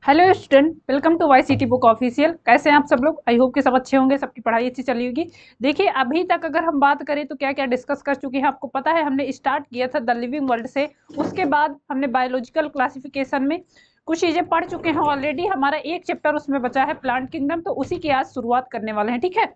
Hello student, welcome to YCT book official. कैसे हैं आप सब लोग? आई होप कि सब अच्छे होंगे, सबकी पढ़ाई अच्छी चली होगी। देखिए, अभी तक अगर हम बात करें तो क्या क्या डिस्कस कर चुके हैं आपको पता है। हमने स्टार्ट किया था द लिविंग वर्ल्ड से, उसके बाद हमने बायोलॉजिकल क्लासिफिकेशन में कुछ चीज़ें पढ़ चुके हैं ऑलरेडी। हमारा एक चैप्टर उसमें बचा है प्लांट किंगडम, तो उसी की आज शुरुआत करने वाले हैं। ठीक है,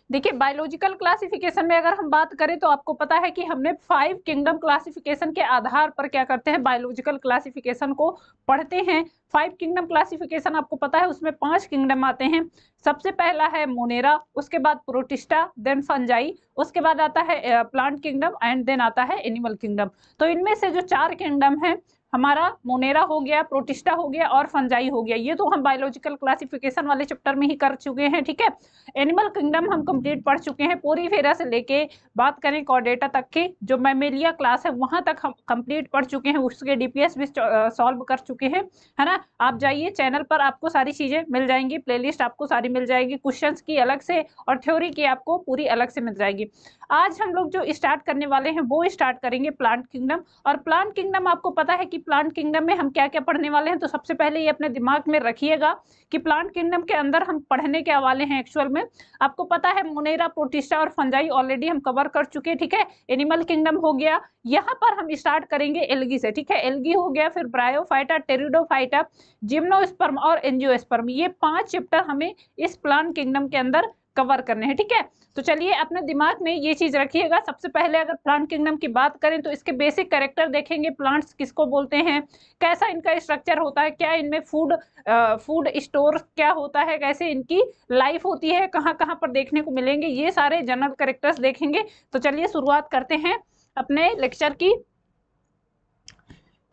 देखिए बायोलॉजिकल क्लासिफिकेशन में अगर हम बात करें तो आपको पता है कि हमने 5 किंगडम क्लासिफिकेशन के आधार पर क्या करते हैं, बायोलॉजिकल क्लासिफिकेशन को पढ़ते हैं। 5 किंगडम क्लासिफिकेशन आपको पता है, उसमें 5 किंगडम आते हैं। सबसे पहला है मोनेरा, उसके बाद प्रोटिस्टा, देन फंजाई, उसके बाद आता है प्लांट किंगडम एंड देन आता है एनिमल किंगडम। तो इनमें से जो 4 किंगडम है, हमारा मोनेरा हो गया, प्रोटिस्टा हो गया और फंजाई हो गया, ये तो हम बायोलॉजिकल क्लासिफिकेशन वाले चैप्टर में ही कर चुके हैं। ठीक है, एनिमल किंगडम हम कंप्लीट पढ़ चुके हैं, पूरी फेरा से लेके बात करें कॉर्डेटा तक की जो मैमेलिया क्लास है वहां तक हम कंप्लीट पढ़ चुके हैं, उसके डीपीएस भी सॉल्व कर चुके हैं, है ना। आप जाइए चैनल पर, आपको सारी चीजें मिल जाएंगी, प्लेलिस्ट आपको सारी मिल जाएगी, क्वेश्चंस की अलग से और थ्योरी की आपको पूरी अलग से मिल जाएगी। आज हम लोग जो स्टार्ट करने वाले हैं वो स्टार्ट करेंगे प्लांट किंगडम। और प्लांट किंगडम आपको पता है कि प्लांट किंगडम में हम क्या क्या पढ़ने वाले हैं, तो सबसे पहले ये अपने दिमाग में रखिएगा कि प्लांट किंगडम के अंदर हम पढ़ने के वाले हैं एक्चुअल में। आपको पता है मोनेरा, प्रोटिस्टा और फंजाई ऑलरेडी हम कवर कर चुके हैं। ठीक है, एनिमल किंगडम हो गया, यहाँ पर हम स्टार्ट करेंगे एल्गी से। ठीक है, एल्गी हो गया, फिर ब्रायोफाइटा, टेरिडोफाइटा, जिम्नोस्पर्म और एंजियोस्पर्म, ये 5 चैप्टर हमें इस प्लांट किंगडम के अंदर कवर करने हैं। ठीक है, तो चलिए अपने दिमाग में ये चीज रखिएगा। सबसे पहले अगर प्लांट किंगडम की बात करें तो इसके बेसिक कैरेक्टर देखेंगे, प्लांट्स किसको बोलते हैं, कैसा इनका स्ट्रक्चर होता है, क्या इनमें फूड स्टोर क्या होता है, कैसे इनकी लाइफ होती है, कहाँ कहाँ पर देखने को मिलेंगे, ये सारे जनरल कैरेक्टर्स देखेंगे। तो चलिए शुरुआत करते हैं अपने लेक्चर की।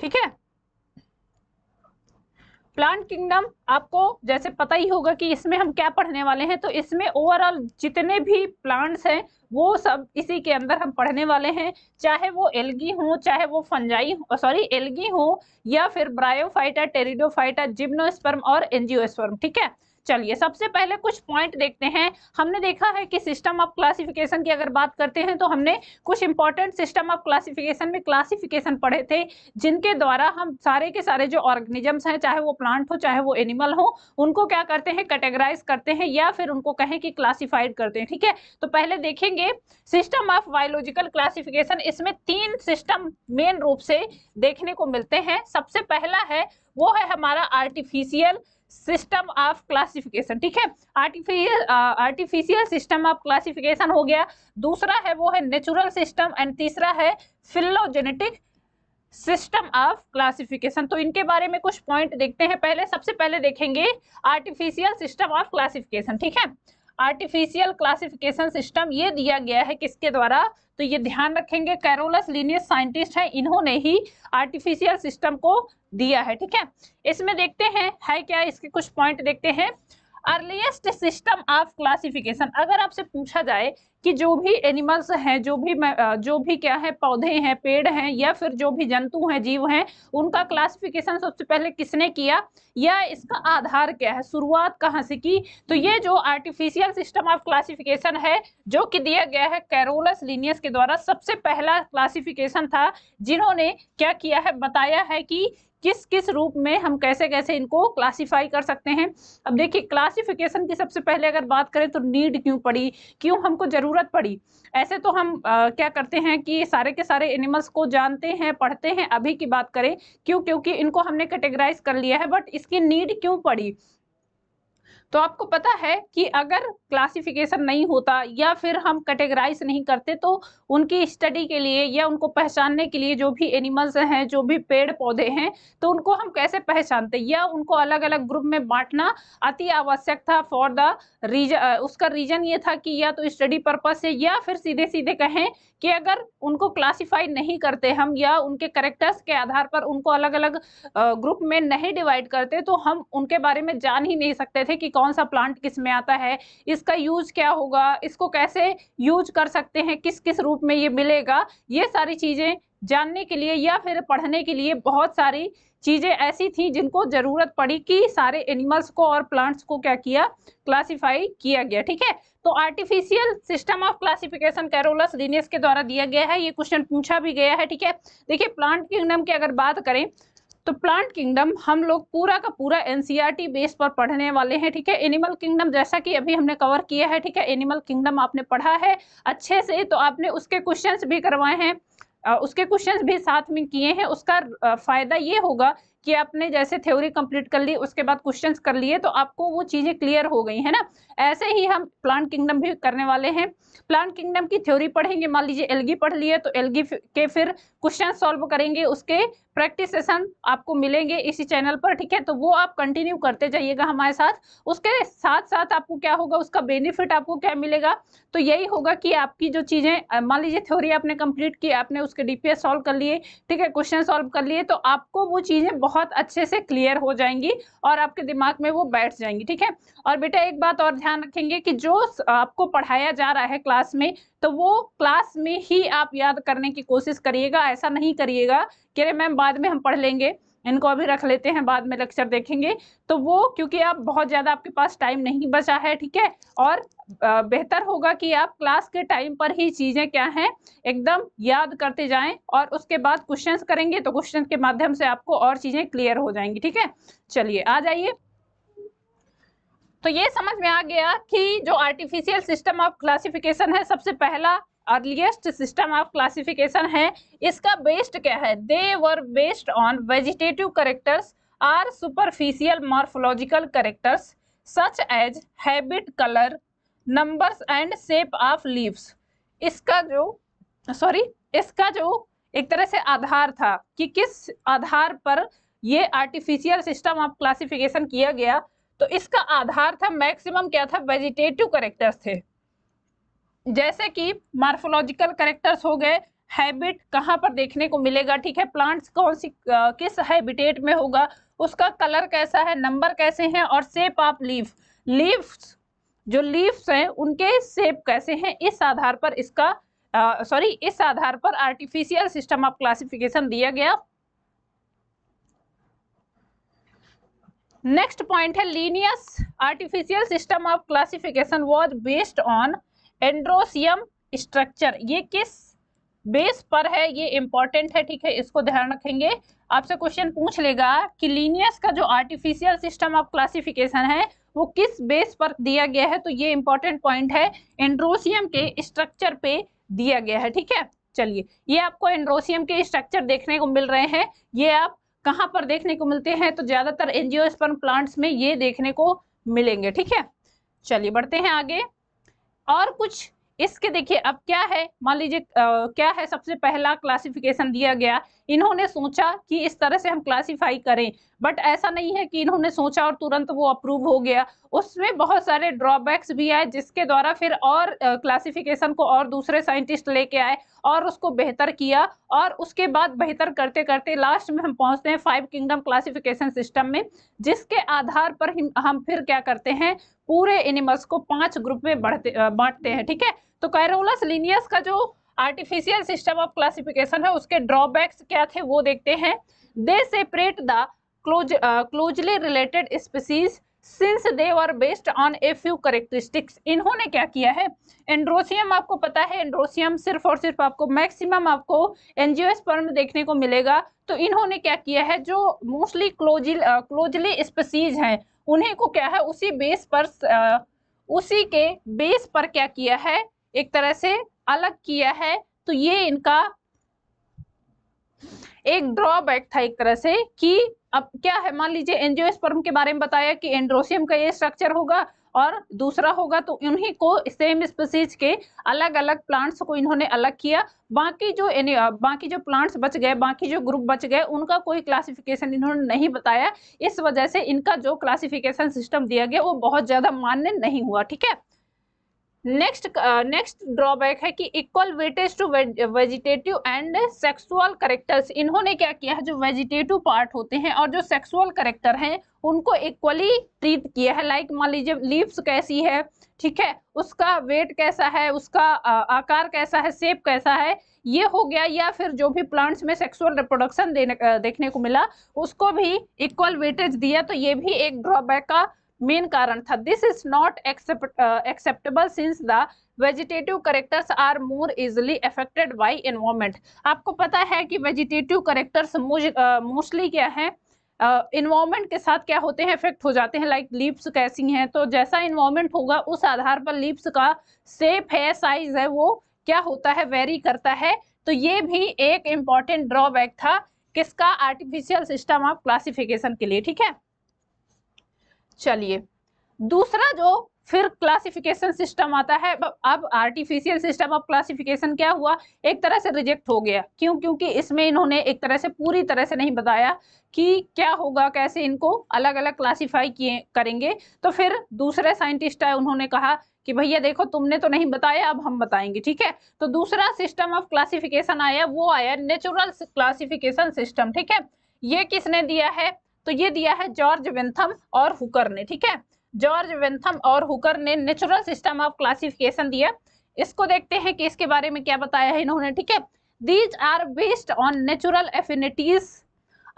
ठीक है, प्लांट किंगडम आपको जैसे पता ही होगा कि इसमें हम क्या पढ़ने वाले हैं। तो इसमें ओवरऑल जितने भी प्लांट्स हैं वो सब इसी के अंदर हम पढ़ने वाले हैं, चाहे वो एल्गी हो, चाहे वो फंजाई सॉरी एल्गी हो, या फिर ब्रायोफाइटा, टेरिडोफाइटा, जिम्नोस्पर्म और एंजियोस्पर्म। ठीक है, चलिए सबसे पहले कुछ पॉइंट देखते हैं। हमने देखा है कि सिस्टम ऑफ क्लासिफिकेशन की अगर बात करते हैं तो हमने कुछ इंपॉर्टेंट सिस्टम ऑफ क्लासिफिकेशन में क्लासिफिकेशन पढ़े थे, जिनके द्वारा हम सारे के सारे जो ऑर्गेनिजम्स हैं, चाहे वो प्लांट हो चाहे वो एनिमल हो, उनको क्या करते हैं, कैटेगराइज करते हैं या फिर उनको कहें कि क्लासिफाइड करते हैं। ठीक है, तो पहले देखेंगे सिस्टम ऑफ बायोलॉजिकल क्लासिफिकेशन। इसमें 3 सिस्टम मेन रूप से देखने को मिलते हैं। सबसे पहला है वो है हमारा आर्टिफिशियल सिस्टम ऑफ क्लासिफिकेशन। ठीक है, आर्टिफिशियल सिस्टम ऑफ क्लासिफिकेशन हो गया। दूसरा है वो है नेचुरल सिस्टम एंड तीसरा है फिलोजेनेटिक सिस्टम ऑफ क्लासिफिकेशन। तो इनके बारे में कुछ पॉइंट देखते हैं। पहले सबसे पहले देखेंगे आर्टिफिशियल सिस्टम ऑफ क्लासिफिकेशन। ठीक है, आर्टिफिशियल क्लासिफिकेशन सिस्टम ये दिया गया है किसके द्वारा, तो ये ध्यान रखेंगे कैरोलस लिनियस साइंटिस्ट है, इन्होंने ही आर्टिफिशियल सिस्टम को दिया है। ठीक है, इसमें देखते हैं है क्या, इसके कुछ पॉइंट देखते हैं। अर्लीस्ट सिस्टम ऑफ क्लासिफिकेशन, अगर आपसे पूछा जाए कि जो भी एनिमल्स हैं, जो भी क्या है, पौधे हैं, पेड़ हैं या फिर जो भी जंतु हैं, जीव हैं, उनका क्लासिफिकेशन सबसे पहले किसने किया या इसका आधार क्या है, शुरुआत कहाँ से की, तो ये जो आर्टिफिशियल सिस्टम ऑफ क्लासिफिकेशन है जो कि दिया गया है कैरोलस लिनियस के द्वारा, सबसे पहला क्लासिफिकेशन था जिन्होंने क्या किया है, बताया है कि किस किस रूप में हम कैसे कैसे इनको क्लासिफाई कर सकते हैं। अब देखिए क्लासिफिकेशन की सबसे पहले अगर बात करें तो नीड क्यों पड़ी, क्यों हमको जरूरत पड़ी। ऐसे तो हम क्या करते हैं कि सारे के सारे एनिमल्स को जानते हैं, पढ़ते हैं। अभी की बात करें क्यों, क्योंकि इनको हमने कैटेगराइज कर लिया है, बट इसकी नीड क्यों पड़ी। तो आपको पता है कि अगर क्लासिफिकेशन नहीं होता या फिर हम कैटेगराइज नहीं करते तो उनकी स्टडी के लिए या उनको पहचानने के लिए, जो भी एनिमल्स हैं, जो भी पेड़ पौधे हैं, तो उनको हम कैसे पहचानते, या उनको अलग अलग ग्रुप में बांटना अति आवश्यक था फॉर द रीजन। उसका रीजन ये था कि या तो स्टडी पर्पज से, या फिर सीधे सीधे कहें कि अगर उनको क्लासिफाई नहीं करते हम या उनके कैरेक्टर्स के आधार पर उनको अलग अलग ग्रुप में नहीं डिवाइड करते, तो हम उनके बारे में जान ही नहीं सकते थे कि कौन सा प्लांट किस में आता है, इसका यूज क्या होगा, इसको कैसे यूज कर सकते हैं, किस किस रूप में ये मिलेगा। ये सारी चीजें जानने के लिए या फिर पढ़ने के लिए बहुत सारी चीजें ऐसी थी जिनको जरूरत पड़ी कि सारे एनिमल्स को और प्लांट्स को क्या किया, क्लासिफाई किया गया। ठीक है, तो artificial system of classification Carolus Linnaeus के द्वारा दिया गया है, ये क्वेश्चन पूछा भी गया है। ठीक है, देखिए प्लांट किंगडम की अगर बात करें तो प्लांट किंगडम हम लोग पूरा का पूरा एनसीईआरटी बेस पर पढ़ने वाले हैं, ठीक है। एनिमल किंगडम जैसा कि अभी हमने कवर किया है, ठीक है, एनिमल किंगडम आपने पढ़ा है अच्छे से, तो आपने उसके क्वेश्चंस भी करवाए हैं, उसके क्वेश्चंस भी साथ में किए हैं। उसका फायदा ये होगा कि आपने जैसे थ्योरी कंप्लीट कर ली, उसके बाद क्वेश्चंस कर लिए, तो आपको वो चीजें क्लियर हो गई है ना। ऐसे ही हम प्लांट किंगडम भी करने वाले हैं। प्लांट किंगडम की थ्योरी पढ़ेंगे, मान लीजिए एल्गी पढ़ लिए तो एल्गी के फिर क्वेश्चन सॉल्व करेंगे, उसके प्रैक्टिस सेशन आपको मिलेंगे इसी चैनल पर, ठीक है। तो वो आप कंटिन्यू करते जाइएगा हमारे साथ। उसके साथ साथ आपको क्या होगा, उसका बेनिफिट आपको क्या मिलेगा, तो यही होगा कि आपकी जो चीजें, मान लीजिए थ्योरी आपने कंप्लीट की, आपने उसके डीपीएस सॉल्व कर लिए, ठीक है, क्वेश्चन सॉल्व कर लिए, तो आपको वो चीजें बहुत अच्छे से क्लियर हो जाएंगी और आपके दिमाग में वो बैठ जाएंगी, ठीक है। और बेटा एक बात और ध्यान रखेंगे कि जो आपको पढ़ाया जा रहा है क्लास में, तो वो क्लास में ही आप याद करने की कोशिश करिएगा। ऐसा नहीं करिएगा कि अरे मैम बाद में हम पढ़ लेंगे, इनको अभी रख लेते हैं, बाद में लेक्चर देखेंगे, तो वो क्योंकि आप बहुत ज्यादा आपके पास टाइम नहीं बचा है, ठीक है। और बेहतर होगा कि आप क्लास के टाइम पर ही चीजें क्या हैं एकदम याद करते जाएं, और उसके बाद क्वेश्चंस करेंगे तो क्वेश्चन के माध्यम से आपको और चीजें क्लियर हो जाएंगी, ठीक है। चलिए आ जाइए। तो ये समझ में आ गया कि जो आर्टिफिशियल सिस्टम ऑफ क्लासिफिकेशन है, सबसे पहला अर्लीस्ट सिस्टम ऑफ क्लासिफिकेशन है, इसका बेस्ड क्या है, they were based on vegetative characters are superficial morphological characters such as habit, colour, numbers and shape of leaves. इसका जो एक तरह से आधार था कि किस आधार पर ये आर्टिफिशियल सिस्टम ऑफ क्लासिफिकेशन किया गया, तो इसका आधार था मैक्सिमम क्या था, वेजिटेटिव कैरेक्टर्स थे, जैसे कि मॉर्फोलॉजिकल कैरेक्टर्स हो गए, हैबिट कहाँ पर देखने को मिलेगा, ठीक है, प्लांट्स कौन सी किस हैबिटेट में होगा, उसका कलर कैसा है, नंबर कैसे हैं, और शेप ऑफ लीव्स जो लीव्स हैं उनके शेप कैसे हैं, इस आधार पर इसका इस आधार पर आर्टिफिशियल सिस्टम ऑफ क्लासिफिकेशन दिया गया। नेक्स्ट पॉइंट है Linnaeus artificial system of classification was based on androecium structure. ये किस बेस पर है, ये इंपॉर्टेंट है, ठीक है, इसको ध्यान रखेंगे। आपसे क्वेश्चन पूछ लेगा कि लीनियस का जो आर्टिफिशियल सिस्टम ऑफ क्लासिफिकेशन है वो किस बेस पर दिया गया है, तो ये इंपॉर्टेंट पॉइंट है, एंड्रोसियम के स्ट्रक्चर पे दिया गया है, ठीक है। चलिए, ये आपको एंड्रोसियम के स्ट्रक्चर देखने को मिल रहे हैं, ये आप कहाँ पर देखने को मिलते हैं, तो ज्यादातर एंजियोस्पर्म प्लांट्स में ये देखने को मिलेंगे, ठीक है। चलिए बढ़ते हैं आगे। और कुछ इसके देखिए अब क्या है, मान लीजिए क्या है, सबसे पहला क्लासिफिकेशन दिया गया, इन्होंने सोचा कि इस तरह से हम क्लासिफाई करें, बट ऐसा नहीं है कि इन्होंने सोचा और तुरंत वो अप्रूव हो गया, उसमें बहुत सारे ड्रॉबैक्स भी आए, जिसके द्वारा फिर और क्लासिफिकेशन को और दूसरे साइंटिस्ट लेके आए और उसको बेहतर किया, और उसके बाद बेहतर करते करते लास्ट में हम पहुंचते हैं 5 किंगडम क्लासिफिकेशन सिस्टम में, जिसके आधार पर हम फिर क्या करते हैं, पूरे एनिमल्स को 5 ग्रुप में बांटते हैं, ठीक है। तो कैरोलस लीनियस का जो आर्टिफिशियल सिस्टम ऑफ क्लासिफिकेशन है उसके ड्रॉबैक्स क्या थे वो देखते हैं। They separate the closely related species since they were based on a few characteristics. इन्होंने क्या किया है, एंड्रोसियम आपको पता है, एंड्रोसियम सिर्फ और सिर्फ आपको मैक्सिमम आपको एंजियोस्पर्म देखने को मिलेगा, तो इन्होंने क्या किया है, जो मोस्टली क्लोजली स्पीसीज हैं उन्हीं को क्या है उसी के बेस पर क्या किया है, एक तरह से अलग किया है। तो ये इनका एक ड्रॉबैक था एक तरह से, कि अब क्या है, मान लीजिए एंजियोस्पर्म के बारे में बताया कि एंड्रोसियम का ये स्ट्रक्चर होगा और दूसरा होगा, तो उन्हीं को सेम स्पीसीज के अलग अलग प्लांट्स को इन्होंने अलग किया, बाकी जो प्लांट्स बच गए, बाकी जो ग्रुप बच गए, उनका कोई क्लासिफिकेशन इन्होंने नहीं बताया, इस वजह से इनका जो क्लासिफिकेशन सिस्टम दिया गया वो बहुत ज्यादा मान्य नहीं हुआ, ठीक है। नेक्स्ट ड्रॉबैक है कि equal weightage to vegetative and sexual characters. इन्होंने क्या किया है, जो वेजिटेटिव पार्ट होते हैं और जो सेक्सुअल कैरेक्टर हैं उनको इक्वली ट्रीट किया है। लाइक मान लीजिए लीव्स कैसी है, ठीक है, उसका वेट कैसा है, उसका आकार कैसा है, शेप कैसा है, ये हो गया, या फिर जो भी प्लांट्स में सेक्सुअल रिप्रोडक्शन देखने को मिला उसको भी इक्वल वेटेज दिया, तो ये भी एक ड्रॉबैक का मेन कारण था। This is not acceptable since the vegetative characters are more easily affected by environment. आपको पता है कि वेजिटेटिव करेक्टर्स मोस्टली क्या है, इन्वायरमेंट के साथ क्या होते हैं, इफेक्ट हो जाते हैं। लाइक लीव्स कैसी हैं, तो जैसा इन्वायरमेंट होगा उस आधार पर लीव्स का शेप है, साइज है, वो क्या होता है, वेरी करता है। तो ये भी एक इम्पॉर्टेंट ड्रॉबैक था किसका, आर्टिफिशियल सिस्टम ऑफ क्लासिफिकेशन के लिए। ठीक है, चलिए दूसरा जो फिर क्लासिफिकेशन सिस्टम आता है। अब आर्टिफिशियल सिस्टम ऑफ क्लासिफिकेशन क्या हुआ, एक तरह से रिजेक्ट हो गया। क्यों? क्योंकि इसमें इन्होंने एक तरह से पूरी तरह से नहीं बताया कि क्या होगा, कैसे इनको अलग अलग क्लासिफाई किए करेंगे। तो फिर दूसरे साइंटिस्ट आए, उन्होंने कहा कि भैया देखो तुमने तो नहीं बताया, अब हम बताएंगे। ठीक है, तो दूसरा सिस्टम ऑफ क्लासिफिकेशन आया, वो आया नेचुरल क्लासिफिकेशन सिस्टम। ठीक है, ये किसने दिया है, तो ये दिया है जॉर्ज बेंथम और हुकर ने। ठीक है, जॉर्ज बेंथम और हुकर ने नेचुरल सिस्टम ऑफ क्लासिफिकेशन दिया। इसको देखते हैं कि इसके बारे में क्या बताया है इन्होंने। ठीक है, these are based on natural affinities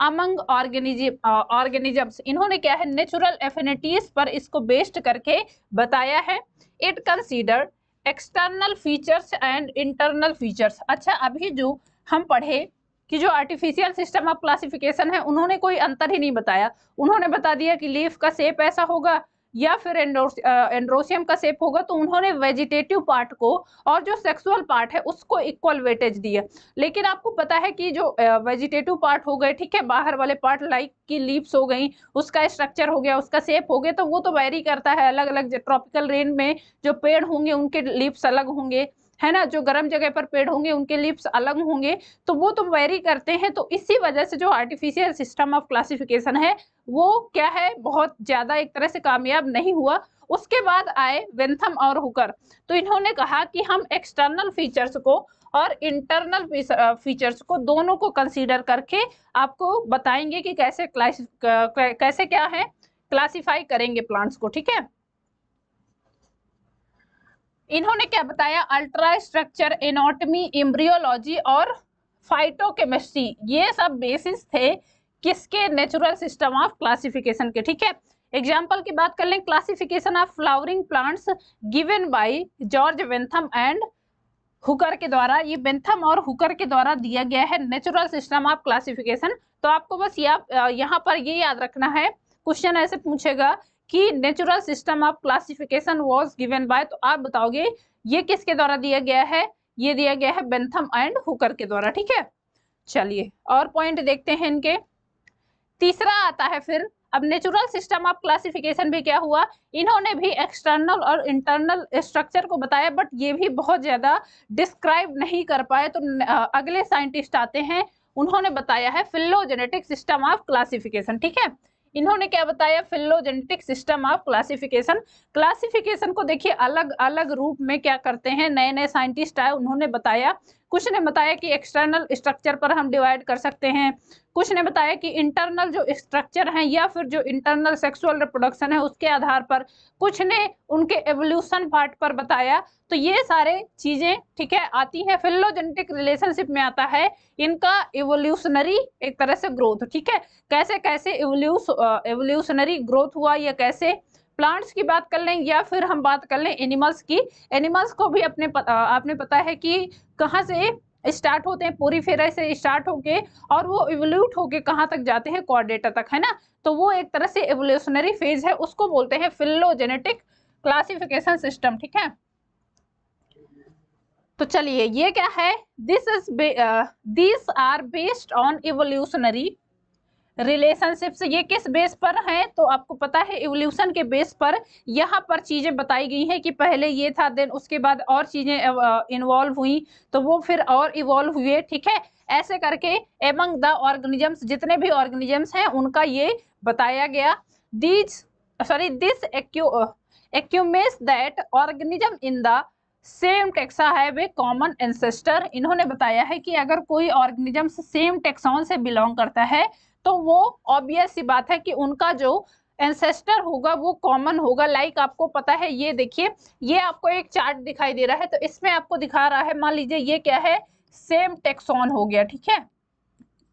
among organisms. इन्होंने क्या है, नेचुरल एफिनिटीज पर इसको बेस्ड करके बताया है। It consider external features and internal features. अच्छा, अभी जो हम पढ़े कि जो आर्टिफिशियल सिस्टम ऑफ क्लासिफिकेशन है, उन्होंने कोई अंतर ही नहीं बताया। उन्होंने बता दिया कि लीफ का शेप ऐसा होगा या फिर एंड्रोसियम का शेप होगा। तो उन्होंने वेजिटेटिव पार्ट को और जो सेक्सुअल पार्ट है उसको इक्वल वेटेज दिया। लेकिन आपको पता है कि जो वेजिटेटिव पार्ट हो गए, ठीक है, बाहर वाले पार्ट लाइक की लीव्स हो गई, उसका स्ट्रक्चर हो गया, उसका शेप हो गया, तो वो तो वेरी करता है। अलग अलग ट्रॉपिकल रेन में जो पेड़ होंगे उनके लीव्स अलग होंगे, है ना, जो गर्म जगह पर पेड़ होंगे उनके लीव्स अलग होंगे, तो वो तो वेरी करते हैं। तो इसी वजह से जो आर्टिफिशियल सिस्टम ऑफ क्लासिफिकेशन है वो क्या है, बहुत ज्यादा एक तरह से कामयाब नहीं हुआ। उसके बाद आए बेंथम और हुकर, तो इन्होंने कहा कि हम एक्सटर्नल फीचर्स को और इंटरनल फीचर्स को दोनों को कंसीडर करके आपको बताएंगे कि कैसे क्या है क्लासिफाई करेंगे प्लांट्स को। ठीक है, इन्होंने क्या बताया, अल्ट्रा स्ट्रक्चर, एनाटॉमी, एम्ब्रियोलॉजी और फाइटोकेमिस्ट्री, ये सब बेसिस थे किसके, नेचुरल सिस्टम ऑफ क्लासिफिकेशन के। ठीक है, एग्जांपल की बात कर लें, classification of flowering plants given by George Bentham and Hooker के द्वारा। ये बेंथम और हुकर के द्वारा दिया गया है नेचुरल सिस्टम ऑफ क्लासिफिकेशन। तो आपको बस यहाँ पर ये याद रखना है, क्वेश्चन ऐसे पूछेगा कि natural system of classification was given by, तो आप बताओगे ये किसके द्वारा दिया गया है, ये दिया गया है बेंथम एंड हुकर के द्वारा। ठीक है, चलिए और पॉइंट देखते हैं इनके। तीसरा आता है फिर, अब नेचुरल सिस्टम ऑफ क्लासिफिकेशन भी क्या हुआ, इन्होंने भी एक्सटर्नल और इंटरनल स्ट्रक्चर को बताया, बट ये भी बहुत ज्यादा डिस्क्राइब नहीं कर पाए। तो अगले साइंटिस्ट आते हैं, उन्होंने बताया है फिलोजेनेटिक सिस्टम ऑफ क्लासिफिकेशन। ठीक है, इन्होंने क्या बताया, phylogenetic system of classification. Classification को देखिए अलग अलग रूप में क्या करते हैं, नए नए साइंटिस्ट आए, उन्होंने बताया। कुछ ने बताया कि एक्सटर्नल स्ट्रक्चर पर हम डिवाइड कर सकते हैं, कुछ ने बताया कि इंटरनल जो स्ट्रक्चर है या फिर जो इंटरनल सेक्सुअल रिप्रोडक्शन है उसके आधार पर, कुछ ने उनके एवोल्यूशन पार्ट पर बताया। तो ये सारे चीजें, ठीक है, आती हैं। फिलोजेनेटिक रिलेशनशिप में आता है इनका इवोल्यूशनरी एक तरह से ग्रोथ। ठीक है, कैसे कैसे इवोल्यूशनरी ग्रोथ हुआ, या कैसे प्लांट्स की बात कर लें या फिर हम बात कर लें एनिमल्स की। एनिमल्स को भी आपने पता है कि कहाँ से स्टार्ट होते हैं, पोरीफेरा से स्टार्ट होके और वो इवोल्यूट होके कहाँ तक जाते हैं, कॉर्डेटा तक, है ना। तो वो एक तरह से एवोल्यूशनरी फेज है, उसको बोलते हैं फिलोजेनेटिक क्लासिफिकेशन सिस्टम। ठीक है, तो चलिए ये क्या है, this are based on evolutionary relationships. ये किस बेस पर है, तो आपको पता है इवोल्यूशन के बेस पर यहाँ पर चीजें बताई गई हैं कि पहले ये था, देन उसके बाद और चीजें इन्वॉल्व हुई, तो वो फिर और इवॉल्व हुए। ठीक है, ऐसे करके एमंग द ऑर्गेनिजम्स, जितने भी ऑर्गेनिजम्स हैं उनका ये बताया गया। This assumes that organism in the same taxa have a common ancestor. इन्होंने बताया है कि अगर कोई ऑर्गेनिज्म सेम टेक्सॉन से बिलोंग करता है तो वो ऑब्वियस सी बात है कि उनका जो एंसेस्टर होगा वो कॉमन होगा। लाइक आपको पता है, ये देखिए, ये आपको एक चार्ट दिखाई दे रहा है, तो इसमें आपको दिखा रहा है, मान लीजिए ये क्या है, सेम टेक्सॉन हो गया। ठीक है,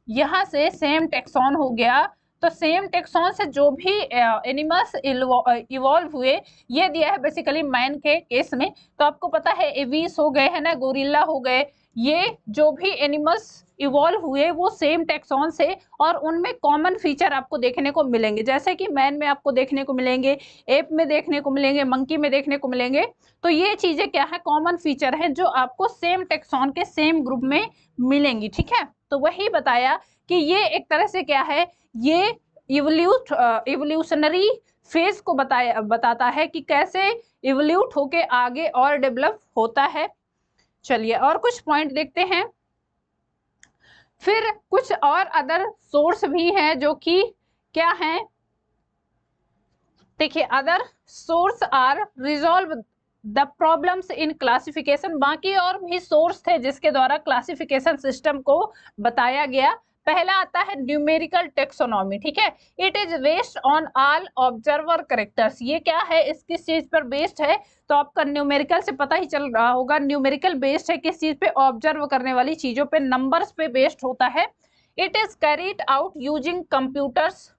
यहाँ से सेम टेक्सॉन हो गया, तो सेम टेक्सॉन से जो भी एनिमल्स इवॉल्व हुए, ये दिया है बेसिकली मैन के केस में। तो आपको पता है एवीस हो गए है ना, गोरिल्ला हो गए, ये जो भी एनिमल्स इवॉल्व हुए वो सेम टेक्सॉन से, और उनमें कॉमन फीचर आपको देखने को मिलेंगे, जैसे कि मैन में आपको देखने को मिलेंगे, एप में देखने को मिलेंगे, मंकी में देखने को मिलेंगे। तो ये चीजें क्या है, कॉमन फीचर है जो आपको सेम टेक्सॉन के सेम ग्रुप में मिलेंगी, ठीक है। तो वही बताया कि ये एक तरह से क्या है, ये इवोल्यूशनरी फेज को बताता है कि कैसे इवोल्यूट होके आगे और डेवलप होता है। चलिए और कुछ पॉइंट देखते हैं। फिर कुछ और अदर सोर्स भी हैं जो कि क्या हैं, देखिए other source are resolve the problems in classification. बाकी और भी सोर्स थे जिसके द्वारा क्लासिफिकेशन सिस्टम को बताया गया। पहला आता है न्यूमेरिकल टेक्सोनॉमी, ठीक है। It is based on all observer characters. ये क्या है, इस किस चीज पर बेस्ड है, तो आपका न्यूमेरिकल से पता ही चल रहा होगा। न्यूमेरिकल बेस्ड है किस चीज पे, ऑब्जर्व करने वाली चीजों पे, नंबर्स पे बेस्ड होता है। It is carried out using computers,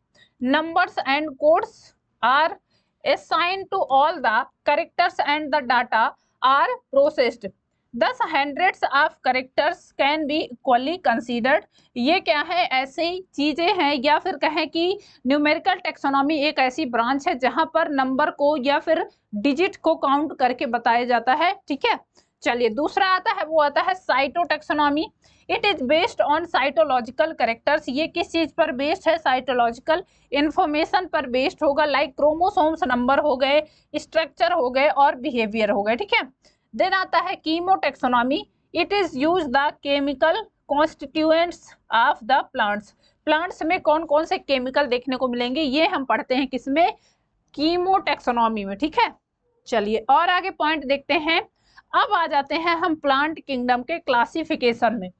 numbers and codes are assigned to all the characters and the data are processed. Thus hundreds of characters can be equally considered. ये क्या है, ऐसी चीजें हैं, या फिर कहें कि न्यूमेरिकल टेक्सोनॉमी एक ऐसी ब्रांच है जहां पर नंबर को या फिर डिजिट को काउंट करके बताया जाता है, ठीक है। चलिए दूसरा आता है, वो आता है cytotaxonomy. It is based on cytological characters. ये किस चीज पर बेस्ड है, साइटोलॉजिकल इंफॉर्मेशन पर बेस्ड होगा, लाइक क्रोमोसोम्स नंबर हो गए, स्ट्रक्चर हो गए और बिहेवियर हो गए, ठीक है। देन आता है chemotaxonomy. It is use the chemical constituents of the plants. Plants में कौन कौन से केमिकल देखने को मिलेंगे, ये हम पढ़ते हैं किसमें, कीमोटेक्सोनॉमी में, ठीक है। चलिए और आगे पॉइंट देखते हैं। अब आ जाते हैं हम प्लांट किंगडम के क्लासिफिकेशन में।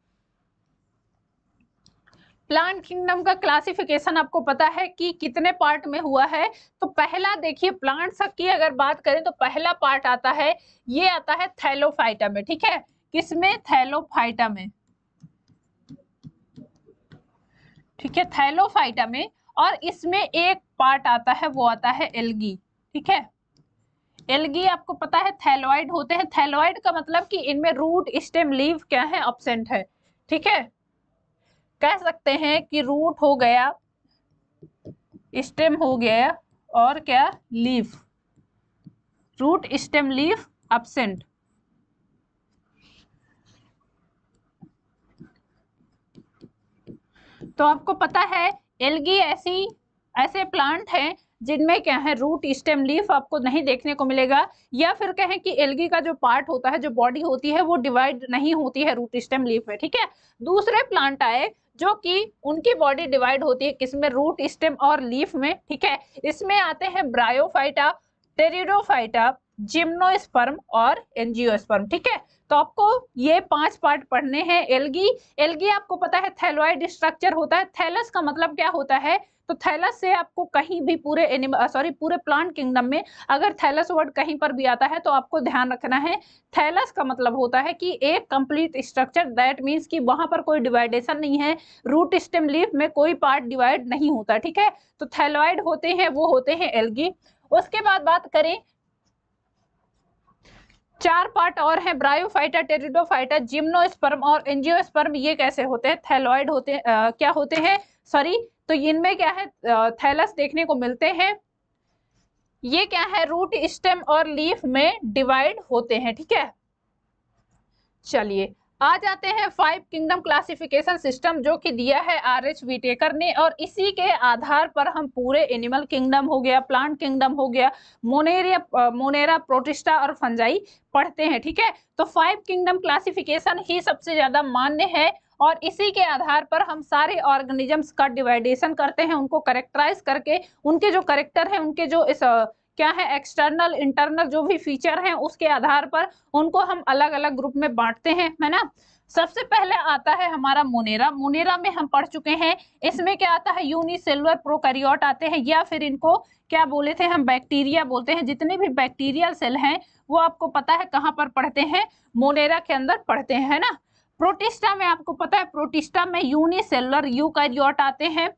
प्लांट किंगडम का क्लासिफिकेशन आपको पता है कि कितने पार्ट में हुआ है। तो पहला देखिए, प्लांट्स की अगर बात करें तो पहला पार्ट आता है, ये आता है थैलोफाइटा में, ठीक है। किसमें, थैलोफाइटा में, ठीक है, थैलोफाइटा में। और इसमें एक पार्ट आता है, वो आता है एल्गी, ठीक है। एल्गी आपको पता है थैलोइड होते हैं। थैलोइड का मतलब कि इनमें रूट स्टेम लीव क्या है, एब्सेंट है, ठीक है। कह सकते हैं कि रूट हो गया, स्टेम हो गया, और क्या, leaf, root stem leaf absent. तो आपको पता है एल्गी ऐसे प्लांट हैं जिनमें क्या है, रूट स्टेम लीफ आपको नहीं देखने को मिलेगा, या फिर कहें कि एल्गी का जो पार्ट होता है, जो बॉडी होती है, वो डिवाइड नहीं होती है रूट स्टेम लीफ में, ठीक है। दूसरे प्लांट आए जो कि उनकी बॉडी डिवाइड होती है किसमें, रूट स्टेम और लीफ में, ठीक है। इसमें आते हैं ब्रायोफाइटा, टेरिडोफाइटा, जिम्नोस्पर्म और एंजियोस्पर्म, ठीक है। तो आपको ये 5 पार्ट पढ़ने हैं। एल्गी आपको पता है थैलोइड स्ट्रक्चर होता है। थैलस का मतलब क्या होता है, तो थैलस से आपको कहीं भी पूरे प्लांट किंगडम में अगर थैलस वर्ड कहीं पर भी आता है तो आपको ध्यान रखना है, थैलस का मतलब होता है कि एक कंप्लीट स्ट्रक्चर, दैट मींस कि वहां पर कोई डिवाइडेशन नहीं है, रूट स्टेम लीफ में कोई पार्ट डिवाइड नहीं होता, ठीक है। तो थैलोइड होते हैं, वो होते हैं एल्गी। उसके बाद बात करें, 4 पार्ट और हैं, ब्रायोफाइटा, टेरिडोफाइटा, जिम्नोस्पर्म और एंजियोस्पर्म। ये कैसे होते हैं, थैलोइड होते हैं, क्या होते हैं, सॉरी, तो इनमें क्या है, थैलस देखने को मिलते हैं। ये क्या है, रूट स्टेम और लीफ में डिवाइड होते हैं, ठीक है। चलिए आ जाते हैं 5 किंगडम क्लासिफिकेशन सिस्टम जो कि दिया है आर.एच. व्हिटेकर ने, और इसी के आधार पर हम पूरे एनिमल किंगडम हो गया, प्लांट किंगडम हो गया, मोनेरा, प्रोटिस्टा और फंजाई पढ़ते हैं, ठीक है। तो 5 किंगडम क्लासिफिकेशन ही सबसे ज्यादा मान्य है, और इसी के आधार पर हम सारे ऑर्गेनिजम्स का डिवाइडेशन करते हैं, उनको करेक्टराइज करके, उनके जो करेक्टर हैं, उनके जो इस क्या है, एक्सटर्नल इंटरनल जो भी फीचर हैं, उसके आधार पर उनको हम अलग अलग ग्रुप में बांटते हैं, है ना। सबसे पहले आता है हमारा मोनेरा। मोनेरा में हम पढ़ चुके हैं, इसमें क्या आता है, यूनिसेलुलर प्रोकैरियोट आते हैं, या फिर इनको क्या बोले थे हम, बैक्टीरिया बोलते हैं। जितने भी बैक्टीरियल सेल हैं वो आपको पता है कहाँ पर पढ़ते हैं, मोनेरा के अंदर पढ़ते हैं, है ना। प्रोटिस्टा में आपको पता है, प्रोटिस्टा में यूनिसेलुलर यूकैरियोट आते हैं।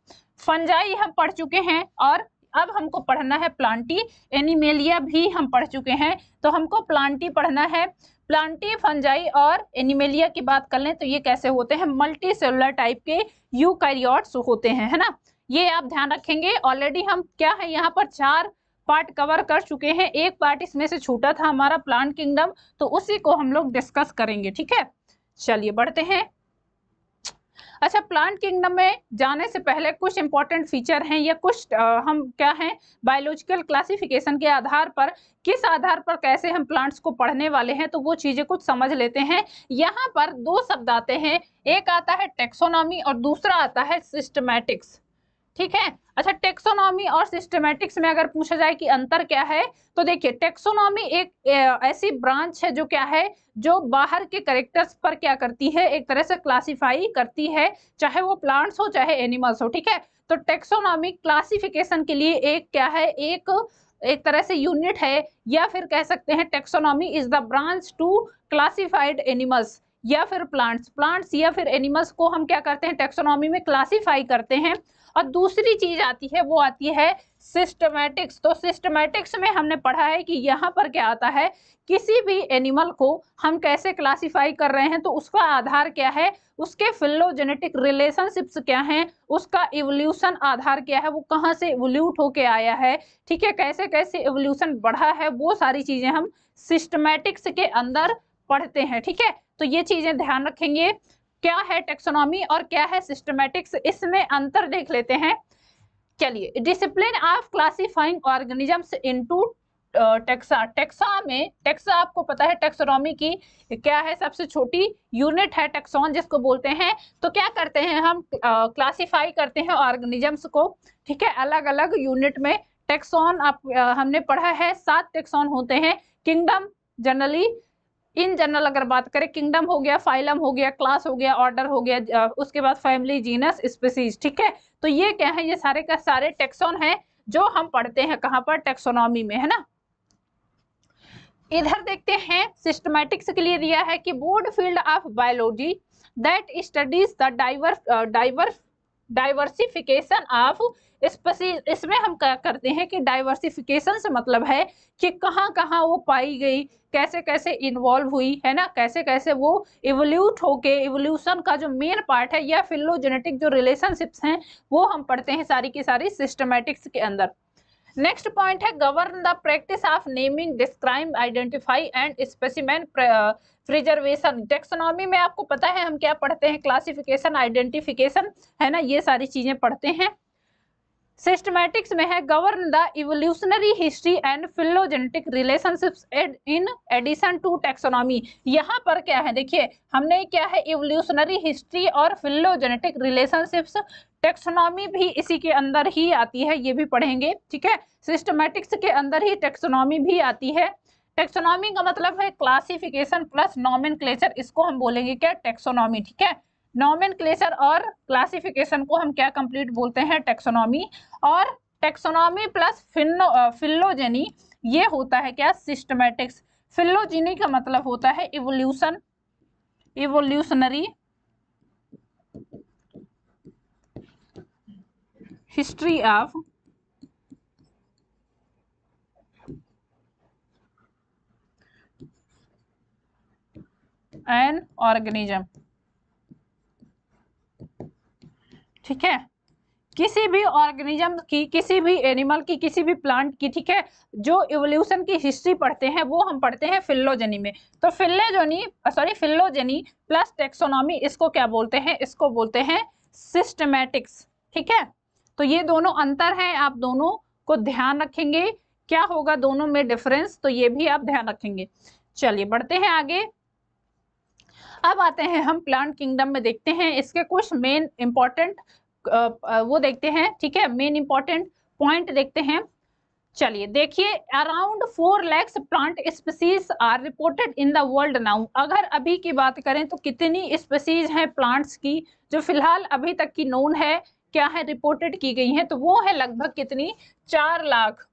फंजाई हम पढ़ चुके हैं और अब हमको पढ़ना है प्लांटी एनिमेलिया भी हम पढ़ चुके हैं, तो हमको प्लांटी पढ़ना है। प्लांटी, फंजाई और एनिमेलिया की बात कर लें तो ये कैसे होते हैं, मल्टी सेलुलर टाइप के यूकैरियोट्स होते हैं, है ना, ये आप ध्यान रखेंगे। ऑलरेडी हम क्या है यहाँ पर 4 पार्ट कवर कर चुके हैं, एक पार्ट इसमें से छूटा था हमारा प्लांट किंगडम, तो उसी को हम लोग डिस्कस करेंगे, ठीक है। चलिए बढ़ते हैं। अच्छा, प्लांट किंगडम में जाने से पहले कुछ इंपॉर्टेंट फीचर हैं या कुछ हम क्या हैं बायोलॉजिकल क्लासिफिकेशन के आधार पर, किस आधार पर कैसे हम प्लांट्स को पढ़ने वाले हैं, तो वो चीजें कुछ समझ लेते हैं। यहाँ पर 2 शब्द आते हैं, एक आता है टेक्सोनॉमी और दूसरा आता है सिस्टमैटिक्स, ठीक है। अच्छा, टेक्सोनॉमी और सिस्टमैटिक्स में अगर पूछा जाए कि अंतर क्या है, तो देखिए टेक्सोनॉमी एक ऐसी ब्रांच है जो क्या है, जो बाहर के कैरेक्टर्स पर क्या करती है, एक तरह से क्लासिफाई करती है, चाहे वो प्लांट्स हो चाहे एनिमल्स हो, ठीक है। तो टेक्सोनॉमी क्लासिफिकेशन के लिए एक क्या है, एक तरह से यूनिट है, या फिर कह सकते हैं taxonomy is the branch to classified animals या फिर प्लांट्स या फिर एनिमल्स को हम क्या करते हैं, टेक्सोनॉमी में क्लासिफाई करते हैं। और दूसरी चीज आती है, वो आती है सिस्टमैटिक्स। तो सिस्टमैटिक्स में हमने पढ़ा है कि यहाँ पर क्या आता है, किसी भी एनिमल को हम कैसे क्लासिफाई कर रहे हैं, तो उसका आधार क्या है, उसके फिलोजेनेटिक रिलेशनशिप्स क्या हैं, उसका इवोल्यूशन आधार क्या है, वो कहाँ से इवोल्यूट होके आया है, ठीक है, कैसे कैसे इवोल्यूशन बढ़ा है, वो सारी चीजें हम सिस्टमैटिक्स के अंदर पढ़ते हैं, ठीक है। तो ये चीजें ध्यान रखेंगे, क्या है टेक्सोनॉमी और क्या है सिस्टमैटिक्स, इसमें अंतर देख लेते हैं। चलिए, discipline of classifying organisms into taxa. Taxa आपको पता है टेक्सोनॉमी की क्या है, सबसे छोटी यूनिट है टेक्सॉन जिसको बोलते हैं। तो क्या करते हैं हम, क्लासिफाई करते हैं ऑर्गेनिजम्स को, ठीक है, अलग अलग यूनिट में। टेक्सॉन हमने पढ़ा है 7 टेक्सॉन होते हैं। किंगडम जनरली, इन जनरल अगर बात करें, किंगडम हो गया, फाइलम हो गया, क्लास हो गया, ऑर्डर हो गया, उसके बाद फैमिली, जीनस, स्पीसीज, ठीक है। तो ये क्या है, ये सारे का सारे टेक्सॉन है जो हम पढ़ते हैं कहाँ पर, टेक्सोनॉमी में, है ना। इधर देखते हैं, सिस्टमैटिक्स के लिए दिया है कि board field of biology that studies the diversification of species. इसमें हम क्या करते हैं कि डाइवर्सिफिकेशन से मतलब है कि कहाँ कहाँ वो पाई गई, कैसे कैसे इन्वॉल्व हुई, है ना, कैसे कैसे वो इवोल्यूट होके, इवोल्यूशन का जो मेन पार्ट है या फिलोजेनेटिक जो रिलेशनशिप्स हैं वो हम पढ़ते हैं सारी की सारी सिस्टमैटिक्स के अंदर। नेक्स्ट पॉइंट है govern the practice of naming, describe, identify and specimen preservation. Taxonomy में आपको पता है हम क्या पढ़ते हैं, क्लासिफिकेशन, आइडेंटिफिकेशन, है ना, ये सारी चीजें पढ़ते हैं। सिस्टमैटिक्स में है govern the evolutionary history and phylogenetic relationships in addition to taxonomy. यहाँ पर क्या है, देखिए हमने क्या है, इवोल्यूशनरी हिस्ट्री और फिलोजेनेटिक रिलेशनशिप्स, टेक्सोनॉमी भी इसी के अंदर ही आती है, ये भी पढ़ेंगे, ठीक है। सिस्टमैटिक्स के अंदर ही टेक्सोनॉमी भी आती है। टेक्सोनॉमी का मतलब है क्लासिफिकेशन प्लस नॉमेनक्लेचर, इसको हम बोलेंगे क्या, टेक्सोनॉमी, ठीक है। नॉमेनक्लेचर और क्लासिफिकेशन को हम क्या कंप्लीट बोलते हैं, टेक्सोनॉमी। और टेक्सोनॉमी प्लस फिलोजेनी ये होता है क्या, सिस्टमैटिक्स। फिलोजेनी का मतलब होता है evolution, evolutionary history of an organism, ठीक है। किसी भी ऑर्गेनिज्म की, किसी भी एनिमल की, किसी भी प्लांट की, ठीक है, जो इवोल्यूशन की हिस्ट्री पढ़ते हैं वो हम पढ़ते हैं फिलोजेनी में। तो फिलोजेनी प्लस टेक्सोनॉमी, इसको क्या बोलते हैं, इसको बोलते हैं सिस्टमैटिक्स, ठीक है। तो ये दोनों अंतर हैं, आप दोनों को ध्यान रखेंगे, क्या होगा दोनों में डिफरेंस, तो ये भी आप ध्यान रखेंगे। चलिए बढ़ते हैं आगे। अब आते हैं हम प्लांट किंगडम में, देखते हैं इसके कुछ मेन इंपॉर्टेंट वो देखते हैं, ठीक है, मेन इंपॉर्टेंट पॉइंट देखते हैं। चलिए देखिए, around 4 lakh plant species are reported in the world now. अगर अभी की बात करें तो कितनी स्पीसीज हैं प्लांट्स की जो फिलहाल अभी तक की नोन है, क्या है, रिपोर्टेड की गई हैं, तो वो है लगभग कितनी, 4 लाख,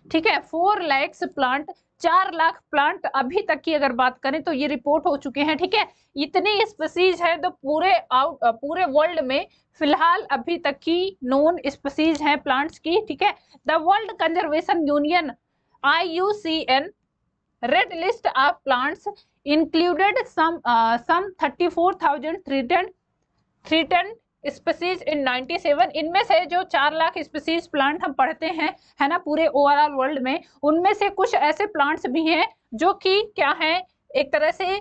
ठीक है। 4 लाख प्लांट, 4 लाख प्लांट अभी तक की अगर बात करें तो ये रिपोर्ट हो चुके हैं, ठीक है। इतनी स्पीसीज है तो पूरे वर्ल्ड में फिलहाल अभी तक की नोन स्पीसीज हैं प्लांट्स की, ठीक है। The world conservation union IUCN red list of plants included some 34,000 threatened species in 97। इनमें से जो 4 लाख स्पीसीज प्लांट हम पढ़ते हैं, है ना, पूरे ओवरऑल वर्ल्ड में, उनमें से कुछ ऐसे प्लांट्स भी हैं जो कि क्या है, एक तरह से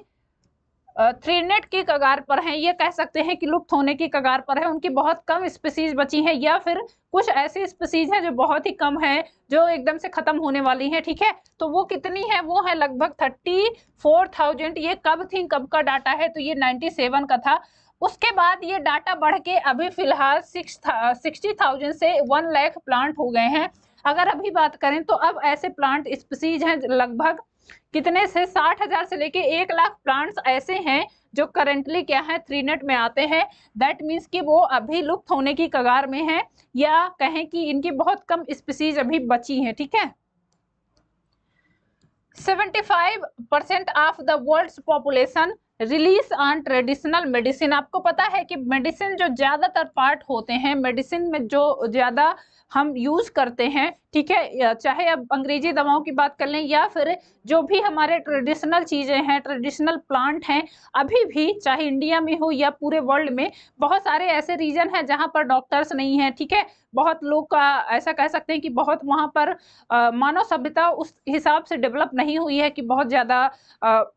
थ्रेटेंड की कगार पर हैं, ये कह सकते हैं कि लुप्त होने की कगार पर है। उनकी बहुत कम स्पीसीज बची हैं, या फिर कुछ ऐसी स्पीसीज हैं जो बहुत ही कम है, जो एकदम से खत्म होने वाली हैं, ठीक है। तो वो कितनी है, वो है लगभग 34,000। ये कब थी, कब का डाटा है, तो ये 97 का था। उसके बाद ये डाटा बढ़ के अभी फिलहाल 60,000 से 1 लाख प्लांट हो गए हैं। अगर अभी बात करें तो अब ऐसे प्लांट स्पीसीज हैं लगभग कितने से 60,000 से लेके 1 लाख प्लांट्स ऐसे हैं जो करेंटली क्या है, थ्रेटेंड में आते हैं। दैट मीन्स कि वो अभी लुप्त होने की कगार में है, या कहें कि इनकी बहुत कम स्पीसीज अभी बची हैं, ठीक है। 75% of the world's population relies on traditional medicine. आपको पता है कि मेडिसिन जो ज्यादातर पार्ट होते हैं, मेडिसिन में जो ज्यादा हम यूज करते हैं, ठीक है, चाहे अब अंग्रेजी दवाओं की बात कर लें या फिर जो भी हमारे ट्रेडिशनल चीजें हैं, ट्रेडिशनल प्लांट हैं, अभी भी चाहे इंडिया में हो या पूरे वर्ल्ड में बहुत सारे ऐसे रीजन हैं जहां पर डॉक्टर्स नहीं है, ठीक है। बहुत लोग का ऐसा कह सकते हैं कि बहुत वहां पर मानव सभ्यता उस हिसाब से डेवलप नहीं हुई है कि बहुत ज्यादा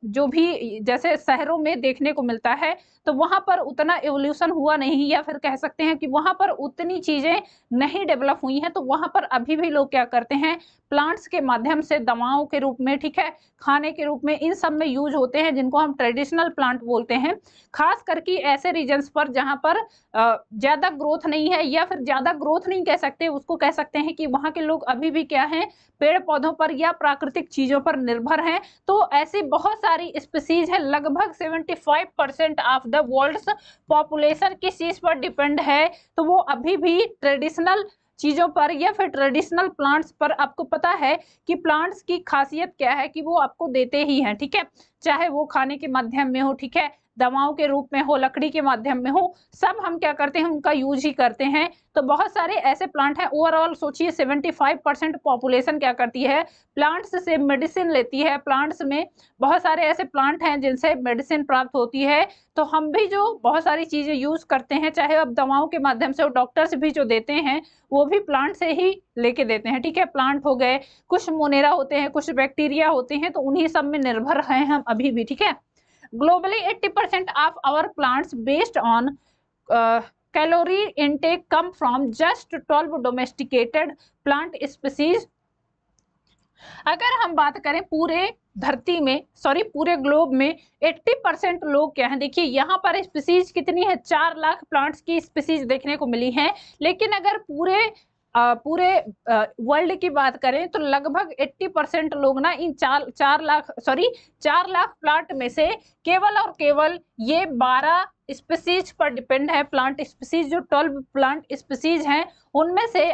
जो भी जैसे शहरों में देखने को मिलता है, तो वहां पर उतना एवोल्यूशन हुआ नहीं, या फिर कह सकते हैं कि वहां पर उतनी चीजें नहीं डेवलप हुई हैं। तो वहां पर अभी भी लोग क्या करते हैं, प्लांट्स के माध्यम से दवाओं के रूप में, ठीक है, खाने के रूप में, इन सब में यूज होते हैं, जिनको हम ट्रेडिशनल प्लांट बोलते हैं। खास करके ऐसे रीजन्स पर जहां पर ज्यादा ग्रोथ नहीं है, या फिर ज्यादा ग्रोथ नहीं कह सकते, उसको कह सकते हैं कि वहां के लोग अभी भी क्या हैं, पेड़ पौधों पर या प्राकृतिक चीजों पर निर्भर हैं। तो ऐसी बहुत सारी स्पीसीज है, लगभग 75% ऑफ द वर्ल्ड्स पॉपुलेशन किस चीज पर डिपेंड है, तो वो अभी भी ट्रेडिशनल चीजों पर या फिर ट्रेडिशनल प्लांट्स पर। आपको पता है कि प्लांट्स की खासियत क्या है, कि वो आपको देते ही हैं, ठीक है, चाहे वो खाने के माध्यम में हो, ठीक है, दवाओं के रूप में हो, लकड़ी के माध्यम में हो, सब हम क्या करते हैं, उनका यूज ही करते हैं। तो बहुत सारे ऐसे प्लांट हैं, ओवरऑल सोचिए 75% पॉपुलेशन क्या करती है, प्लांट्स से मेडिसिन लेती है। प्लांट्स में बहुत सारे ऐसे प्लांट हैं जिनसे मेडिसिन प्राप्त होती है। तो हम भी जो बहुत सारी चीजें यूज करते हैं, चाहे अब दवाओं के माध्यम से, और डॉक्टर्स भी जो देते हैं वो भी प्लांट से ही लेके देते हैं, ठीक है। प्लांट हो गए, कुछ मोनेरा होते हैं, कुछ बैक्टीरिया होते हैं, तो उन्हीं सब में निर्भर हैं हम अभी भी, ठीक है। Globally, 80% of our plants based on calorie intake come from just 12 domesticated plant species. अगर हम बात करें पूरे धरती में, सॉरी पूरे ग्लोब में 80% लोग क्या हैं, देखिए यहाँ पर स्पीसीज कितनी है, 4 लाख प्लांट्स की स्पीसीज देखने को मिली है। लेकिन अगर पूरे वर्ल्ड की बात करें तो लगभग 80% लोग ना इन 4 लाख प्लांट में से केवल और केवल ये 12 स्पीसीज पर डिपेंड है। प्लांट स्पीसीज जो 12 प्लांट स्पीसीज हैं, उनमें से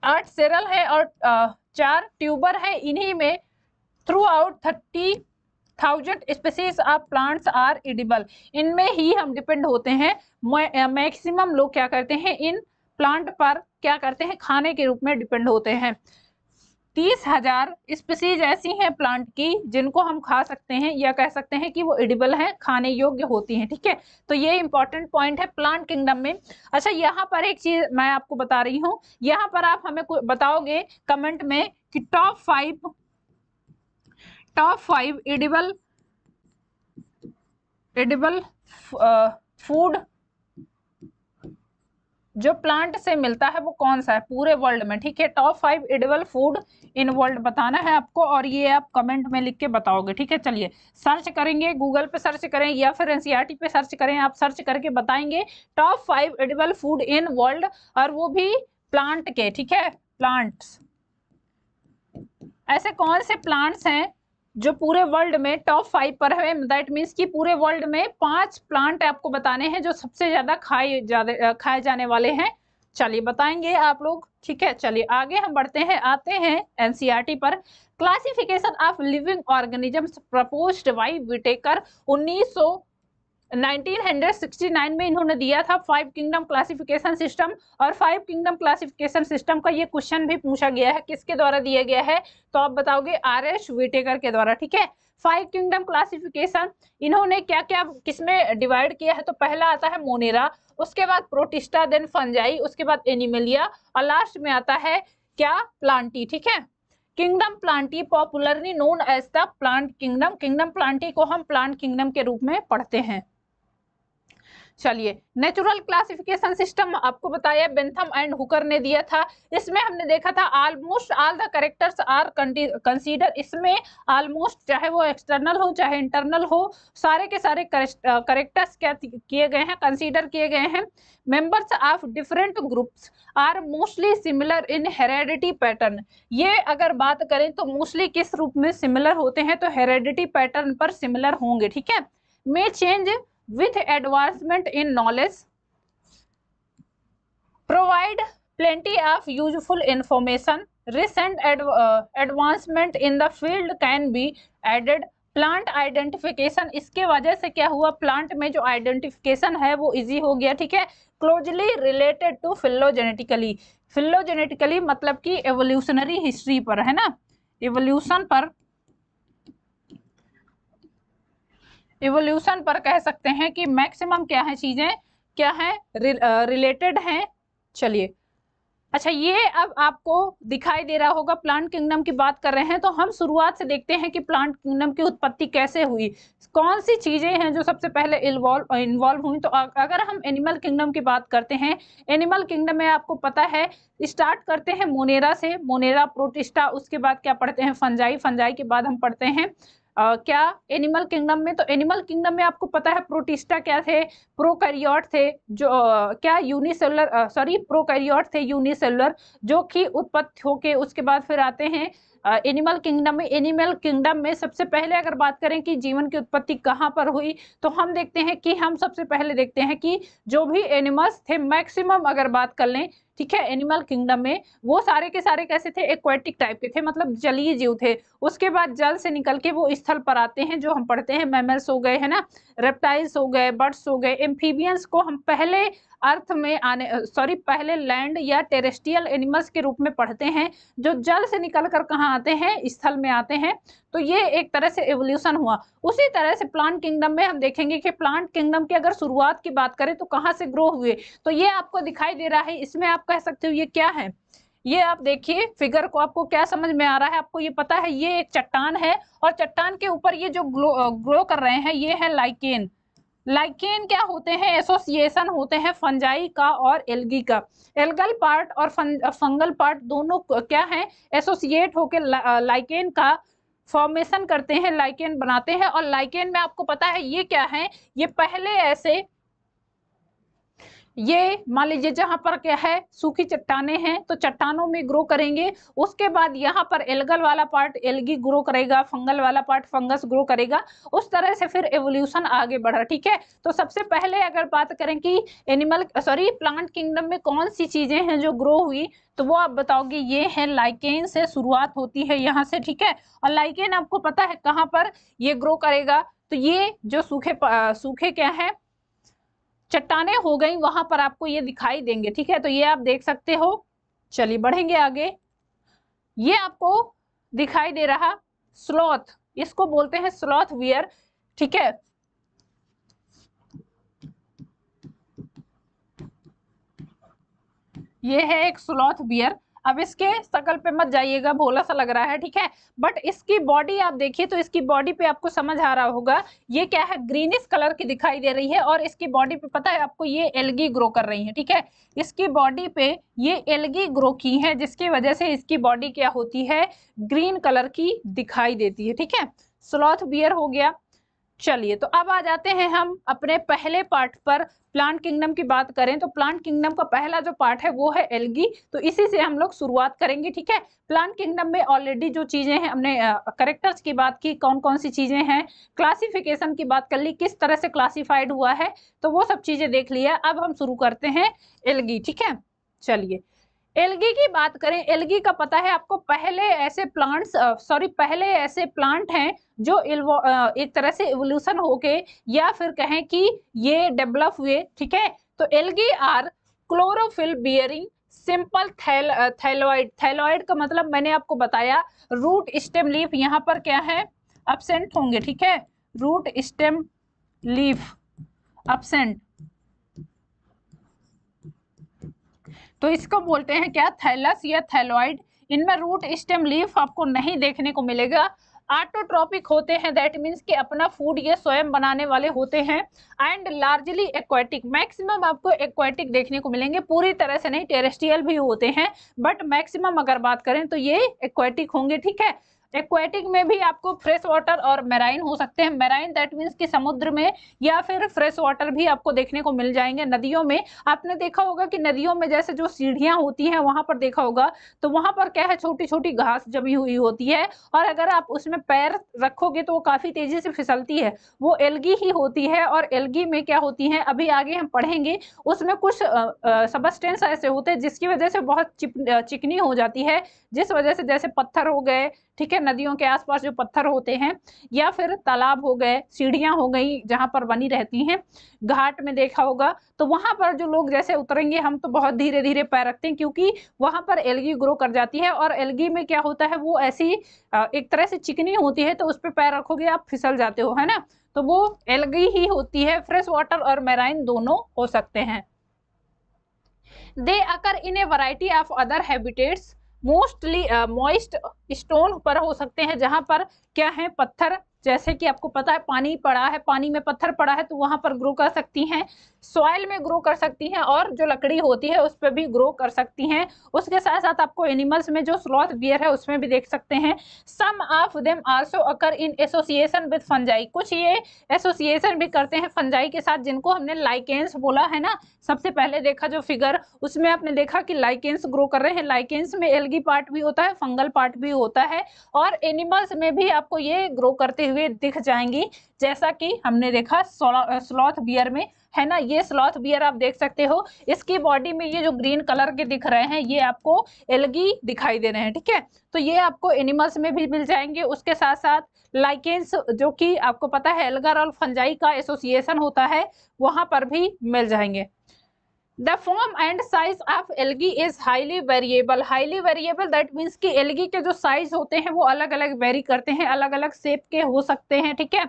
8 सेरल है और 4 ट्यूबर है। इन्हीं में throughout 30,000 species of plants are edible. इनमें ही हम डिपेंड होते हैं। मैक्सिमम लोग क्या करते हैं, इन प्लांट पर क्या करते हैं, खाने के रूप में डिपेंड होते हैं। 30,000 स्पीसीज ऐसी हैं प्लांट की जिनको हम खा सकते हैं, या कह सकते हैं कि वो एडिबल हैं, खाने योग्य होती हैं, ठीक है। तो ये इंपॉर्टेंट पॉइंट है प्लांट किंगडम में। अच्छा, यहाँ पर एक चीज मैं आपको बता रही हूँ, यहाँ पर आप हमें बताओगे कमेंट में कि टॉप फाइव एडिबल फूड जो प्लांट से मिलता है वो कौन सा है पूरे वर्ल्ड में, ठीक है। Top 5 edible food in world बताना है आपको, और ये आप कमेंट में लिख के बताओगे, ठीक है। चलिए सर्च करेंगे, गूगल पे सर्च करें या फिर एनसीईआरटी पे सर्च करें, आप सर्च करके बताएंगे top 5 edible food in world, और वो भी प्लांट के, ठीक है, प्लांट्स। ऐसे कौन से प्लांट्स हैं जो पूरे वर्ल्ड में टॉप 5 पर है। दैट मीन्स कि पूरे वर्ल्ड में 5 प्लांट आपको बताने हैं जो सबसे ज्यादा खाए जाने वाले हैं चलिए बताएंगे आप लोग, ठीक है। चलिए आगे हम बढ़ते हैं, आते हैं एनसीईआरटी पर। Classification of living organisms proposed by Whittaker 1969 में इन्होंने दिया था 5 किंगडम क्लासिफिकेशन सिस्टम। और 5 किंगडम क्लासिफिकेशन सिस्टम का ये क्वेश्चन भी पूछा गया है, किसके द्वारा दिया गया है, तो आप बताओगे आर.एस. विटेकर के द्वारा, ठीक है। 5 किंगडम क्लासिफिकेशन इन्होंने क्या क्या किसमें डिवाइड किया है, तो पहला आता है मोनेरा, उसके बाद प्रोटिस्टा, देन फंजाई, उसके बाद एनिमलिया, और लास्ट में आता है क्या, प्लांटी, ठीक है। Kingdom plantae popularly known as the plant kingdom, kingdom plantae को हम प्लांट किंगडम के रूप में पढ़ते हैं। चलिए नेचुरल क्लासिफिकेशन सिस्टम आपको बताया बेंथम एंड हुकर ने दिया था। इसमें हमने देखा था almost all the characters are consider, इसमें ऑलमोस्ट चाहे वो एक्सटर्नल हो चाहे इंटरनल हो, सारे के सारे कैरेक्टर्स क्या किए गए हैं, कंसीडर किए गए हैं। Members of different groups are mostly similar in heredity pattern, ये अगर बात करें तो मोस्टली किस रूप में सिमिलर होते हैं, तो हेरेडिटी पैटर्न पर सिमिलर होंगे, ठीक है। मे change with advancement in knowledge, provide plenty of useful information, recent advancement in the field can be added, plant identification, इसके वजह से क्या हुआ, प्लांट में जो आइडेंटिफिकेशन है वो इजी हो गया, ठीक है। क्लोजली रिलेटेड टू फिलोजेनेटिकली, फिलोजेनेटिकली मतलब कि एवोल्यूशनरी हिस्ट्री पर, है ना, एवोल्यूशन पर कह सकते हैं कि मैक्सिमम क्या है, चीजें क्या है, रिलेटेड हैं। चलिए अच्छा, ये अब आपको दिखाई दे रहा होगा, प्लांट किंगडम की बात कर रहे हैं तो हम शुरुआत से देखते हैं कि प्लांट किंगडम की उत्पत्ति कैसे हुई, कौन सी चीजें हैं जो सबसे पहले इन्वॉल्व हुई। तो अगर हम एनिमल किंगडम की बात करते हैं, एनिमल किंगडम में आपको पता है स्टार्ट करते हैं मोनेरा से, मोनेरा, प्रोटिस्टा, उसके बाद क्या पढ़ते हैं, फंजाई, फंजाई के बाद हम पढ़ते हैं क्या, एनिमल किंगडम में। तो एनिमल किंगडम में आपको पता है प्रोटिस्टा क्या थे, प्रोकैरियोट थे, जो क्या यूनिसेलुलर, सॉरी प्रोकैरियोट थे यूनिसेलुलर, जो कि उत्पत्ति होके उसके बाद फिर आते हैं एनिमल किंगडम में। एनिमल किंगडम में सबसे पहले अगर बात करें कि जीवन की उत्पत्ति कहाँ पर हुई, तो हम देखते हैं कि हम सबसे पहले देखते हैं कि जो भी एनिमल्स थे मैक्सिमम अगर बात कर लें, ठीक है, एनिमल किंगडम में वो सारे के सारे कैसे थे, एक्वेटिक टाइप के थे, मतलब जलीय जीव थे। उसके बाद जल से निकल के वो स्थल पर आते हैं, जो हम पढ़ते हैं मैमल्स हो गए, है ना, रेप्टाइल्स हो गए, बर्ड्स हो गए, एम्फीबियंस को हम पहले अर्थ में आने, सॉरी पहले लैंड या टेरेस्ट्रियल एनिमल्स के रूप में पढ़ते हैं, जो जल से निकल कर कहाँ आते हैं, स्थल में आते हैं। तो ये एक तरह से एवोल्यूशन हुआ। उसी तरह से प्लांट किंगडम में हम देखेंगे कि प्लांट किंगडम की अगर शुरुआत की बात करें तो कहाँ से ग्रो हुए, तो ये आपको दिखाई दे रहा है, इसमें आप कह सकते हो ये क्या है, ये आप देखिए फिगर को, आपको क्या समझ में आ रहा है, आपको ये पता है ये एक चट्टान है, और चट्टान के ऊपर ये जो ग्रो कर रहे हैं ये है लाइकेन। लाइकेन क्या होते हैं, एसोसिएशन होते हैं फंजाई का और एल्गी का। एल्गल पार्ट और फंगल पार्ट दोनों क्या है, एसोसिएट होके लाइकेन का फॉर्मेशन करते हैं, लाइकेन बनाते हैं। और लाइकेन में आपको पता है ये क्या है, ये पहले ऐसे, ये मान लीजिए जहां पर क्या है सूखी चट्टाने हैं तो चट्टानों में ग्रो करेंगे, उसके बाद यहाँ पर एल्गल वाला पार्ट एल्गी ग्रो करेगा, फंगल वाला पार्ट फंगस ग्रो करेगा, उस तरह से फिर एवोल्यूशन आगे बढ़ा, ठीक है। तो सबसे पहले अगर बात करें कि प्लांट किंगडम में कौन सी चीजें हैं जो ग्रो हुई, तो वो आप बताओगे ये है लाइकेन से शुरुआत होती है यहाँ से, ठीक है। और लाइकेन आपको पता है कहाँ पर ये ग्रो करेगा, तो ये जो सूखे क्या है चट्टाने हो गई, वहां पर आपको ये दिखाई देंगे, ठीक है। तो ये आप देख सकते हो। चलिए बढ़ेंगे आगे, ये आपको दिखाई दे रहा स्लॉथ, इसको बोलते हैं स्लॉथ वियर, ठीक है। ये है एक स्लॉथ बियर। अब इसके शकल पे मत जाइएगा, भोला सा लग रहा है, ठीक है, बट इसकी बॉडी आप देखिए तो इसकी बॉडी पे आपको समझ आ रहा होगा ये क्या है, ग्रीनिश कलर की दिखाई दे रही है। और इसकी बॉडी पे पता है आपको ये एल्गी ग्रो कर रही है, ठीक है, इसकी बॉडी पे ये एल्गी ग्रो की है, जिसकी वजह से इसकी बॉडी क्या होती है, ग्रीन कलर की दिखाई देती है, ठीक है। स्लॉथ बियर हो गया। चलिए तो अब आ जाते हैं हम अपने पहले पार्ट पर। प्लांट किंगडम की बात करें तो प्लांट किंगडम का पहला जो पार्ट है वो है एल्गी, तो इसी से हम लोग शुरुआत करेंगे, ठीक है। प्लांट किंगडम में ऑलरेडी जो चीजें हैं हमने कैरेक्टर्स की बात की, कौन कौन सी चीजें हैं, क्लासिफिकेशन की बात कर ली, किस तरह से क्लासिफाइड हुआ है, तो वो सब चीजें देख लिया। अब हम शुरू करते हैं एल्गी, ठीक है। चलिए एल्गी की बात करें, एल्गी का पता है आपको, पहले ऐसे प्लांट हैं जो एक तरह से इवोल्यूशन होके या फिर कहें कि ये डेवलप हुए, ठीक है। तो algae are chlorophyll bearing simple thalloid. Thalloid का मतलब मैंने आपको बताया, रूट स्टेम लीफ यहाँ पर क्या है, एब्सेंट होंगे, ठीक है, रूट स्टेम लीफ एब्सेंट, तो इसको बोलते हैं क्या, थैलस या थैलोइड। इनमें रूट स्टेम लीफ आपको नहीं देखने को मिलेगा। ऑटोट्रॉपिक होते हैं, दैट मीन्स कि अपना फूड ये स्वयं बनाने वाले होते हैं। एंड लार्जली एक्वाटिक, मैक्सिमम आपको एक्वाटिक देखने को मिलेंगे, पूरी तरह से नहीं, टेरेस्ट्रियल भी होते हैं, बट मैक्सिमम अगर बात करें तो ये एक्वाटिक होंगे, ठीक है। एक्वाटिक में भी आपको फ्रेश वाटर और मैराइन हो सकते हैं। मैराइन दैट मीन्स कि समुद्र में, या फिर फ्रेश वाटर भी आपको देखने को मिल जाएंगे नदियों में। आपने देखा होगा कि नदियों में जैसे जो सीढ़ियां होती हैं वहां पर देखा होगा, तो वहां पर क्या है, छोटी छोटी घास जमी हुई होती है, और अगर आप उसमें पैर रखोगे तो वो काफी तेजी से फिसलती है, वो एल्गी ही होती है। और एल्गी में क्या होती है, अभी आगे हम पढ़ेंगे, उसमें कुछ सबस्टेंस ऐसे होते हैं जिसकी वजह से बहुत चिकनी हो जाती है, जिस वजह से जैसे पत्थर हो गए, ठीक है, नदियों के आसपास जो पत्थर होते हैं, या फिर तालाब हो गए, सीढ़ियां हो गई जहां पर बनी रहती हैं, घाट में देखा होगा, तो वहां पर जो लोग जैसे उतरेंगे, हम तो बहुत धीरे धीरे पैर रखते हैं क्योंकि वहां पर एल्गी ग्रो कर जाती है। और एल्गी में क्या होता है, वो ऐसी एक तरह से चिकनी होती है, तो उस पर पैर रखोगे आप फिसल जाते हो, है ना, तो वो एल्गी ही होती है। फ्रेश वाटर और मैराइन दोनों हो सकते हैं। They occur in a variety of other habitats, mostly moist stone पर हो सकते हैं, जहां पर क्या है, पत्थर, जैसे कि आपको पता है पानी पड़ा है, पानी में पत्थर पड़ा है, तो वहां पर ग्रो कर सकती हैं, सॉइल में ग्रो कर सकती हैं, और जो लकड़ी होती है उस पर भी ग्रो कर सकती हैं। उसके साथ साथ आपको एनिमल्स में जो स्लॉथ बियर है उसमें भी देख सकते हैं। Some of them also occur in association with fungi, कुछ ये एसोसिएशन भी करते हैं फंजाई के साथ, जिनको हमने लाइकेंस बोला है ना, सबसे पहले देखा जो फिगर, उसमें आपने देखा कि लाइकेंस ग्रो कर रहे हैं। लाइकेंस में एल्गी पार्ट भी होता है, फंगल पार्ट भी होता है, और एनिमल्स में भी आपको ये ग्रो करते हुए दिख जाएंगी, जैसा कि हमने देखा स्लॉथ बियर में, है ना। ये स्लॉथ बियर आप देख सकते हो, इसकी बॉडी में ये जो ग्रीन कलर के दिख रहे हैं, ये आपको एल्गी दिखाई दे रहे हैं, ठीक है। तो ये आपको एनिमल्स में भी मिल जाएंगे। उसके साथ साथ लाइकेंस, जो कि आपको पता है एल्गर और फंजाई का एसोसिएशन होता है, वहां पर भी मिल जाएंगे। The form and size of algae is highly variable. Highly variable that means कि एल्गी के जो साइज होते हैं वो अलग अलग वेरी करते हैं, अलग अलग शेप के हो सकते हैं, ठीक है।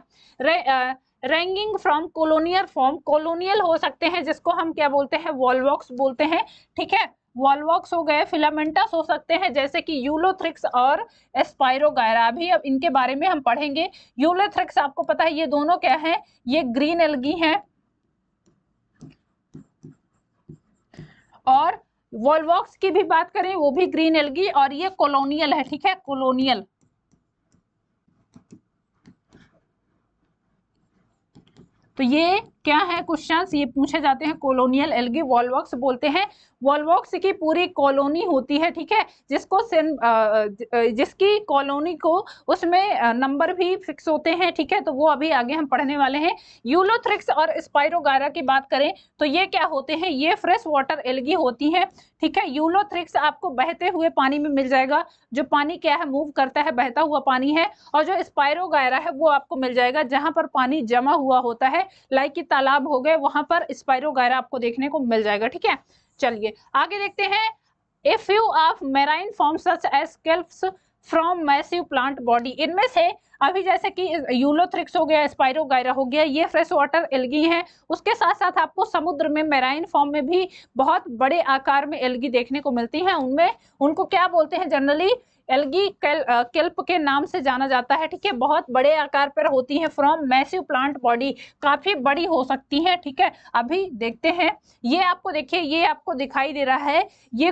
Ragging from colonial form, colonial हो सकते हैं जिसको हम क्या बोलते हैं, वॉल्वॉक्स बोलते हैं, ठीक है, वॉल्वॉक्स हो गए। फिलामेंटस हो सकते हैं जैसे कि यूलोथ्रिक्स और स्पाइरोगायरा, अभी अब इनके बारे में हम पढ़ेंगे। यूलोथ्रिक्स आपको पता है ये दोनों क्या है, ये ग्रीन एल्गी हैं, और वॉल्वॉक्स की भी बात करें वो भी ग्रीन एल्गी, और ये कॉलोनियल है, ठीक है, कॉलोनियल। तो ये क्या है, क्वेश्चंस ये पूछे जाते हैं, कॉलोनियल एल्गी वॉल्वॉक्स बोलते हैं। वॉल्वॉक्स की पूरी कॉलोनी होती है, ठीक है, जिसकी कॉलोनी को उसमें नंबर भी फिक्स होते हैं, ठीक है, तो वो अभी आगे हम पढ़ने वाले हैं। यूलोथ्रिक्स और स्पाइरोगायरा की बात करें तो ये क्या होते हैं, ये फ्रेश वाटर एल्गी होती हैं, ठीक है। यूलोथ्रिक्स आपको बहते हुए पानी में मिल जाएगा, जो पानी क्या है, मूव करता है, बहता हुआ पानी है। और जो स्पाइरोगायरा है वो आपको मिल जाएगा जहां पर पानी जमा हुआ होता है, लाइक कि तालाब हो गए, वहां पर स्पाइरोगायरा आपको देखने को मिल जाएगा, ठीक है। चलिए आगे देखते हैं। A few of marine forms such as kelps from massive plant body, इनमें से अभी जैसे कि यूलोथ्रिक्स हो गया, स्पाइरोगायरा हो गया, ये फ्रेश वाटर एल्गी हैं। उसके साथ साथ आपको समुद्र में मैराइन फॉर्म में भी बहुत बड़े आकार में एल्गी देखने को मिलती हैं। उनमें उनको क्या बोलते हैं, जनरली एल्गी केल्प के नाम से जाना जाता है, ठीक है, बहुत बड़े आकार पर होती हैं, फ्रॉम मैसिव प्लांट बॉडी, काफी बड़ी हो सकती है, ठीक है। अभी देखते हैं, ये आपको देखिए, ये आपको दिखाई दे रहा है, ये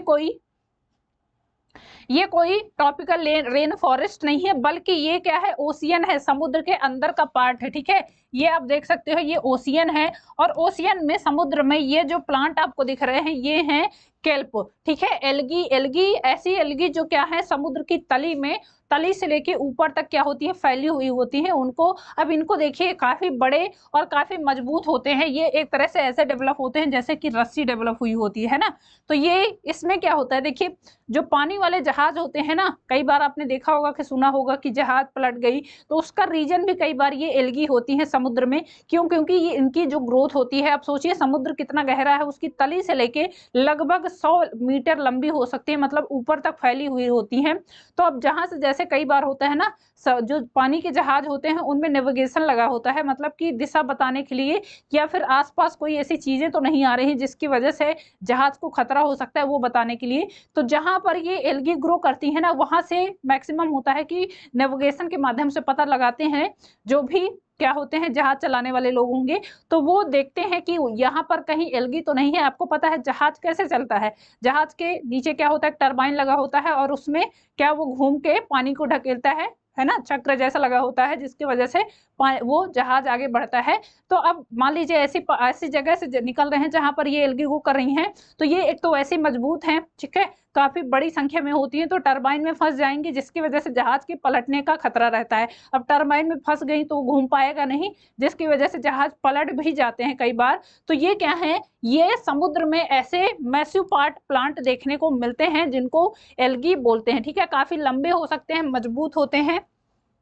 कोई ट्रॉपिकल रेन फॉरेस्ट नहीं है, बल्कि ये क्या है, ओशियन है, समुद्र के अंदर का पार्ट है, ठीक है। ये आप देख सकते हो, ये ओशियन है, और ओशियन में, समुद्र में ये जो प्लांट आपको दिख रहे हैं ये हैं केल्प, ठीक है। एल्गी ऐसी एल्गी जो क्या है, समुद्र की तली में तली से लेके ऊपर तक क्या होती है, फैली हुई होती है उनको। अब इनको देखिए काफी बड़े और काफी मजबूत होते हैं, ये एक तरह से ऐसे डेवलप होते हैं जैसे कि रस्सी डेवलप हुई होती है ना। तो ये इसमें क्या होता है, देखिए जो पानी वाले जहाज होते हैं ना, कई बार आपने देखा होगा कि सुना होगा कि जहाज पलट गई, तो उसका रीजन भी कई बार ये एल्गी होती है समुद्र में। क्यों? क्योंकि ये इनकी जो ग्रोथ होती है, आप सोचिए समुद्र कितना गहरा है, उसकी तली से लेके लगभग 100 मीटर लंबी हो सकती है, मतलब ऊपर तक फैली हुई होती है। तो अब जहां से जैसे कई बार होता है ना, जो पानी के जहाज होते हैं उनमें नेविगेशन लगा होता है, मतलब कि दिशा बताने के लिए, या फिर आसपास कोई ऐसी चीजें तो नहीं आ रही जिसकी वजह से जहाज को खतरा हो सकता है, वो बताने के लिए। तो जहां पर ये एल्गी ग्रो करती है ना, वहां से मैक्सिमम होता है कि नेविगेशन के माध्यम से पता लगाते हैं, जो भी क्या होते हैं जहाज चलाने वाले लोग होंगे, तो वो देखते हैं कि यहाँ पर कहीं एल्गी तो नहीं है। आपको पता है जहाज कैसे चलता है, जहाज के नीचे क्या होता है, टरबाइन लगा होता है, और उसमें क्या वो घूम के पानी को ढकेलता है ना, चक्र जैसा लगा होता है, जिसकी वजह से वो जहाज आगे बढ़ता है। तो अब मान लीजिए ऐसी जगह से निकल रहे हैं जहां पर ये एल्गी वो कर रही हैं, तो ये एक तो ऐसे मजबूत हैं, ठीक है, काफी बड़ी संख्या में होती हैं, तो टरबाइन में फंस जाएंगी, जिसकी वजह से जहाज के पलटने का खतरा रहता है। अब टरबाइन में फंस गई तो घूम पाएगा नहीं, जिसकी वजह से जहाज पलट भी जाते हैं कई बार। तो ये क्या है, ये समुद्र में ऐसे मैसिव पार्ट प्लांट देखने को मिलते हैं जिनको एल्गी बोलते हैं, ठीक है। काफी लंबे हो सकते हैं, मजबूत होते हैं,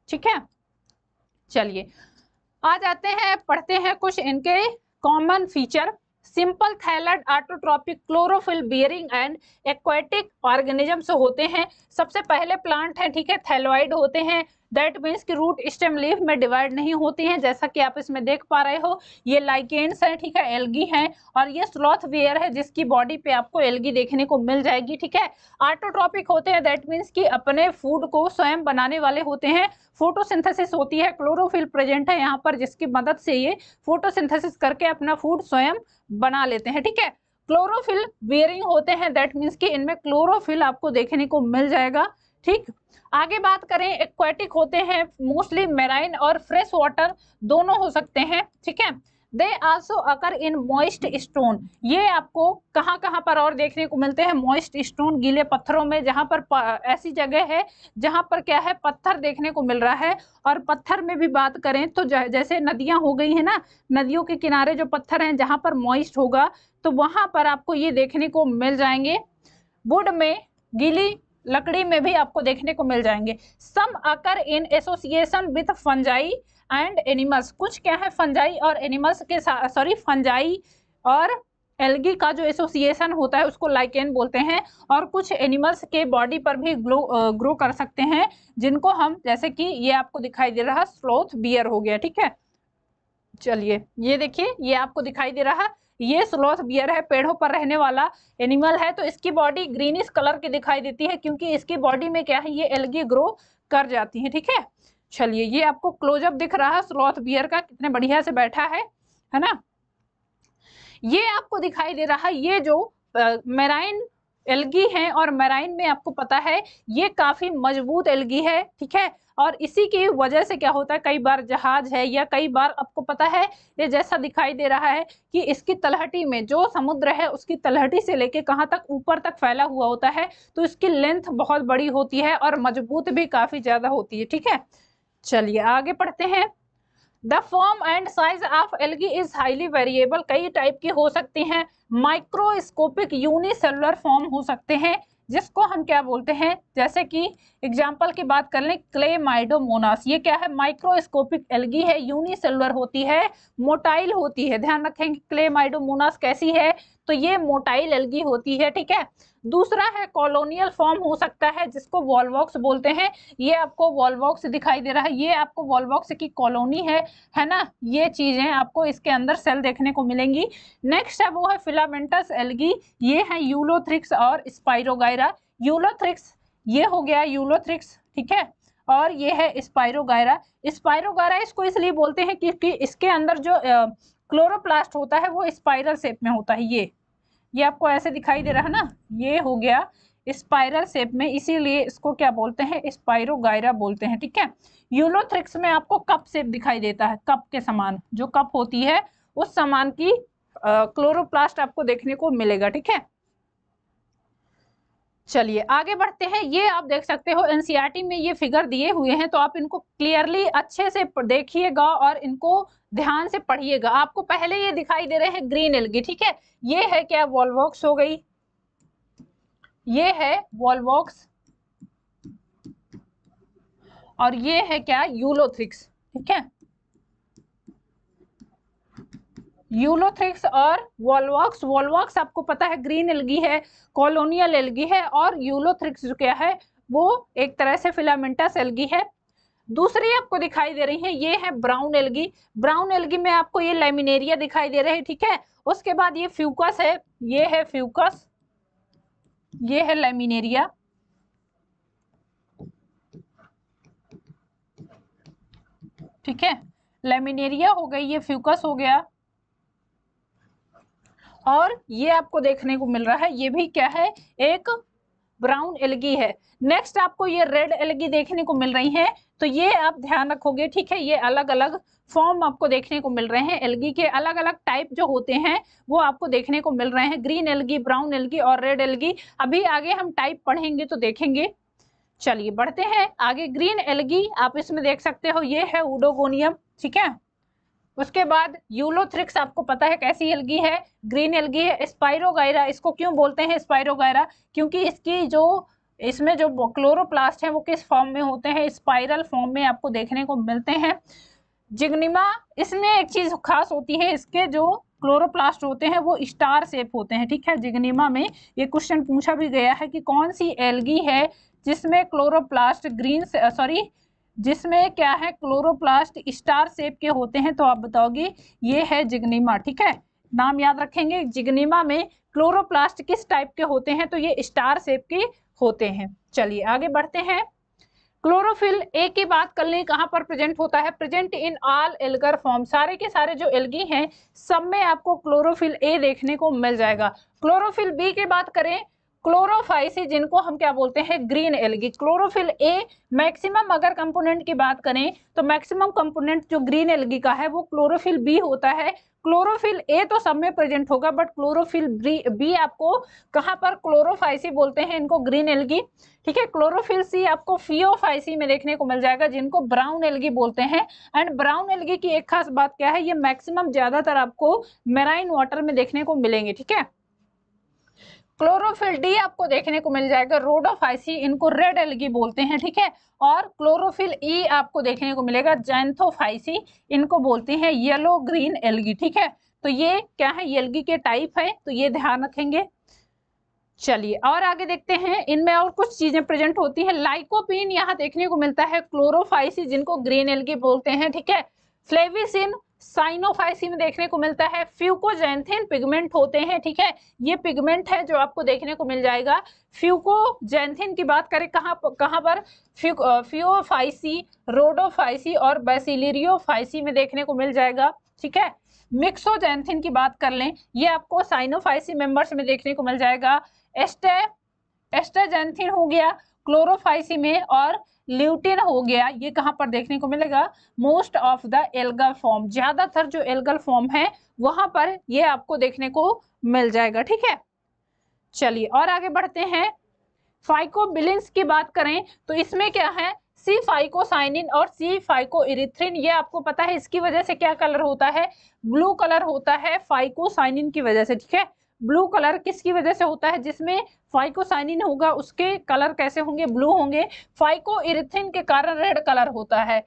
ठीक है। चलिए आ जाते हैं, पढ़ते हैं कुछ इनके common feature. Simple thalloid autotrophic chlorophyll bearing and aquatic organisms होते हैं। सबसे पहले प्लांट है, ठीक है, थैलोइड होते हैं। दैट मीन्स कि रूट स्टेम लीफ में डिवाइड नहीं होती हैं, जैसा कि आप इसमें देख पा रहे हो। ये लाइकेंस है, ठीक है, एल्गी हैं, और ये स्लॉथ बियर है जिसकी बॉडी पे आपको एल्गी देखने को मिल जाएगी, ठीक है। ऑटोट्रॉपिक होते हैं, दैट मीन्स कि अपने फूड को स्वयं बनाने वाले होते हैं। फोटोसिंथेसिस होती है, क्लोरोफिल प्रेजेंट है यहाँ पर, जिसकी मदद से ये फोटोसिंथेसिस करके अपना फूड स्वयं बना लेते हैं, ठीक है। क्लोरोफिल बियरिंग होते हैं, दैट मीन्स कि इनमें क्लोरोफिल आपको देखने को मिल जाएगा, ठीक। आगे बात करें, एक्वेटिक होते हैं, मोस्टली मेराइन और फ्रेश वाटर दोनों हो सकते हैं, ठीक है। They also occur in moist stone, ये आपको कहाँ कहाँ पर और देखने को मिलते हैं, मॉइस्ट स्टोन, गीले पत्थरों में, जहां पर ऐसी जगह है जहां पर क्या है, पत्थर देखने को मिल रहा है। और पत्थर में भी बात करें तो जैसे नदियां हो गई है ना, नदियों के किनारे जो पत्थर हैं जहां पर मॉइस्ट होगा, तो वहां पर आपको ये देखने को मिल जाएंगे। वुड में, गीली लकड़ी में भी आपको देखने को मिल जाएंगे। Some occur in association with fungi and animals, कुछ क्या है, फंजाई और एनिमल्स के साथ, सॉरी, फंजाई और एल्गी का जो एसोसिएशन होता है उसको लाइकेन बोलते हैं। और कुछ एनिमल्स के बॉडी पर भी ग्रो कर सकते हैं, जिनको हम, जैसे कि ये आपको दिखाई दे रहा स्लॉथ बियर हो गया, ठीक है। चलिए ये देखिए, ये आपको दिखाई दे रहा, ये स्लॉथ बियर है, पेड़ों पर रहने वाला एनिमल है। तो इसकी बॉडी ग्रीनिश कलर की दिखाई देती है, क्योंकि इसकी बॉडी में क्या है, ये एल्गी ग्रो कर जाती है, ठीक है। चलिए ये आपको क्लोजअप दिख रहा स्लॉथ बियर का, कितने बढ़िया से बैठा है ना। ये आपको दिखाई दे रहा, ये जो मेराइन एल्गी है, और मेराइन में आपको पता है ये काफी मजबूत एल्गी है, ठीक है। और इसी की वजह से क्या होता है, कई बार जहाज है, या कई बार आपको पता है ये जैसा दिखाई दे रहा है कि इसकी तलहटी में, जो समुद्र है उसकी तलहटी से लेके कहाँ तक, ऊपर तक फैला हुआ होता है, तो इसकी लेंथ बहुत बड़ी होती है और मजबूत भी काफी ज्यादा होती है, ठीक है। चलिए आगे पढ़ते हैं। The form and size of algae is highly variable, कई टाइप की हो सकती हैं। माइक्रोस्कोपिक यूनिसेलुलर फॉर्म हो सकते हैं, जिसको हम क्या बोलते हैं, जैसे कि एग्जांपल की बात कर लें, क्लेमाइडोमोनास, ये क्या है, माइक्रोस्कोपिक एल्गी है, यूनिसेलुलर होती है, मोटाइल होती है। ध्यान रखेंगे क्लेमाइडोमोनास कैसी है, तो ये मोटाइल एल्गी होती है, ठीक है। दूसरा है कॉलोनियल फॉर्म हो सकता है, जिसको वॉलवॉक्स बोलते हैं। ये आपको वॉलवॉक्स दिखाई दे रहा है, ये आपको वॉलवॉक्स की कॉलोनी है ना। ये चीजें आपको इसके अंदर सेल देखने को मिलेंगी। नेक्स्ट है वो है फिलामेंटस एल्गी, ये है यूलोथ्रिक्स और स्पाइरोगायरा। यूलोथ्रिक्स ये हो गया यूलोथ्रिक्स, ठीक है, और ये है स्पाइरोगायरा। स्पाइरोगायरा इसको इसलिए बोलते हैं क्योंकि इसके अंदर जो क्लोरोप्लास्ट होता है वो स्पाइरल शेप में होता है। ये आपको ऐसे दिखाई दे रहा है ना, ये हो गया स्पाइरल शेप में, इसीलिए इसको क्या बोलते हैं, स्पाइरोगायरा बोलते हैं, ठीक है। यूलोथ्रिक्स में आपको कप शेप दिखाई देता है, कप के समान, जो कप होती है उस समान की क्लोरोप्लास्ट आपको देखने को मिलेगा, ठीक है। चलिए आगे बढ़ते हैं। ये आप देख सकते हो एनसीईआरटी में ये फिगर दिए हुए हैं, तो आप इनको क्लियरली अच्छे से देखिएगा और इनको ध्यान से पढ़िएगा। आपको पहले ये दिखाई दे रहे हैं ग्रीन एल्गी, ठीक है, ये है क्या, वॉलवॉक्स हो गई, ये है वॉलवॉक्स, और ये है क्या, यूलोथ्रिक्स, ठीक है, यूलोथ्रिक्स और वॉलवॉक्स। वॉलवॉक्स आपको पता है ग्रीन एल्गी है, कॉलोनियल एल्गी है, और यूलोथ्रिक्स जो क्या है वो एक तरह से फिलामेंटस एल्गी है। दूसरी आपको दिखाई दे रही है, ये है ब्राउन एल्गी। ब्राउन एल्गी में आपको ये लैमिनेरिया दिखाई दे रहे हैं, ठीक है। उसके बाद ये फ्यूकस है, ये है फ्यूकस, ये है लैमिनेरिया, ठीक है, लैमिनेरिया हो गई, ये फ्यूकस हो गया, और ये आपको देखने को मिल रहा है, ये भी क्या है, एक ब्राउन एल्गी है। नेक्स्ट आपको ये रेड एल्गी देखने को मिल रही है, तो ये आप ध्यान रखोगे, ठीक है, ये अलग अलग फॉर्म आपको देखने को मिल रहे हैं, एल्गी के अलग अलग टाइप जो होते हैं वो आपको देखने को मिल रहे हैं, ग्रीन एल्गी, ब्राउन एल्गी और रेड एल्गी। अभी आगे हम टाइप पढ़ेंगे तो देखेंगे। चलिए बढ़ते हैं आगे। ग्रीन एल्गी आप इसमें देख सकते हो, ये है ऊडोगोनियम, ठीक है। उसके बाद यूलोथ्रिक्स आपको पता है कैसी एल्गी है, ग्रीन एल्गी है। स्पाइरोगायरा, इसको क्यों बोलते हैं स्पाइरोगायरा, क्योंकि इसकी जो इसमें जो क्लोरोप्लास्ट है वो किस फॉर्म में होते हैं, स्पाइरल फॉर्म में आपको देखने को मिलते हैं। जिग्निमा, इसमें एक चीज खास होती है, इसके जो क्लोरोप्लास्ट होते हैं वो स्टार शेप होते हैं, ठीक है। जिग्निमा में ये क्वेश्चन पूछा भी गया है कि कौन सी एल्गी है जिसमें क्लोरोप्लास्ट ग्रीन, सॉरी, जिसमें क्या है क्लोरोप्लास्ट स्टार शेप के होते हैं, तो आप बताओगे ये है जिग्निमा, ठीक है। नाम याद रखेंगे, जिग्निमा में क्लोरोप्लास्ट किस टाइप के होते हैं, तो ये स्टार शेप के होते हैं। चलिए आगे बढ़ते हैं। क्लोरोफिल ए की बात कर लें, कहां पर प्रेजेंट होता है, present in all Elgar form, सारे के सारे जो एल्गी हैं सब में आपको क्लोरोफिल ए देखने को मिल जाएगा। क्लोरोफिल बी की बात करें, क्लोरोफाइसी, जिनको हम क्या बोलते हैं, green algae. Chlorophyll A maximum अगर कंपोनेंट की बात करें तो मैक्सिमम कंपोनेंट जो ग्रीन एल्गी का है वो क्लोरोफिल बी होता है। क्लोरोफिल ए तो सब में प्रेजेंट होगा, बट क्लोरोफिल बी आपको कहां पर, क्लोरोफाइसी बोलते हैं इनको, ग्रीन एल्गी, ठीक है। क्लोरोफिल सी आपको फियोफाइसी में देखने को मिल जाएगा, जिनको ब्राउन एल्गी बोलते हैं। एंड ब्राउन एल्गी की एक खास बात क्या है, ये मैक्सिमम ज्यादातर आपको मेराइन वाटर में देखने को मिलेंगे, ठीक है। क्लोरोफिल डी आपको देखने को मिल जाएगा, रोडोफाइसी, इनको रेड एल्गी बोलते हैं, ठीक है। और क्लोरोफिल ई आपको देखने को मिलेगा, जैंथोफाइसी, इनको बोलते हैं येलो ग्रीन एल्गी, ठीक है। तो ये क्या है, एल्गी के टाइप है, तो ये ध्यान रखेंगे। चलिए और आगे देखते हैं, इनमें और कुछ चीजें प्रेजेंट होती हैं। लाइकोपीन यहाँ देखने को मिलता है, क्लोरोफाइसी, जिनको ग्रीन एल्गी बोलते हैं, ठीक है। फ्लेविसिन साइनोफाइसी में देखने को मिलता है। फ्यूकोजैंथिन पिगमेंट होते हैं, ठीक है, ये पिगमेंट है जो आपको देखने को मिल जाएगा। फ्यूकोजैंथिन की बात करें कहाँ पर, फ्यूओफाइसी, रोडोफाइसी और बेसिलिरियोफाइसी में देखने को मिल जाएगा, ठीक है। मिक्सोजैंथिन की बात कर लें, ये आपको साइनोफाइसी मेंबर्स में देखने को मिल जाएगा। एस्टाजैंथिन हो गया क्लोरोफाइसी में, और ल्यूटिन हो गया, ये कहां पर देखने को मिलेगा, most of the algal form, ज्यादातर जो एल्गल फॉर्म है वहां पर ये आपको देखने को मिल जाएगा, ठीक है। चलिए और आगे बढ़ते हैं। फाइकोबिलिन्स की बात करें तो इसमें क्या है, सी फाइकोसाइनिन और सी फाइकोइरिथ्रिन, ये आपको पता है इसकी वजह से क्या कलर होता है, ब्लू कलर होता है फाइकोसाइनिन की वजह से, ठीक है। ब्लू कलर किसकी वजह से होता है, जिसमें फाइकोसाइनिन होगा उसके कलर कैसे होंगे, ब्लू होंगे। फाइकोइरिथ्रिन के कारण रेड कलर होता है।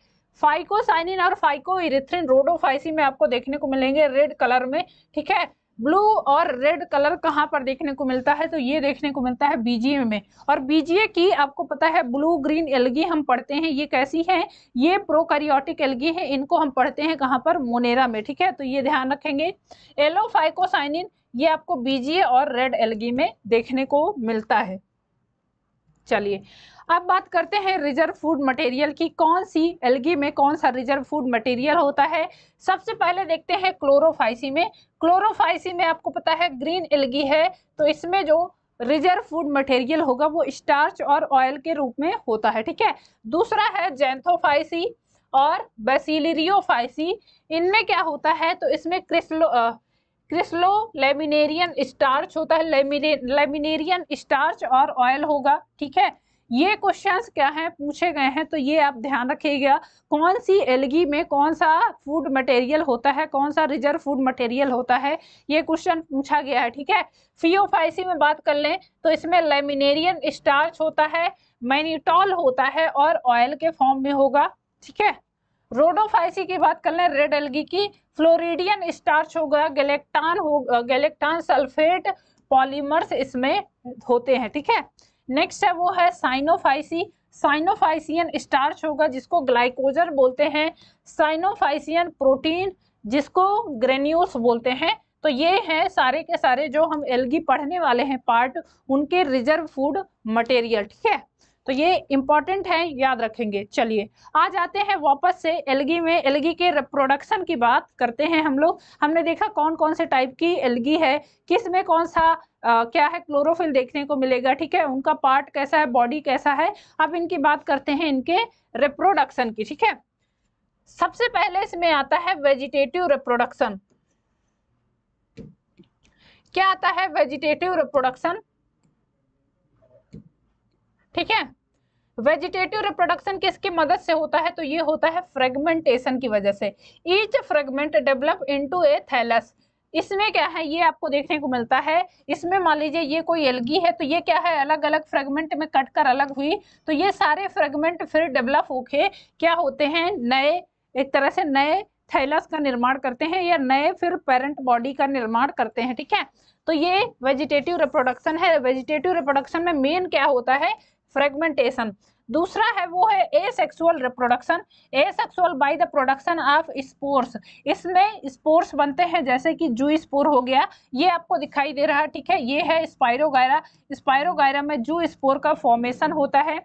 फाइकोसाइनिन और फाइकोइरिथ्रिन रोडोफाइसी में आपको देखने को मिलेंगे रेड कलर में, ठीक है। ब्लू और रेड कलर कहाँ पर देखने को मिलता है, तो ये देखने को मिलता है बीजीए में। और बीजीए की आपको पता है ब्लू ग्रीन एल्गी हम पढ़ते हैं, ये कैसी है, ये प्रोकैरियोटिक एल्गी है, इनको हम पढ़ते हैं कहाँ पर, मोनेरा में, ठीक है। तो ये ध्यान रखेंगे। एलोफाइकोसाइनिन ये आपको बीजीए और रेड एल्गी में देखने को मिलता है। चलिए अब बात करते हैं रिजर्व फूड मटेरियल की, कौन सी एल्गी में कौन सा रिजर्व फूड मटेरियल होता है। सबसे पहले देखते हैं क्लोरोफाइसी में। क्लोरोफाइसी में आपको पता है ग्रीन एल्गी है, तो इसमें जो रिजर्व फूड मटेरियल होगा वो स्टार्च और ऑयल के रूप में होता है, ठीक है। दूसरा है जैंथोफाइसी और बेसिलिरियोफाइसी, इनमें क्या होता है, तो इसमें क्रिस्लो लेमिनेरियन स्टार्च होता है, लेमिनेरियन स्टार्च और ऑयल होगा। ठीक है, ये क्वेश्चंस क्या हैं पूछे गए हैं, तो ये आप ध्यान रखिएगा। कौन सी एल्गी में कौन सा फूड मटेरियल होता है, कौन सा रिजर्व फूड मटेरियल होता है, ये क्वेश्चन पूछा गया है। ठीक है, फियोफाइसी में बात कर लें तो इसमें लेमिनेरियन स्टार्च होता है, मैनिटॉल होता है और ऑयल के फॉर्म में होगा। ठीक है, रोडोफाइसी की बात कर लें, रेड एल्गी की, फ्लोरिडियन स्टार्च होगा, गैलेक्टान सल्फेट पॉलीमर्स इसमें होते हैं। ठीक है, नेक्स्ट है वो है साइनोफाइसी, साइनोफाइसियन स्टार्च होगा जिसको ग्लाइकोजन बोलते हैं, साइनोफाइसियन प्रोटीन जिसको ग्रेन्यूल्स बोलते हैं। तो ये हैं सारे के सारे जो हम एल्गी पढ़ने वाले हैं पार्ट, उनके रिजर्व फूड मटेरियल। ठीक है, तो ये इंपॉर्टेंट है, याद रखेंगे। चलिए आ जाते हैं वापस से एल्गी में, एल्गी के रिप्रोडक्शन की बात करते हैं हम लोग। हमने देखा कौन कौन से टाइप की एल्गी है, किस में कौन सा क्या है, क्लोरोफिल देखने को मिलेगा। ठीक है, उनका पार्ट कैसा है, बॉडी कैसा है। अब इनकी बात करते हैं इनके रिप्रोडक्शन की। ठीक है, सबसे पहले इसमें आता है वेजिटेटिव रिप्रोडक्शन। क्या आता है वेजिटेटिव रिप्रोडक्शन? ठीक है, वेजिटेटिव रिप्रोडक्शन किसकी मदद से होता है, तो ये होता है फ्रेगमेंटेशन की वजह से। ईच फ्रेगमेंट डेवलप इनटू ए थैलस। इसमें क्या है, ये आपको देखने को मिलता है। इसमें मान लीजिए ये कोई एल्गी है, तो ये क्या है, अलग अलग फ्रेगमेंट में कट कर अलग हुई, तो ये सारे फ्रेगमेंट फिर डेवलप होके क्या होते हैं, नए, एक तरह से नए थैलस का निर्माण करते हैं, या नए फिर पेरेंट बॉडी का निर्माण करते हैं। ठीक है, तो ये वेजिटेटिव रिप्रोडक्शन है। वेजिटेटिव रिप्रोडक्शन में मेन क्या होता है, फ्रेगमेंटेशन। दूसरा है वो है asexual reproduction, asexual by the production of spores. इसमें स्पोर्स बनते हैं, जैसे कि जू स्पोर हो गया, ये आपको दिखाई दे रहा है। ठीक है, ये है स्पाइरोगायरा, स्पाइरोगायरा में जू स्पोर का फॉर्मेशन होता है।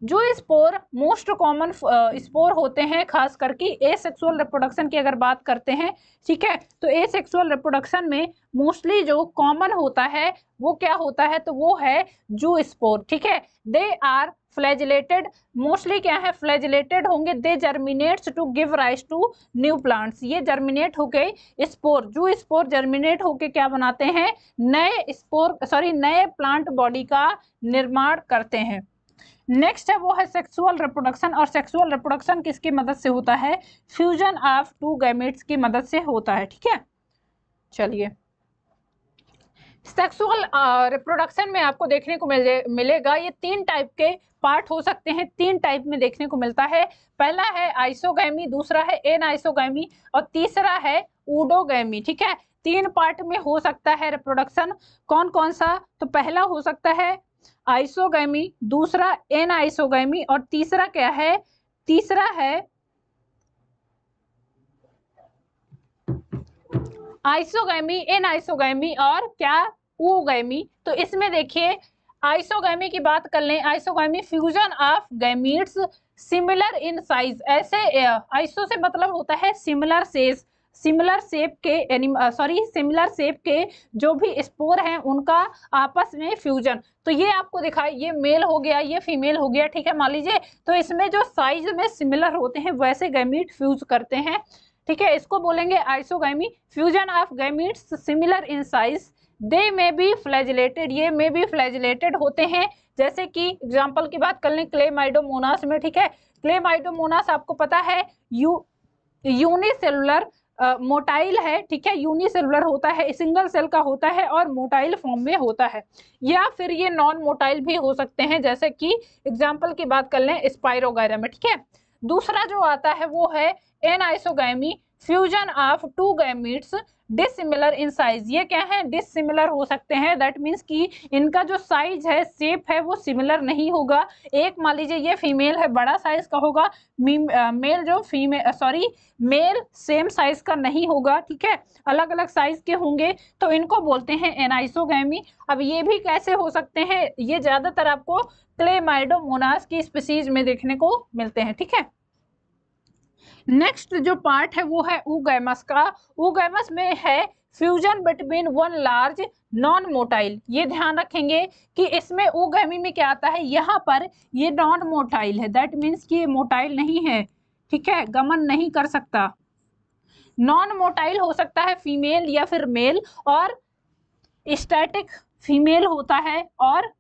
जो स्पोर मोस्ट कॉमन स्पोर होते हैं, खास करके एसेक्सुअल रिप्रोडक्शन की अगर बात करते हैं। ठीक है, तो एसेक्सुअल रिप्रोडक्शन में मोस्टली जो कॉमन होता है वो क्या होता है, तो वो है जू स्पोर। ठीक है, दे आर फ्लैजिलेटेड, मोस्टली क्या है, फ्लैजिलेटेड होंगे। They germinates to give rise to new plants, ये जर्मिनेट होके स्पोर, जू स्पोर जर्मिनेट होके क्या बनाते हैं, नए स्पोर नए प्लांट बॉडी का निर्माण करते हैं। नेक्स्ट है वो है सेक्सुअल रिप्रोडक्शन, और सेक्सुअल रिप्रोडक्शन किसकी मदद से होता है, फ्यूजन ऑफ टू गैमेट्स की मदद से होता है। ठीक है, चलिए सेक्सुअल रिप्रोडक्शन में आपको देखने को मिलेगा ये तीन टाइप के पार्ट हो सकते हैं, तीन टाइप में देखने को मिलता है। पहला है आइसोगैमी, दूसरा है एनाइसोगैमी और तीसरा है ऊडोगैमी। ठीक है, तीन पार्ट में हो सकता है रिप्रोडक्शन। कौन कौन सा, तो पहला हो सकता है आइसोगैमी, दूसरा एनाइसोगैमी और तीसरा क्या है, तीसरा है आइसोगैमी, एनाइसोगैमी और क्या, ऊगैमी। तो इसमें देखिए आइसोगैमी की बात कर लें, isogamy fusion of gametes similar in size. ऐसे आइसो से मतलब होता है सिमिलर सेज, सिमिलर शेप के जो भी स्पोर हैं उनका आपस में फ्यूजन। तो ये आपको दिखाई, ये मेल हो गया, ये फीमेल हो गया। ठीक है, मान लीजिए, तो इसमें जो साइज में सिमिलर होते हैं वैसे गैमीट फ्यूज करते हैं। ठीक है, इसको बोलेंगे isogamy, fusion of gametes similar in size. They may be flagellated, ये में बी फ्लैजिलेटेड होते हैं। जैसे कि एग्जांपल की बात कर लें क्लेमाइडोमोनास में। ठीक है, क्लेमाइडोमोनास आपको पता है यूनिसेलुलर मोटाइल है। ठीक है, यूनिसेलुलर होता है, सिंगल सेल का होता है और मोटाइल फॉर्म में होता है, या फिर ये नॉन मोटाइल भी हो सकते हैं, जैसे कि एग्जांपल की बात कर लें स्पाइरोगायरा में। ठीक है, दूसरा जो आता है वो है anisogamy, fusion of to gametes dissimilar in size. ये क्या है, डिसिमिलर हो सकते हैं, दैट मीन्स कि इनका जो साइज है, शेप है, वो सिमिलर नहीं होगा। एक मान लीजिए ये फीमेल है, बड़ा साइज का होगा, मेल जो मेल सेम साइज का नहीं होगा। ठीक है, अलग अलग साइज के होंगे, तो इनको बोलते हैं एनाइसोगैमी। अब ये भी कैसे हो सकते हैं, ये ज्यादातर आपको क्लेमाइडोमोनास की स्पीसीज में देखने को मिलते हैं। ठीक है, नेक्स्ट जो पार्ट है वो है ऊगैमस का। ऊगैमस में है fusion between one large non motile. ये ध्यान रखेंगे कि इसमें ऊगैमी में क्या आता है, यहाँ पर ये नॉन मोटाइल है, दैट मीन्स कि ये मोटाइल नहीं है। ठीक है, गमन नहीं कर सकता। नॉन मोटाइल हो सकता है फीमेल या फिर मेल, और स्टैटिक फीमेल होता है, और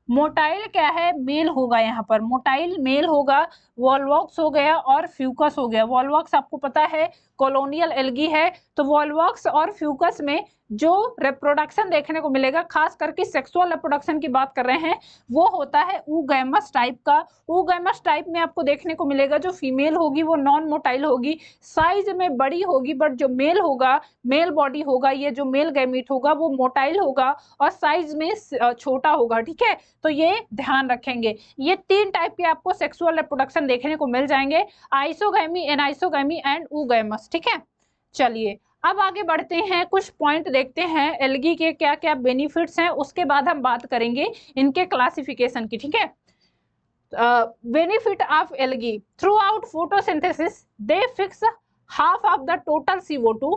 मोटाइल क्या है, मेल होगा, यहाँ पर मोटाइल मेल होगा। वॉल्वॉक्स हो गया और फ्यूकस हो गया। वॉल्वॉक्स आपको पता है कॉलोनियल एल्गी है, तो वॉल्वॉक्स और फ्यूकस में जो रिप्रोडक्शन देखने को मिलेगा, खास करके सेक्सुअल रिप्रोडक्शन की बात कर रहे हैं, वो होता है oogamous टाइप का। oogamous टाइप में आपको देखने को मिलेगा जो फीमेल होगी वो नॉन मोटाइल होगी, साइज में बड़ी होगी, बट जो मेल होगा, मेल बॉडी होगा, ये जो मेल गैमीट होगा वो मोटाइल होगा और साइज में छोटा होगा। ठीक है, तो ये ध्यान रखेंगे। ये 3 टाइप के आपको सेक्सुअल रिप्रोडक्शन देखने को मिल जाएंगे, आइसोगैमी, एनाइसोगैमी एंड oogamous। ठीक है, चलिए अब आगे बढ़ते हैं, कुछ पॉइंट देखते हैं एल्गी के क्या क्या बेनिफिट्स हैं, उसके बाद हम बात करेंगे इनके क्लासिफिकेशन की। ठीक है, benefit of algae through out photosynthesis they fix half of the total CO2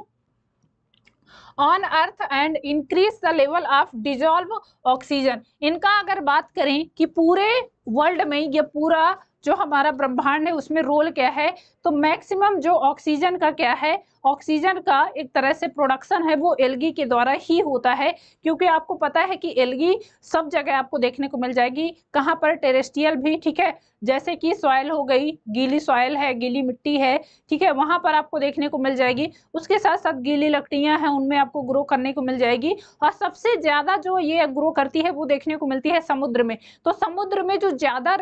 on earth and increase the level of dissolved oxygen। इनका अगर बात करें कि पूरे वर्ल्ड में ये पूरा जो हमारा ब्रह्मांड है उसमें रोल क्या है, तो मैक्सिमम जो ऑक्सीजन का क्या है, ऑक्सीजन का एक तरह से प्रोडक्शन है वो एल्गी के द्वारा ही होता है, क्योंकि आपको पता है कि एल्गी सब जगह आपको देखने को मिल जाएगी। कहाँ पर, टेरेस्ट्रियल भी। ठीक है, जैसे कि सॉइल हो गई, गीली सॉइल है, गीली मिट्टी है, ठीक है, वहां पर आपको देखने को मिल जाएगी। उसके साथ साथ गीली लकड़ियां हैं, उनमें आपको ग्रो करने को मिल जाएगी। और सबसे ज्यादा जो ये ग्रो करती है वो देखने को मिलती है समुद्र में। तो समुद्र में जो ज्यादा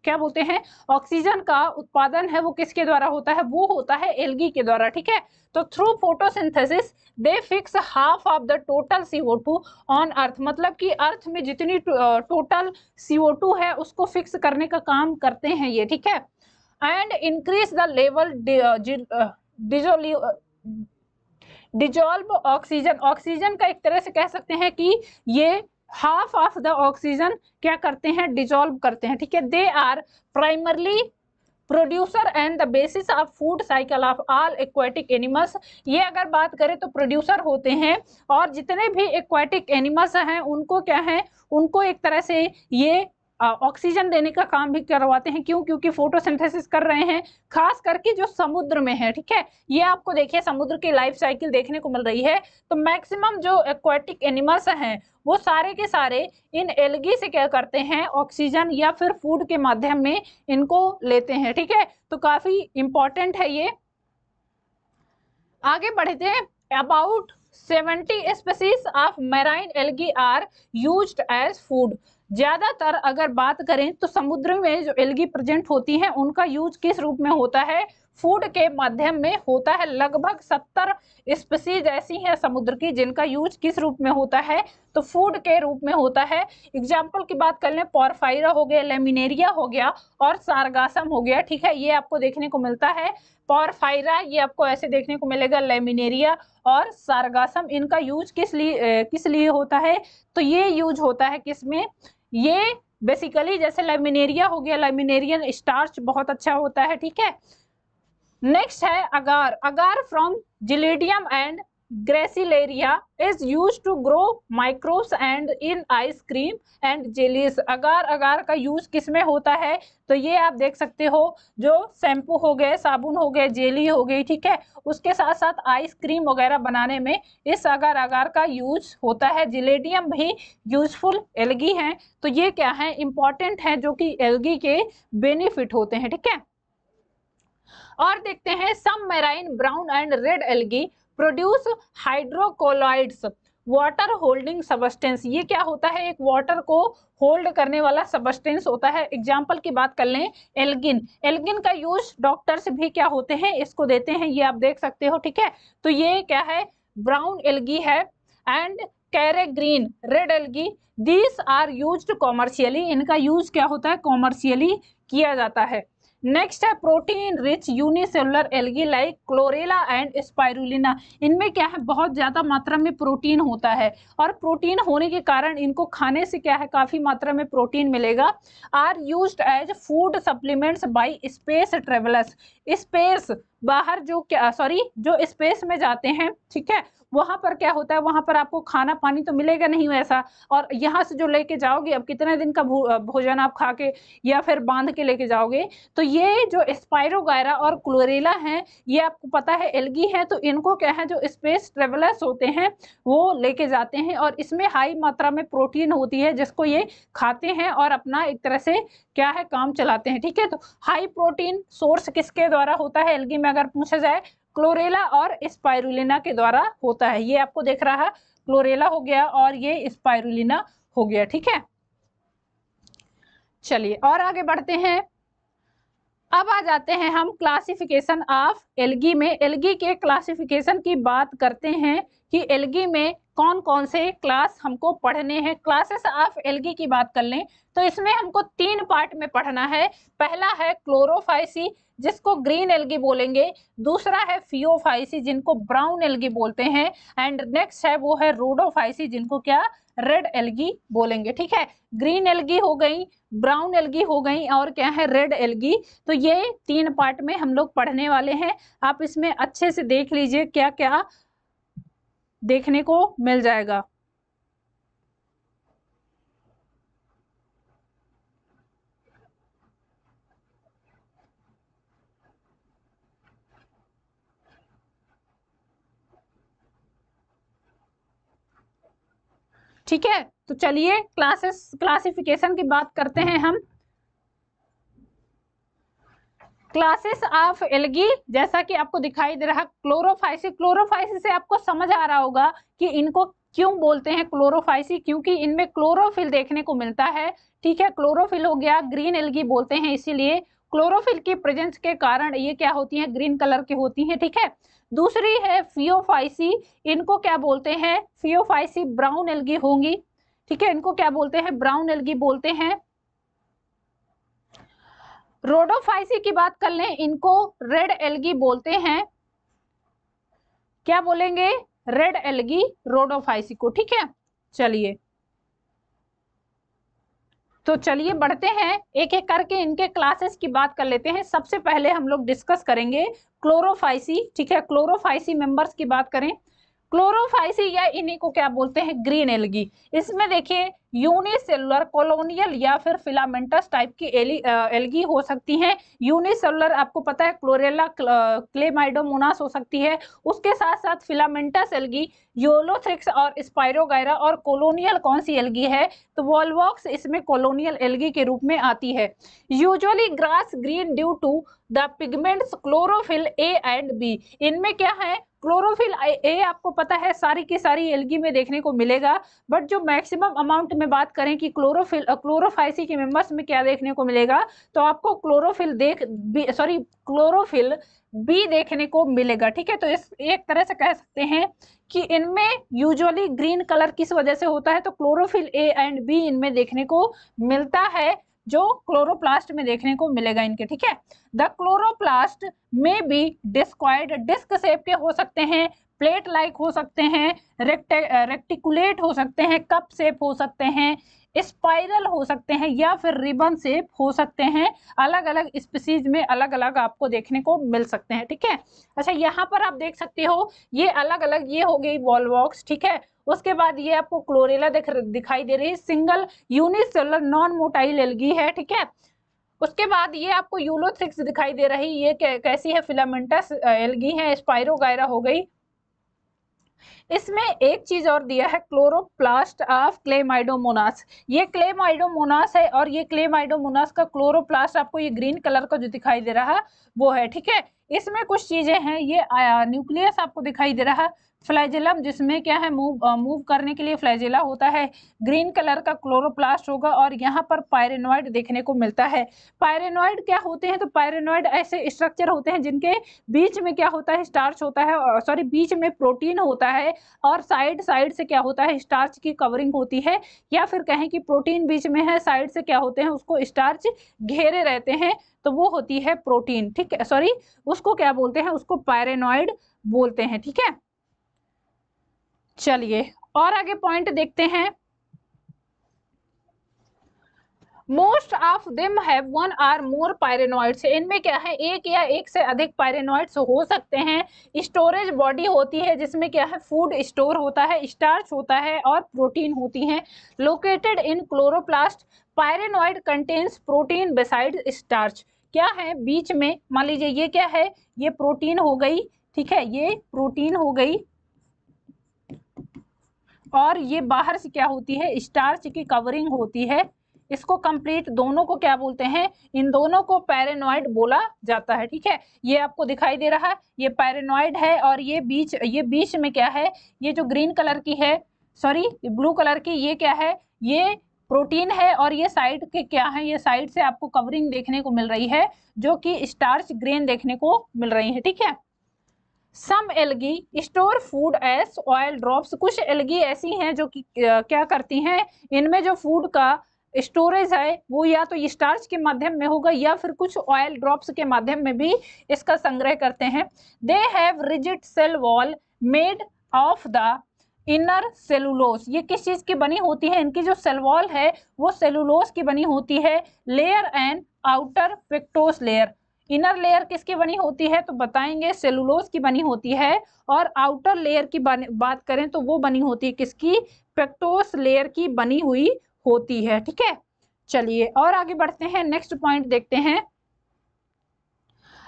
क्या बोलते हैं ऑक्सीजन का उत्पादन है वो किसके द्वारा होता है, वो होता है एल्गी के द्वारा। ठीक है, तो through photosynthesis they fix half of the total CO2 on earth, मतलब कि अर्थ में जितनी टोटल CO2 है उसको फिक्स करने का काम करते हैं ये। ठीक है, and increase the level dissolve oxygen, oxygen का एक तरह से कह सकते हैं कि ये हाफ ऑफ द ऑक्सीजन क्या करते हैं, डिजोल्व करते हैं। ठीक है, they are primarily producer and the basis of food cycle of all aquatic animals. ये अगर बात करें तो प्रोड्यूसर होते हैं, और जितने भी एक्वाटिक एनिमल्स हैं उनको क्या है, उनको एक तरह से ये ऑक्सीजन देने का काम भी करवाते हैं। क्यों, क्योंकि फोटोसिंथेसिस कर रहे हैं, खास करके जो समुद्र में है। ठीक है, ये आपको देखिए समुद्र की लाइफ साइकिल देखने को मिल रही है। तो मैक्सिमम जो एक्वाटिक एनिमल्स हैं वो सारे के सारे इन एल्गी से क्या करते हैं, ऑक्सीजन या फिर फूड के माध्यम में इनको लेते हैं। ठीक है, तो काफी इंपॉर्टेंट है ये। आगे बढ़ते हैं, about 70 species of marine algae are used as food. ज्यादातर अगर बात करें तो समुद्र में जो एल्गी प्रेजेंट होती हैं उनका यूज किस रूप में होता है, फूड के माध्यम में होता है। लगभग 70 स्पीसीज ऐसी हैं समुद्र की जिनका यूज किस रूप में होता है, तो फूड के रूप में होता है। एग्जाम्पल की बात कर लें, पोरफायरा हो गया, लेमिनेरिया हो गया और सारगासम हो गया। ठीक है, ये आपको देखने को मिलता है। पोरफायरा ये आपको ऐसे देखने को मिलेगा, लेमिनेरिया और सारगासम, इनका यूज किस लिए होता है, तो ये यूज होता है किसमें, ये बेसिकली जैसे लेमिनेरिया हो गया, लेमिनेरियन स्टार्च बहुत अच्छा होता है। ठीक है, नेक्स्ट है agar. Agar from gelidium and gracilaria is use to grow microbes and in ice cream and jellies. Agar का यूज किसमें होता है, तो ये आप देख सकते हो, जो शैम्पू हो गए, साबुन हो गए, जेली हो गई। ठीक है, उसके साथ साथ आइसक्रीम वगैरह बनाने में इस अगार का यूज होता है। जिलेडियम भी यूजफुल एल्गी हैं, तो ये क्या है, इंपॉर्टेंट है, जो कि एल्गी के बेनिफिट होते हैं। ठीक है, और देखते हैं some marine brown and red algae produce hydrocolloids water holding substance. ये क्या होता है, एक वाटर को होल्ड करने वाला सबस्टेंस होता है। एग्जाम्पल की बात कर लें, एल्गिन। एल्गिन का यूज डॉक्टर्स भी क्या होते हैं, इसको देते हैं, ये आप देख सकते हो। ठीक है, तो ये क्या है, ब्राउन एल्गी है। And carrageen red algae, these are used commercially. इनका यूज क्या होता है, कॉमर्शियली किया जाता है। नेक्स्ट है protein rich unicellular algae like chlorella and spirulina. इनमें क्या है, बहुत ज्यादा मात्रा में प्रोटीन होता है, और प्रोटीन होने के कारण इनको खाने से क्या है, काफी मात्रा में प्रोटीन मिलेगा। Are used as food supplements by space travellers. Space बाहर जो क्या जो स्पेस में जाते हैं, ठीक है, वहां पर क्या होता है, वहां पर आपको खाना पानी तो मिलेगा नहीं वैसा, और यहाँ से जो लेके जाओगे, अब कितने दिन का भोजन आप खा के या फिर बांध के लेके जाओगे। तो ये जो स्पाइरोगायरा और क्लोरेला है, ये आपको पता है एल्गी है, तो इनको क्या है, जो स्पेस ट्रेवलर्स होते हैं वो लेके जाते हैं, और इसमें हाई मात्रा में प्रोटीन होती है जिसको ये खाते हैं और अपना एक तरह से क्या है, काम चलाते हैं। ठीक है, तो हाई प्रोटीन सोर्स किसके द्वारा होता है एल्गी में, अगर पूछा जाए, क्लोरेला और स्पाइरुलिना के द्वारा होता है। ये आपको देख रहा है, क्लोरेला हो गया और ये स्पाइरुलिना हो गया। ठीक है, चलिए और आगे बढ़ते हैं। अब आ जाते हैं हम क्लासिफिकेशन ऑफ एल्गी में। एल्गी के क्लासिफिकेशन की बात करते हैं कि एल्गी में कौन कौन से क्लास हमको पढ़ने हैं। क्लासेस ऑफ एल्गी की बात कर लें तो इसमें हमको 3 पार्ट में पढ़ना है। पहला है क्लोरोफाइसी, जिसको ग्रीन एल्गी बोलेंगे। दूसरा है फियोफाइसी, जिनको ब्राउन एल्गी बोलते हैं। एंड नेक्स्ट है वो है रोडोफाइसी, जिनको क्या, रेड एल्गी बोलेंगे। ठीक है, ग्रीन एल्गी हो गई, ब्राउन एल्गी हो गई, और क्या है, रेड एल्गी। तो ये 3 पार्ट में हम लोग पढ़ने वाले हैं। आप इसमें अच्छे से देख लीजिए क्या क्या देखने को मिल जाएगा। ठीक है, तो चलिए क्लासिफिकेशन की बात करते हैं हम। क्लासेस ऑफ एल्गी, जैसा कि आपको दिखाई दे रहा, क्लोरोफाइसी। क्लोरोफाइसी से आपको समझ आ रहा होगा कि इनको क्यों बोलते हैं क्लोरोफाइसी, क्योंकि इनमें क्लोरोफिल देखने को मिलता है। ठीक है, क्लोरोफिल हो गया, ग्रीन एल्गी बोलते हैं इसीलिए, क्लोरोफिल की प्रेजेंस के कारण ये क्या होती हैं, ग्रीन कलर की होती हैं। ठीक है, दूसरी है फियोफाइसी, इनको क्या बोलते हैं, फियोफाइसी ब्राउन एल्गी होंगी। ठीक है, इनको क्या बोलते हैं, ब्राउन एल्गी बोलते हैं। रोडोफाइसी की बात कर लें, इनको रेड एल्गी बोलते हैं। क्या बोलेंगे, रेड एल्गी रोडोफाइसी को। ठीक है, चलिए तो चलिए बढ़ते हैं, एक एक करके इनके क्लासेस की बात कर लेते हैं। सबसे पहले हम लोग डिस्कस करेंगे क्लोरोफाइसी। ठीक है, क्लोरोफाइसी मेंबर्स की बात करें, क्लोरोफाइसी या इन्हीं को क्या बोलते हैं, ग्रीन एल्गी। इसमें देखिए यूनिसेलुलर, कॉलोनियल या फिर फिलामेंटस टाइप की एल्गी हो सकती हैं। यूनिसेलुलर आपको पता है क्लोरेला, क्लेमाइडोमोनास हो सकती है। उसके साथ साथ फिलामेंटस एल्गी, यूलोथ्रिक्स और स्पाइरोगायरा। और कॉलोनियल कौन सी एल्गी है, तो वॉल्वॉक्स इसमें कॉलोनियल एल्गी के रूप में आती है। Usually grass green due to the pigments chlorophyll A and B. इनमें क्या है, क्लोरोफिल ए आपको पता है सारी की सारी एल्गी में देखने को मिलेगा, बट जो मैक्सिमम अमाउंट में बात करें कि क्लोरोफाइसी के मेंबर्स में क्या देखने को मिलेगा, तो आपको क्लोरोफिल बी देखने को मिलेगा। ठीक है, तो इस एक तरह से कह सकते हैं कि इनमें यूजुअली ग्रीन कलर किस वजह से होता है, तो क्लोरोफिल ए एंड बी इनमें देखने को मिलता है, जो क्लोरोप्लास्ट में देखने को मिलेगा इनके। ठीक है, द क्लोरोप्लास्ट में बी डिस्क्वायड, डिस्क शेप के हो सकते हैं, प्लेट लाइक हो सकते हैं, रेक्टिकुलेट हो सकते हैं, कप शेप हो सकते हैं, स्पाइरल हो सकते हैं, या फिर रिबन शेप हो सकते हैं। अलग अलग स्पीसीज में अलग अलग आपको देखने को मिल सकते हैं। ठीक है, अच्छा यहाँ पर आप देख सकते हो ये अलग अलग, ये हो गई वॉल्वॉक्स। ठीक है, उसके बाद ये आपको क्लोरेला दिखाई दे रही है, single unicellular non motile algae है। ठीक है, उसके बाद ये आपको यूलोथ्रिक्स दिखाई दे रही, ये कैसी है, फिलामेंटस एल्गी है, स्पाइरोगायरा हो गई। इसमें एक चीज और दिया है, क्लोरोप्लास्ट ऑफ क्लेमाइडोमोनास। ये क्लेमाइडोमोनास है, और ये क्लेमाइडोमोनास का क्लोरोप्लास्ट आपको ये ग्रीन कलर का जो दिखाई दे रहा वो है। ठीक है, इसमें कुछ चीजें हैं, ये न्यूक्लियस आपको दिखाई दे रहा, फ्लैजेलम जिसमें क्या है, मूव करने के लिए फ्लैजेला होता है, ग्रीन कलर का क्लोरोप्लास्ट होगा, और यहाँ पर पायरेनॉइड देखने को मिलता है। पायरेनॉइड क्या होते हैं, तो पायरेनॉइड ऐसे स्ट्रक्चर होते हैं जिनके बीच में क्या होता है, स्टार्च होता है, सॉरी बीच में प्रोटीन होता है, और साइड साइड से क्या होता है, स्टार्च की कवरिंग होती है, या फिर कहें कि प्रोटीन बीच में है, साइड से क्या होते हैं, उसको स्टार्च घेरे रहते हैं, तो वो होती है प्रोटीन। ठीक है, सॉरी उसको क्या बोलते हैं, उसको पायरेनॉइड बोलते हैं। ठीक है, चलिए और आगे पॉइंट देखते हैं। Most of them have one or more pyrenoids, इनमें क्या है एक या एक से अधिक पायरेनॉइड्स हो सकते हैं। स्टोरेज बॉडी होती है जिसमें क्या है फूड स्टोर होता है, स्टार्च होता है और प्रोटीन होती हैं। Located in chloroplast, pyrenoid contains protein beside starch, क्या है बीच में, मान लीजिए ये क्या है, ये प्रोटीन हो गई, ठीक है, ये प्रोटीन हो गई और ये बाहर से क्या होती है, स्टार्च की कवरिंग होती है। इसको कंप्लीट दोनों को क्या बोलते हैं, इन दोनों को पैरेनॉइड बोला जाता है। ठीक है, ये आपको दिखाई दे रहा है, ये पैरेनॉइड है और ये बीच में क्या है, ये जो ग्रीन कलर की है, सॉरी ब्लू कलर की, ये क्या है, ये प्रोटीन है और ये साइड के क्या है, ये साइड से आपको कवरिंग देखने को मिल रही है जो कि स्टार्च ग्रेन देखने को मिल रही है। ठीक है, some algae store food as oil drops, कुछ एल्गी ऐसी हैं जो कि क्या करती हैं, इनमें जो फूड का स्टोरेज है वो या तो स्टार्च के माध्यम में होगा या फिर कुछ ऑयल ड्रॉप्स के माध्यम में भी इसका संग्रह करते हैं। They have rigid cell wall made of the inner cellulose, ये किस चीज की बनी होती है, इनकी जो सेल वॉल है वो सेलुलोज की बनी होती है। Layer and outer pectose layer, inner layer किसकी बनी होती है तो बताएंगे सेलुलोज की बनी होती है, और आउटर लेयर की बात करें तो वो बनी होती है किसकी, पेक्टोस लेयर की बनी हुई होती है। ठीक है, चलिए और आगे बढ़ते हैं, नेक्स्ट पॉइंट देखते हैं।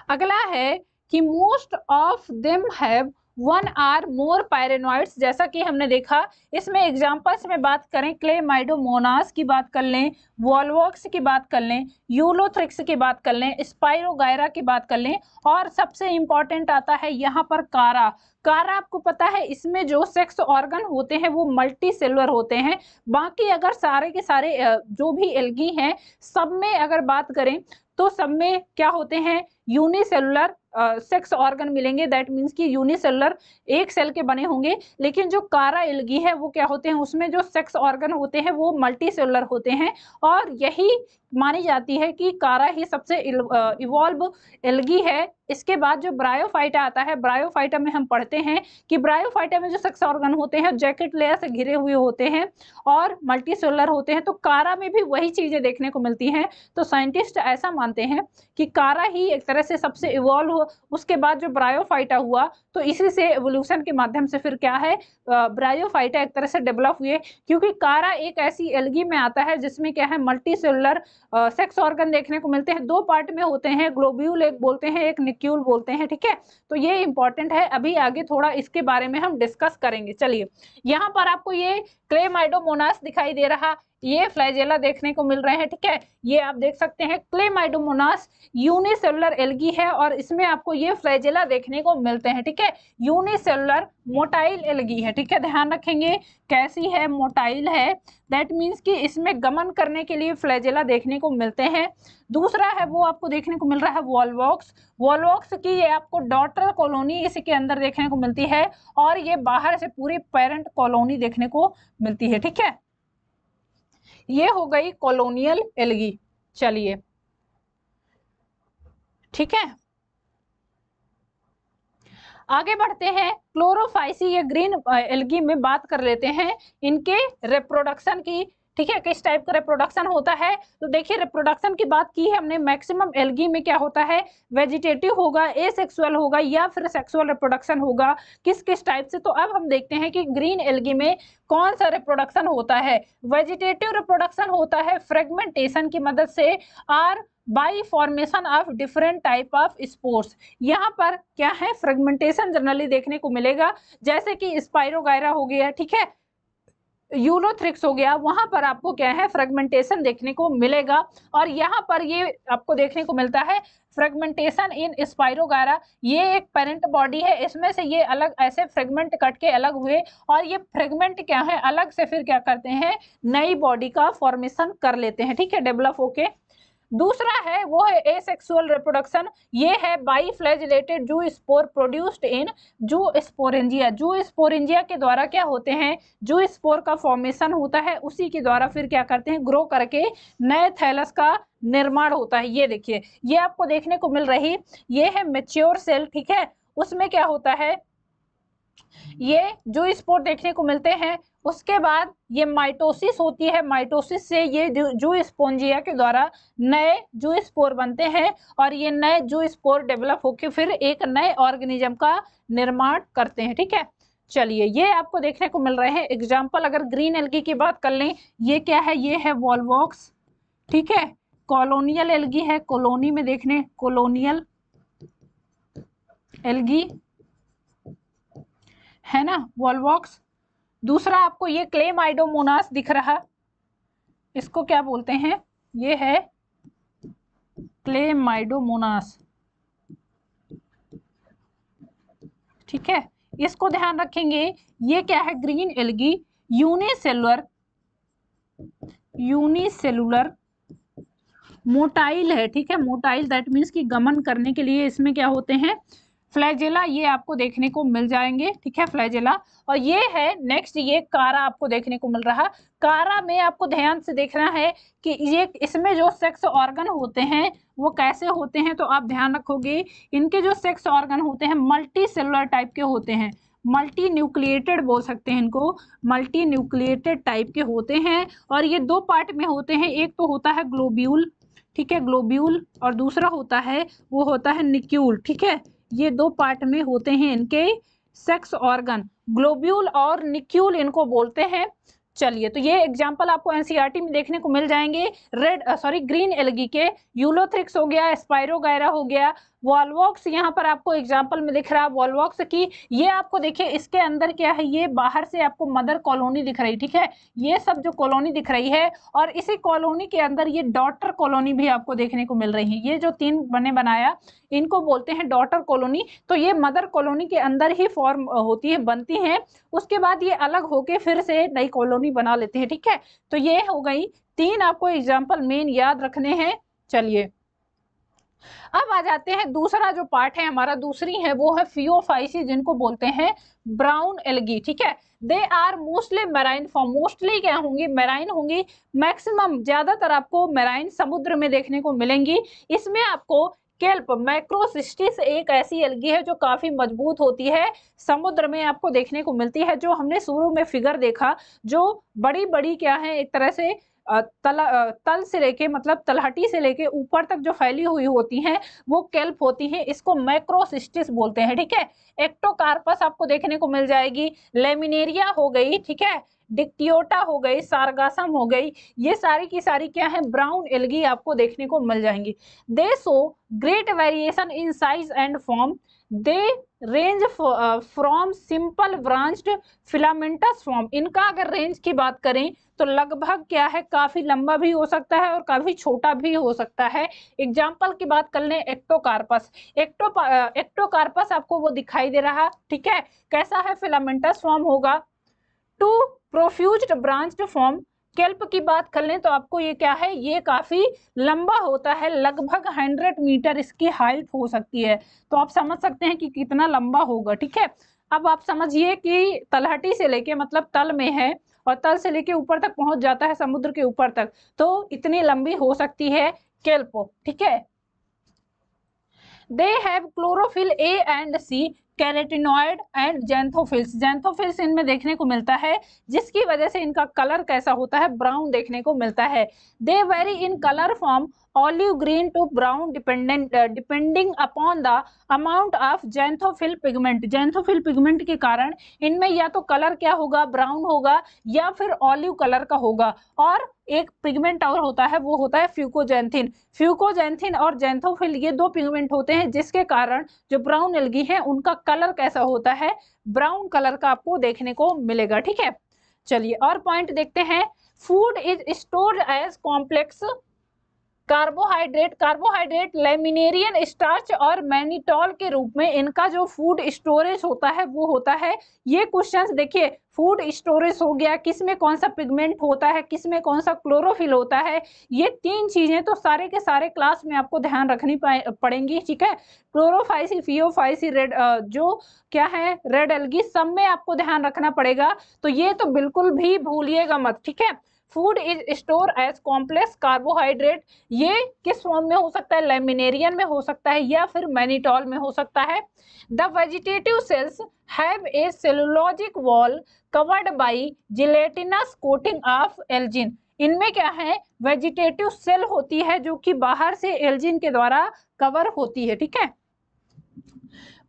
अगला है कि most of them have one or more pyrenoids, जैसा कि हमने देखा इसमें एग्जांपल्स में बात करें, क्लेमाइडोमोनास की बात कर लें, वॉल्वॉक्स की बात कर लें, यूलोथ्रिक्स की बात कर लें, स्पाइरोगायरा की बात कर लें, और सबसे इंपॉर्टेंट आता है यहाँ पर कारा। कारा आपको पता है इसमें जो सेक्स ऑर्गन होते हैं वो मल्टी सेलुलर होते हैं। बाकी अगर सारे के सारे जो भी एल्गी हैं सब में अगर बात करें तो सब में क्या होते हैं, यूनिसेलुलर सेक्स ऑर्गन मिलेंगे, दैट मीन्स कि यूनिसेलुलर एक सेल के बने होंगे। लेकिन जो कारा एल्गी है वो क्या होते हैं, उसमें जो सेक्स ऑर्गन होते हैं वो मल्टी सेलुलर होते हैं, और यही मानी जाती है कि कारा ही सबसे इवॉल्व एल्गी है। इसके बाद जो ब्रायोफाइटा आता है, ब्रायोफाइटा में हम पढ़ते हैं कि ब्रायोफाइटा में जो सेक्स ऑर्गन होते हैं जैकेट लेयर से घिरे हुए होते हैं और मल्टी सेलुलर होते हैं, तो कारा में भी वही चीजें देखने को मिलती हैं। तो साइंटिस्ट ऐसा मानते हैं कि कारा ही एक तरह से सबसे इवॉल्व, उसके बाद जो ब्रायोफाइटा हुआ तो इसी से एवोल्यूशन के माध्यम से फिर क्या है, ब्रायोफाइटा एक तरह से डेवलप हुए, क्योंकि कारा एक ऐसी एल्गी में आता है जिसमें क्या है मल्टी सेलुलर सेक्स ऑर्गन देखने को मिलते हैं। दो पार्ट में होते हैं, ग्लोब्यूल एक बोलते हैं, एक निक्यूल बोलते हैं। ठीक है, तो ये इंपॉर्टेंट है, अभी आगे थोड़ा इसके बारे में हम डिस्कस करेंगे। चलिए, यहाँ पर आपको ये क्लेमाइडोमोनास दिखाई दे रहा, ये फ्लैजेला देखने को मिल रहे हैं। ठीक है, ये आप देख सकते हैं क्लेमाइडोमोनास यूनिसेलुलर एल्गी है और इसमें आपको ये फ्लैजेला देखने को मिलते हैं। ठीक है, यूनिसेलुलर मोटाइल एल्गी है। ठीक है, ध्यान रखेंगे कैसी है, मोटाइल है, दैट मीन्स कि इसमें गमन करने के लिए फ्लैजेला देखने को मिलते हैं। दूसरा है वो आपको देखने को मिल रहा है वॉल्वॉक्स, वॉल्वॉक्स की ये आपको डॉटर कॉलोनी इसके अंदर देखने को मिलती है और ये बाहर से पूरी पेरेंट कॉलोनी देखने को मिलती है। ठीक है, ये हो गई कॉलोनियल एल्गी। चलिए, ठीक है, आगे बढ़ते हैं। क्लोरोफाइसी या ग्रीन एल्गी में बात कर लेते हैं इनके रिप्रोडक्शन की। ठीक है, किस टाइप का रिप्रोडक्शन होता है, तो देखिए रिप्रोडक्शन की बात की है हमने, मैक्सिमम एल्गी में क्या होता है, वेजिटेटिव होगा, एसेक्सुअल होगा या फिर सेक्सुअल रिप्रोडक्शन होगा, किस किस टाइप से। तो अब हम देखते हैं कि ग्रीन एल्गी में कौन सा रिप्रोडक्शन होता है। वेजिटेटिव रिप्रोडक्शन होता है फ्रेगमेंटेशन की मदद से, और by formation of different type of spores. यहाँ पर क्या है, फ्रेगमेंटेशन जनरली देखने को मिलेगा, जैसे कि स्पाइरोगायरा हो गया, ठीक है, यूलोथ्रिक्स हो गया, वहां पर आपको क्या है फ्रेगमेंटेशन देखने को मिलेगा। और यहाँ पर ये आपको देखने को मिलता है फ्रेगमेंटेशन इन स्पाइरोगायरा, ये एक पेरेंट बॉडी है, इसमें से ये अलग ऐसे फ्रेगमेंट कट के अलग हुए और ये फ्रेगमेंट क्या है अलग से फिर क्या करते हैं, नई बॉडी का फॉर्मेशन कर लेते हैं। ठीक है, डेवलप होके। दूसरा है वो है एसेक्सुअल रिप्रोडक्शन, ये है बाइफ्लैजिलेटेड जू स्पोर प्रोड्यूस्ड इन जू स्पोरेंजिया। जू स्पोरेंजिया के द्वारा क्या होते हैं, जू स्पोर का फॉर्मेशन होता है, उसी के द्वारा फिर क्या करते हैं, ग्रो करके नए थैलस का निर्माण होता है। ये देखिए, ये आपको देखने को मिल रही, ये है मैच्योर सेल। ठीक है, उसमें क्या होता है, ये जो स्पोर देखने को मिलते हैं उसके बाद ये माइटोसिस होती है, माइटोसिस से ये जू स्पोंजिया के द्वारा नए जू स्पोर बनते हैं और ये नए जू स्पोर डेवलप होकर फिर एक नए ऑर्गेनिज्म का निर्माण करते हैं। ठीक है, चलिए ये आपको देखने को मिल रहे हैं एग्जाम्पल। अगर ग्रीन एल्गी की बात कर लें, ये क्या है, ये है वॉलवॉक्स। ठीक है, कॉलोनियल एल्गी है, कॉलोनी में देखने कॉलोनियल एल्गी है ना, वॉलवॉक्स। दूसरा आपको ये क्लेमाइडोमोनास दिख रहा, इसको क्या बोलते हैं, ये है क्लेमाइडोमोनास। ठीक है, इसको ध्यान रखेंगे। ये क्या है, ग्रीन एल्गी, यूनिसेलुलर मोटाइल है। ठीक है, मोटाइल दैट मीन्स कि गमन करने के लिए इसमें क्या होते हैं, फ्लैजेला, ये आपको देखने को मिल जाएंगे। ठीक है, फ्लैजेला। और ये है नेक्स्ट, ये कारा आपको देखने को मिल रहा। कारा में आपको ध्यान से देखना है कि ये इसमें जो सेक्स ऑर्गन होते हैं वो कैसे होते हैं, तो आप ध्यान रखोगे इनके जो सेक्स ऑर्गन होते हैं मल्टी सेलुलर टाइप के होते हैं, मल्टी न्यूक्लिएटेड बोल सकते हैं इनको, मल्टी न्यूक्लिएटेड टाइप के होते हैं। और ये दो पार्ट में होते हैं, एक तो होता है ग्लोब्यूल, ठीक है, ग्लोब्यूल, और दूसरा होता है वो होता है निक्यूल। ठीक है, ये दो पार्ट में होते हैं इनके सेक्स ऑर्गन, ग्लोब्यूल और निक्यूल इनको बोलते हैं। चलिए, तो ये एग्जांपल आपको एनसीईआरटी में देखने को मिल जाएंगे। ग्रीन एल्गी के यूलोथ्रिक्स हो गया, स्पाइरोगायरा हो गया, वॉलवॉक्स यहाँ पर आपको एग्जांपल में दिख रहा है वॉलवॉक्स की। ये आपको देखिए इसके अंदर क्या है, ये बाहर से आपको मदर कॉलोनी दिख रही। ठीक है, ये सब जो कॉलोनी दिख रही है और इसी कॉलोनी के अंदर ये डॉटर कॉलोनी भी आपको देखने को मिल रही है। ये जो तीन बने बनाया इनको बोलते हैं डॉटर कॉलोनी। तो ये मदर कॉलोनी के अंदर ही फॉर्म होती है, बनती हैं, उसके बाद ये अलग होके फिर से नई कॉलोनी बना लेते हैं। ठीक है, तो ये हो गई तीन आपको एग्जाम्पल मेन याद रखने हैं। चलिए, अब आ जाते हैं दूसरा जो पार्ट है हमारा, दूसरी है वो है फियोफाइसी, जिनको बोलते हैं ब्राउन एल्गी। ठीक है, they are mostly marine form, mostly क्या होंगी, मैराइन होंगी, मैक्सिमम ज्यादातर आपको मैराइन समुद्र में देखने को मिलेंगी। इसमें आपको केल्प मैक्रोसिस्टिस एक ऐसी एल्गी है जो काफी मजबूत होती है, समुद्र में आपको देखने को मिलती है। जो हमने शुरू में फिगर देखा, जो बड़ी बड़ी क्या है, एक तरह से तल से लेके मतलब तलहटी से लेके ऊपर तक जो फैली हुई होती हैं वो केल्प होती हैं, इसको मैक्रोसिस्टिस बोलते हैं। ठीक है, एक्टोकार्पस आपको देखने को मिल जाएगी, लेमिनेरिया हो गई, ठीक है, डिक्टियोटा हो गई, सारगासम हो गई, ये सारी की सारी क्या है, ब्राउन एल्गी आपको देखने को मिल जाएंगी। दे show great variation in size and form, they range from simple branched filamentous form. इनका अगर रेंज की बात करें तो लगभग क्या है, काफी लंबा भी हो सकता है और काफी छोटा भी हो सकता है। एग्जाम्पल की बात कर लें, एक्टोकार्पस, एक्टोकार्पस आपको वो दिखाई दे रहा, ठीक है, कैसा है, फिलामेंटस फॉर्म होगा। टू प्रोफ्यूज्ड ब्रांच्ड फॉर्म, केल्प की बात कर लें तो आपको ये क्या है, ये काफी लंबा होता है, लगभग 100 मीटर इसकी हाइट हो सकती है। तो आप समझ सकते हैं कि कितना लंबा होगा। ठीक है, अब आप समझिए कि तलहटी से लेके मतलब तल में है और तल से लेके ऊपर तक पहुंच जाता है समुद्र के ऊपर तक, तो इतनी लंबी हो सकती है केल्प। ठीक है, they have chlorophyll A and C, carotenoid and xanthophylls, xanthophylls इनमें देखने को मिलता है, जिसकी वजह से इनका कलर कैसा होता है, ब्राउन देखने को मिलता है। They vary in colour from olive green to brown depending upon the amount of xanthophyll pigment, xanthophyll pigment के कारण इनमें या तो कलर क्या होगा, ब्राउन होगा या फिर ऑलिव कलर का होगा। और एक पिगमेंट और होता है, वो होता है फ्यूकोजैंथिन, फ्यूकोजैंथिन और जैंथोफिल, ये दो पिगमेंट होते हैं जिसके कारण जो ब्राउन एल्गी है उनका कलर कैसा होता है, ब्राउन कलर का आपको देखने को मिलेगा। ठीक है, चलिए और पॉइंट देखते हैं। Food is stored as complex carbohydrate, carbohydrate laminarin starch और मैनिटॉल के रूप में इनका जो फूड स्टोरेज होता है वो होता है। ये क्वेश्चंस देखिए, फूड स्टोरेज हो गया, किस में कौन सा पिगमेंट होता है, किस में कौन सा क्लोरोफिल होता है, ये तीन चीजें तो सारे के सारे क्लास में आपको ध्यान रखनी पड़ेंगी। ठीक है, क्लोरोफाइसी, फियोफाइसी, रेड जो क्या है, रेड एल्गी, सब में आपको ध्यान रखना पड़ेगा, तो ये तो बिल्कुल भी भूलिएगा मत। ठीक है, food is store as complex carbohydrate, ये किस फॉर्म में हो सकता है, लेमिनेरियन में हो सकता है या फिर मैनिटॉल में हो सकता है। The vegetative cells have a cellulosic wall covered by gelatinous coating of Elgin. इनमें क्या है, वेजिटेटिव सेल होती है जो कि बाहर से एल्जिन के द्वारा कवर होती है, ठीक है।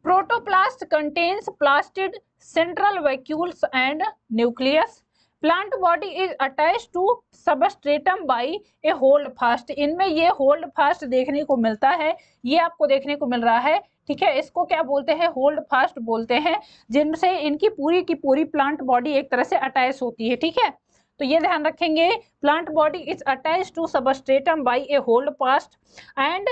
Protoplast contains plastid central vacuoles and nucleus. Plant body is attached to substratum by a holdfast. इनमें ये होल्ड फास्ट देखने को मिलता है, ये आपको देखने को मिल रहा है, ठीक है। इसको क्या बोलते हैं, होल्ड फास्ट बोलते हैं, जिनसे इनकी पूरी की पूरी प्लांट बॉडी एक तरह से अटैच होती है, ठीक है। तो ये ध्यान रखेंगे, plant body is attached to substratum by a holdfast and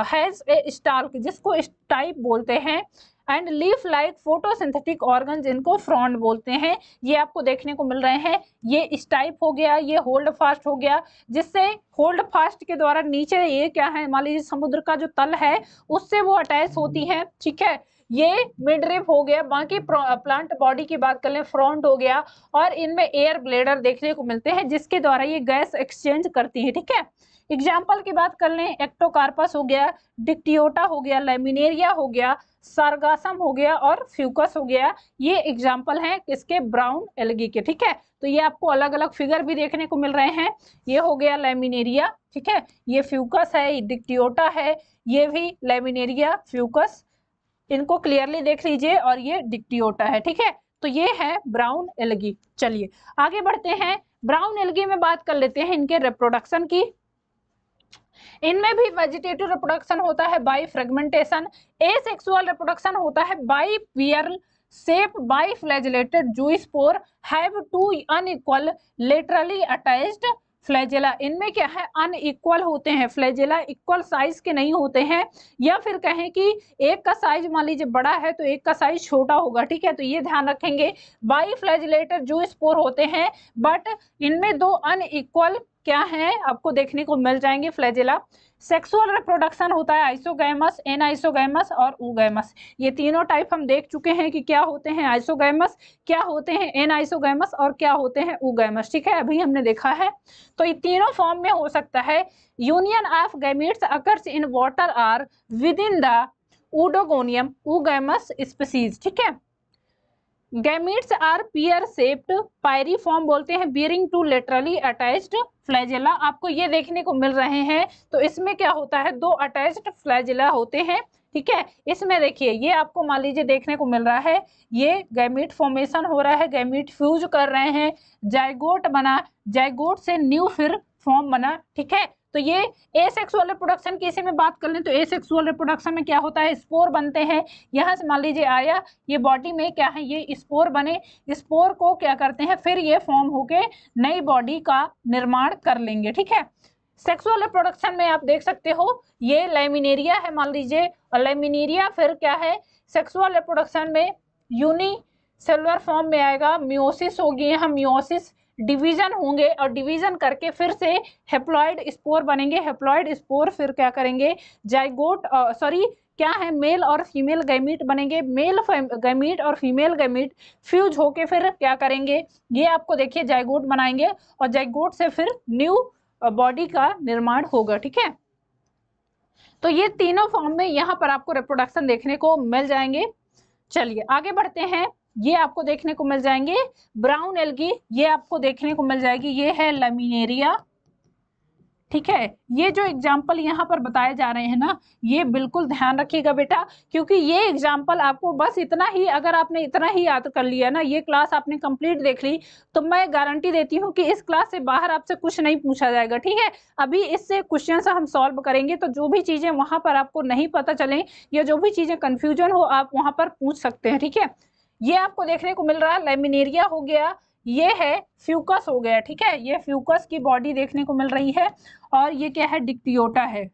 has a stalk, जिसको स्टाइप बोलते हैं, and leaf like photosynthetic organ जिनको फ्रॉन्ड बोलते हैं। ये आपको देखने को मिल रहे हैं, ये स्टाइप हो गया, ये होल्ड फास्ट हो गया, जिससे होल्ड फास्ट के द्वारा नीचे ये क्या है, मान लीजिए समुद्र का जो तल है उससे वो अटैच होती है, ठीक है। ये मिडरिप हो गया। बाकी प्लांट बॉडी की बात कर लें, फ्रंट हो गया, और इनमें एयर ब्लेडर देखने को मिलते हैं जिसके द्वारा ये गैस एक्सचेंज करती है, ठीक है। एग्जाम्पल की बात कर लें, एक्टोकार्पस हो गया, डिक्टियोटा हो गया, लैमिनेरिया हो गया, सार्गासम हो गया और फ्यूकस हो गया। ये एग्जाम्पल हैं किसके, ब्राउन एल्गी के, ठीक है। तो ये आपको अलग अलग फिगर भी देखने को मिल रहे हैं। ये हो गया लैमिनेरिया, ठीक है, ये फ्यूकस है, ये डिक्टियोटा है, ये भी लैमिनेरिया फ्यूकस, इनको क्लियरली देख लीजिए, और ये डिक्टियोटा है, ठीक है। तो ये है ब्राउन एल्गी। चलिए आगे बढ़ते हैं, ब्राउन एल्गी में बात कर लेते हैं इनके रिप्रोडक्शन की। इनमें भी वेजिटेटिव रिप्रोडक्शन होता है बाय फ्रेगमेंटेशन, एसेक्सुअल रिप्रोडक्शन होता है by pear shape by flagellated zoospore have two unequal laterally attached flagella. इनमें क्या है, अनइक्वल होते हैं, फ्लैजेला इक्वल साइज के नहीं होते हैं, या फिर कहें कि एक का साइज मान लीजिए बड़ा है तो एक का साइज छोटा होगा, ठीक है। तो ये ध्यान रखेंगे, बाई फ्लैजिलेटेड जो स्पोर होते हैं, बट इनमें दो अनइक्वल क्या है आपको देखने को मिल जाएंगे फ्लैजेला। सेक्सुअल रिप्रोडक्शन होता है आइसोगैमस, एनाइसोगैमस और ऊगैमस। ये तीनों टाइप हम देख चुके हैं कि क्या होते हैं आइसोगैमस, क्या होते हैं एनाइसोगैमस और क्या होते हैं ऊगैमस, ठीक है, अभी हमने देखा है। तो ये तीनों फॉर्म में हो सकता है। Union of gametes occurs in water or within the oedogonium oogamous species, ठीक है। Gametes are pear shaped pyriform बोलते हैं, bearing two laterally attached flagella. आपको ये देखने को मिल रहे हैं, तो इसमें क्या होता है, दो अटैच्ड फ्लैजेला होते हैं, ठीक है। इसमें देखिए ये आपको मान लीजिए देखने को मिल रहा है, ये गैमीट फॉर्मेशन हो रहा है, गैमीट फ्यूज कर रहे हैं, जाइगोट बना, जाइगोट से न्यू फिर फॉर्म बना, ठीक है। तो ये एसेक्सुअल रिप्रोडक्शन की इसी में बात कर लें तो एसेक्सुअल रिप्रोडक्शन में क्या होता है, स्पोर बनते हैं, यहाँ से मान लीजिए आया, ये बॉडी में क्या है, ये स्पोर बने, स्पोर को क्या करते हैं, फिर ये फॉर्म होके नई बॉडी का निर्माण कर लेंगे, ठीक है। सेक्सुअल रिप्रोडक्शन में आप देख सकते हो, ये लैमिनेरिया है मान लीजिए, और लैमिनेरिया फिर क्या है, सेक्सुअल रिप्रोडक्शन में यूनिसेलुलर फॉर्म में आएगा, मियोसिस होगी, यहाँ मियोसिस डिवीजन होंगे, और डिवीजन करके फिर से हेप्लॉइड स्पोर बनेंगे, हेप्लॉइड स्पोर फिर क्या करेंगे, जाइगोट क्या है, मेल और फीमेल गैमीट बनेंगे, मेल गैमीट और फीमेल गैमीट फ्यूज होके फिर क्या करेंगे, ये आपको देखिए जाइगोट बनाएंगे, और जाइगोट से फिर न्यू बॉडी का निर्माण होगा, ठीक है। तो ये तीनों फॉर्म में यहाँ पर आपको रिप्रोडक्शन देखने को मिल जाएंगे। चलिए आगे बढ़ते हैं, ये आपको देखने को मिल जाएंगे ब्राउन एल्गी, ये आपको देखने को मिल जाएगी, ये है लैमिनेरिया, ठीक है। ये जो एग्जाम्पल यहाँ पर बताए जा रहे हैं ना, ये बिल्कुल ध्यान रखिएगा बेटा, क्योंकि ये एग्जाम्पल आपको बस इतना ही, अगर आपने इतना ही याद कर लिया ना, ये क्लास आपने कंप्लीट देख ली, तो मैं गारंटी देती हूँ कि इस क्लास से बाहर आपसे कुछ नहीं पूछा जाएगा, ठीक है। अभी इससे क्वेश्चन हम सॉल्व करेंगे, तो जो भी चीजें वहां पर आपको नहीं पता चले या जो भी चीजें कंफ्यूजन हो, आप वहां पर पूछ सकते हैं, ठीक है। ये आपको देखने को मिल रहा है, लैमिनेरिया हो गया, ये है फ्यूकस हो गया, ठीक है, ये फ्यूकस की बॉडी देखने को मिल रही है, और ये क्या है, डिक्टियोटा है।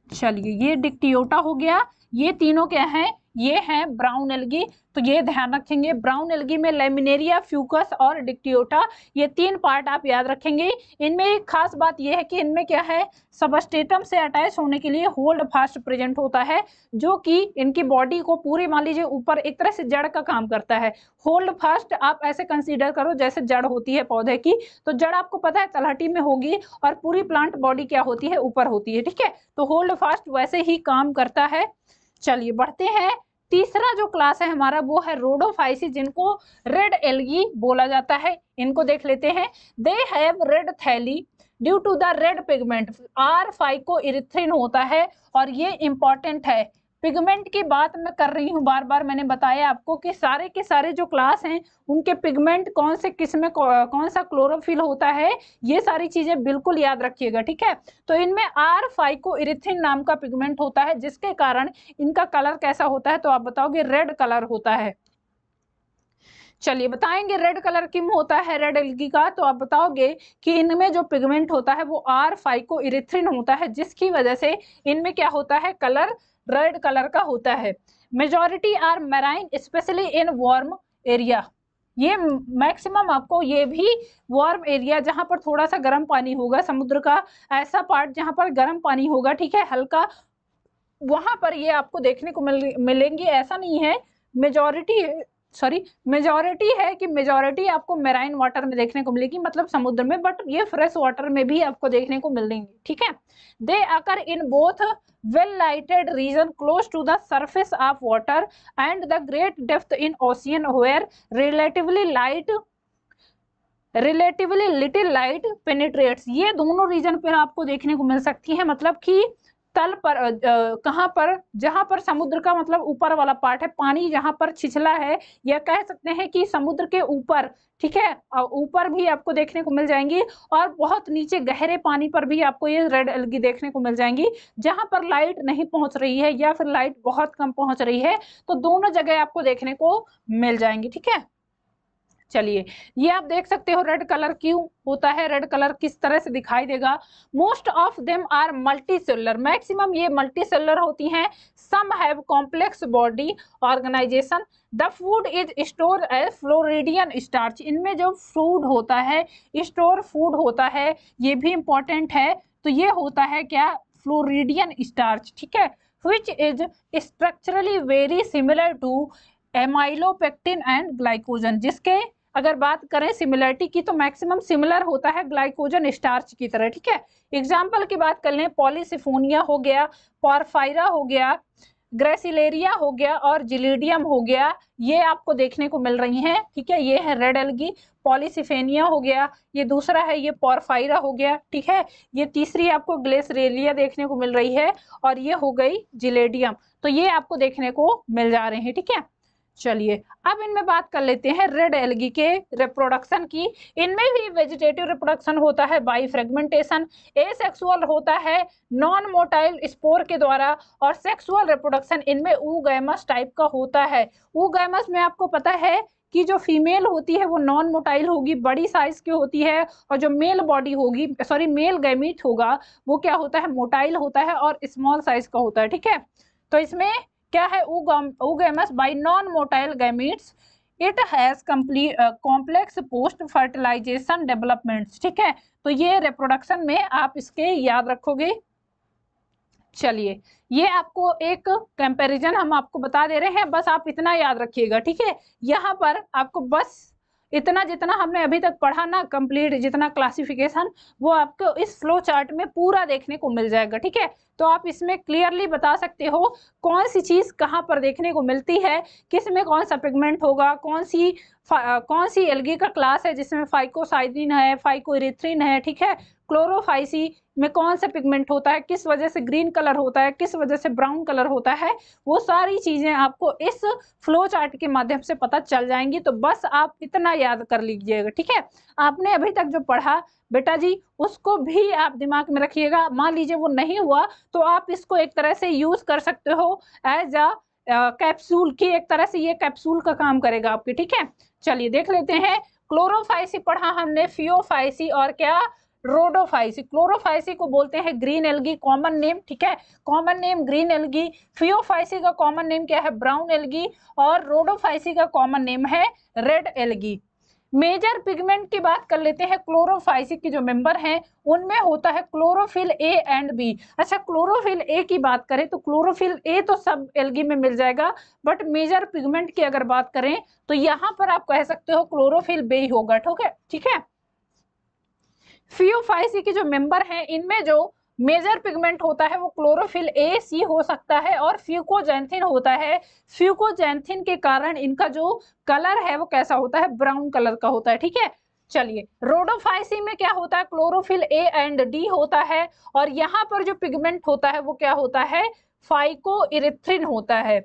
चलिए ये डिक्टियोटा हो गया, ये तीनों क्या है, ये है ब्राउन एल्गी। तो ये ध्यान रखेंगे, ब्राउन एल्गी में लैमिनेरिया, फ्यूकस और डिक्टियोटा, ये तीन पार्ट आप याद रखेंगे। इनमें एक खास बात यह है कि इनमें क्या है, सबस्ट्रेटम से अटैच होने के लिए होल्ड फास्ट प्रेजेंट होता है, जो कि इनकी बॉडी को पूरी मान लीजिए ऊपर एक तरह से जड़ का काम करता है। होल्ड फास्ट आप ऐसे कंसीडर करो जैसे जड़ होती है पौधे की, तो जड़ आपको पता है तलहटी में होगी, और पूरी प्लांट बॉडी क्या होती है, ऊपर होती है, ठीक है। तो होल्ड फास्ट वैसे ही काम करता है। चलिए बढ़ते हैं, तीसरा जो क्लास है हमारा वो है रोडोफाइसी, जिनको रेड एल्गी बोला जाता है। इनको देख लेते हैं। They have red thalli due to the red pigment, r phycoerythrin होता है। और ये इंपॉर्टेंट है, पिगमेंट की बात मैं कर रही हूँ बार बार, मैंने बताया आपको कि सारे के सारे जो क्लास हैं उनके पिगमेंट कौन से किस में कौन सा क्लोरोफिल होता है, ये सारी चीजें बिल्कुल याद रखिएगा, ठीक है। तो इनमें आर फाइकोइरिथ्रिन नाम का पिगमेंट होता है, जिसके कारण इनका कलर कैसा होता है, तो आप बताओगे रेड कलर होता है। चलिए बताएंगे रेड कलर क्यों होता है रेड एल्गी का, तो आप बताओगे कि इनमें जो पिगमेंट होता है वो आर फाइकोइरिथ्रिन होता है, जिसकी वजह से इनमें क्या होता है, कलर रेड कलर का होता है। Majority are marine specially in warm area, ये मैक्सिमम आपको ये भी वार्म एरिया जहां पर थोड़ा सा गर्म पानी होगा, समुद्र का ऐसा पार्ट जहां पर गर्म पानी होगा, ठीक है, हल्का, वहां पर ये आपको देखने को मिलेंगी। ऐसा नहीं है मेजॉरिटी है कि मेजॉरिटी आपको मेराइन वाटर में देखने को मिलेगी, मतलब समुद्र में, बट ये फ्रेश वाटर में भी आपको देखने को मिलेंगी, ठीक है। They occur in both well lighted region close to the surface of water and the great depth in ocean where relatively little light penetrates. ये दोनों रीजन पर आपको देखने को मिल सकती है, मतलब कि तल पर कहां पर, जहां पर समुद्र का मतलब ऊपर वाला पार्ट है, पानी जहां पर छिछला है, या कह सकते हैं कि समुद्र के ऊपर, ठीक है, ऊपर भी आपको देखने को मिल जाएंगी, और बहुत नीचे गहरे पानी पर भी आपको ये रेड एल्गी देखने को मिल जाएंगी, जहां पर लाइट नहीं पहुंच रही है या फिर लाइट बहुत कम पहुंच रही है, तो दोनों जगह आपको देखने को मिल जाएंगी, ठीक है। चलिए ये आप देख सकते हो रेड कलर क्यों होता है, रेड कलर किस तरह से दिखाई देगा। Most of them are multicellular, maximum ये मल्टीसेलुलर होती हैं। Some have complex body organisation. The food is store as floridean starch, इनमें जो फूड होता है, स्टोर फूड होता है, ये भी इंपॉर्टेंट है। तो ये होता है क्या, फ्लोरिडियन स्टार्च, ठीक है, which is structurally very similar to amylopectin and glycogen, जिसके अगर बात करें सिमिलरिटी की तो मैक्सिमम सिमिलर होता है ग्लाइकोजन स्टार्च की तरह, ठीक है। एग्जाम्पल की बात कर लें, पॉलीसिफोनिया हो गया, पॉरफायरा हो गया, ग्रेसिलेरिया हो गया और जिलीडियम हो गया, ये आपको देखने को मिल रही हैं, ठीक है। ये है रेड एल्गी, पॉलीसिफेनिया हो गया, ये दूसरा है ये पॉरफायरा हो गया, ठीक है। ये तीसरी आपको ग्लेसरेलिया देखने को मिल रही है, और ये हो गई जिलेडियम, तो ये आपको देखने को मिल जा रहे हैं, ठीक है। चलिए अब इनमें बात कर लेते हैं रेड एल्गी के रिप्रोडक्शन की। इनमें भी वेजिटेटिव रिप्रोडक्शन होता है बाय फ्रेगमेंटेशन, एसेक्सुअल होता है नॉन मोटाइल स्पोर के द्वारा, और सेक्सुअल रिप्रोडक्शन इनमें ऊगैमस टाइप का होता है। ऊगैमस में आपको पता है कि जो फीमेल होती है वो नॉन मोटाइल होगी, बड़ी साइज की होती है, और जो मेल बॉडी होगी, सॉरी मेल गैमीट होगा, वो क्या होता है, मोटाइल होता है और स्मॉल साइज का होता है, ठीक है। तो इसमें क्या है, oogamous by non-motile gametes, it has complete complex post fertilization developments, ठीक है। तो ये रिप्रोडक्शन में आप इसके याद रखोगे। चलिए ये आपको एक कंपैरिजन हम आपको बता दे रहे हैं, बस आप इतना याद रखिएगा, ठीक है। यहाँ पर आपको बस इतना जितना हमने अभी तक पढ़ा ना, कंप्लीट जितना क्लासिफिकेशन, वो आपको इस फ्लो चार्ट में पूरा देखने को मिल जाएगा, ठीक है। तो आप इसमें क्लियरली बता सकते हो कौन सी चीज कहाँ पर देखने को मिलती है, किस में कौन सा पिगमेंट होगा, कौन सी एल्गी का क्लास है जिसमें फाइकोसाइडिन है, फाइकोइरिथ्रिन है, ठीक है। क्लोरोफाइसी में कौन सा पिगमेंट होता है, किस वजह से ग्रीन कलर होता है, किस वजह से ब्राउन कलर होता है, वो सारी चीजें आपको इस फ्लो चार्ट के माध्यम से पता चल जाएंगी। तो बस आप इतना याद कर लीजिएगा, ठीक है। आपने अभी तक जो पढ़ा बेटा जी उसको भी आप दिमाग में रखिएगा। मान लीजिए वो नहीं हुआ तो आप इसको एक तरह से यूज कर सकते हो एज अ कैप्सूल की, एक तरह से ये कैप्सूल का काम करेगा आपके, ठीक है। चलिए देख लेते हैं। क्लोरोफाइसी पढ़ा हमने, फियोफाइसी और क्या, रोडोफाइसी। क्लोरोफाइसी को बोलते हैं ग्रीन एल्गी, कॉमन नेम, ठीक है, common name green algae. Phaeophyceae का कॉमन नेम क्या है, ब्राउन एल्गी, और रोडोफाइसी का कॉमन नेम है रेड एल्गी। मेजर पिगमेंट की बात कर लेते हैं। क्लोरोफाइसी के जो मेंबर हैं उनमें होता है क्लोरोफिल ए एंड बी। अच्छा, क्लोरोफिल ए की बात करें तो क्लोरोफिल ए तो सब एल्गी में मिल जाएगा, बट मेजर पिगमेंट की अगर बात करें तो यहाँ पर आप कह सकते हो क्लोरोफिल बे होगा, ठीक है। फियोफाइसी के जो मेंबर हैं इनमें जो मेजर पिगमेंट होता है वो क्लोरोफिल ए सी हो सकता है, और फ्यूकोजैंथिन होता है। फ्यूकोजैंथिन के कारण इनका जो कलर है वो कैसा होता है, ब्राउन कलर का होता है। ठीक है, चलिए रोडोफाइसी में क्या होता है, क्लोरोफिल ए एंड डी होता है, और यहाँ पर जो पिगमेंट होता है वो क्या होता है, फाइकोइरिथ्रिन होता है।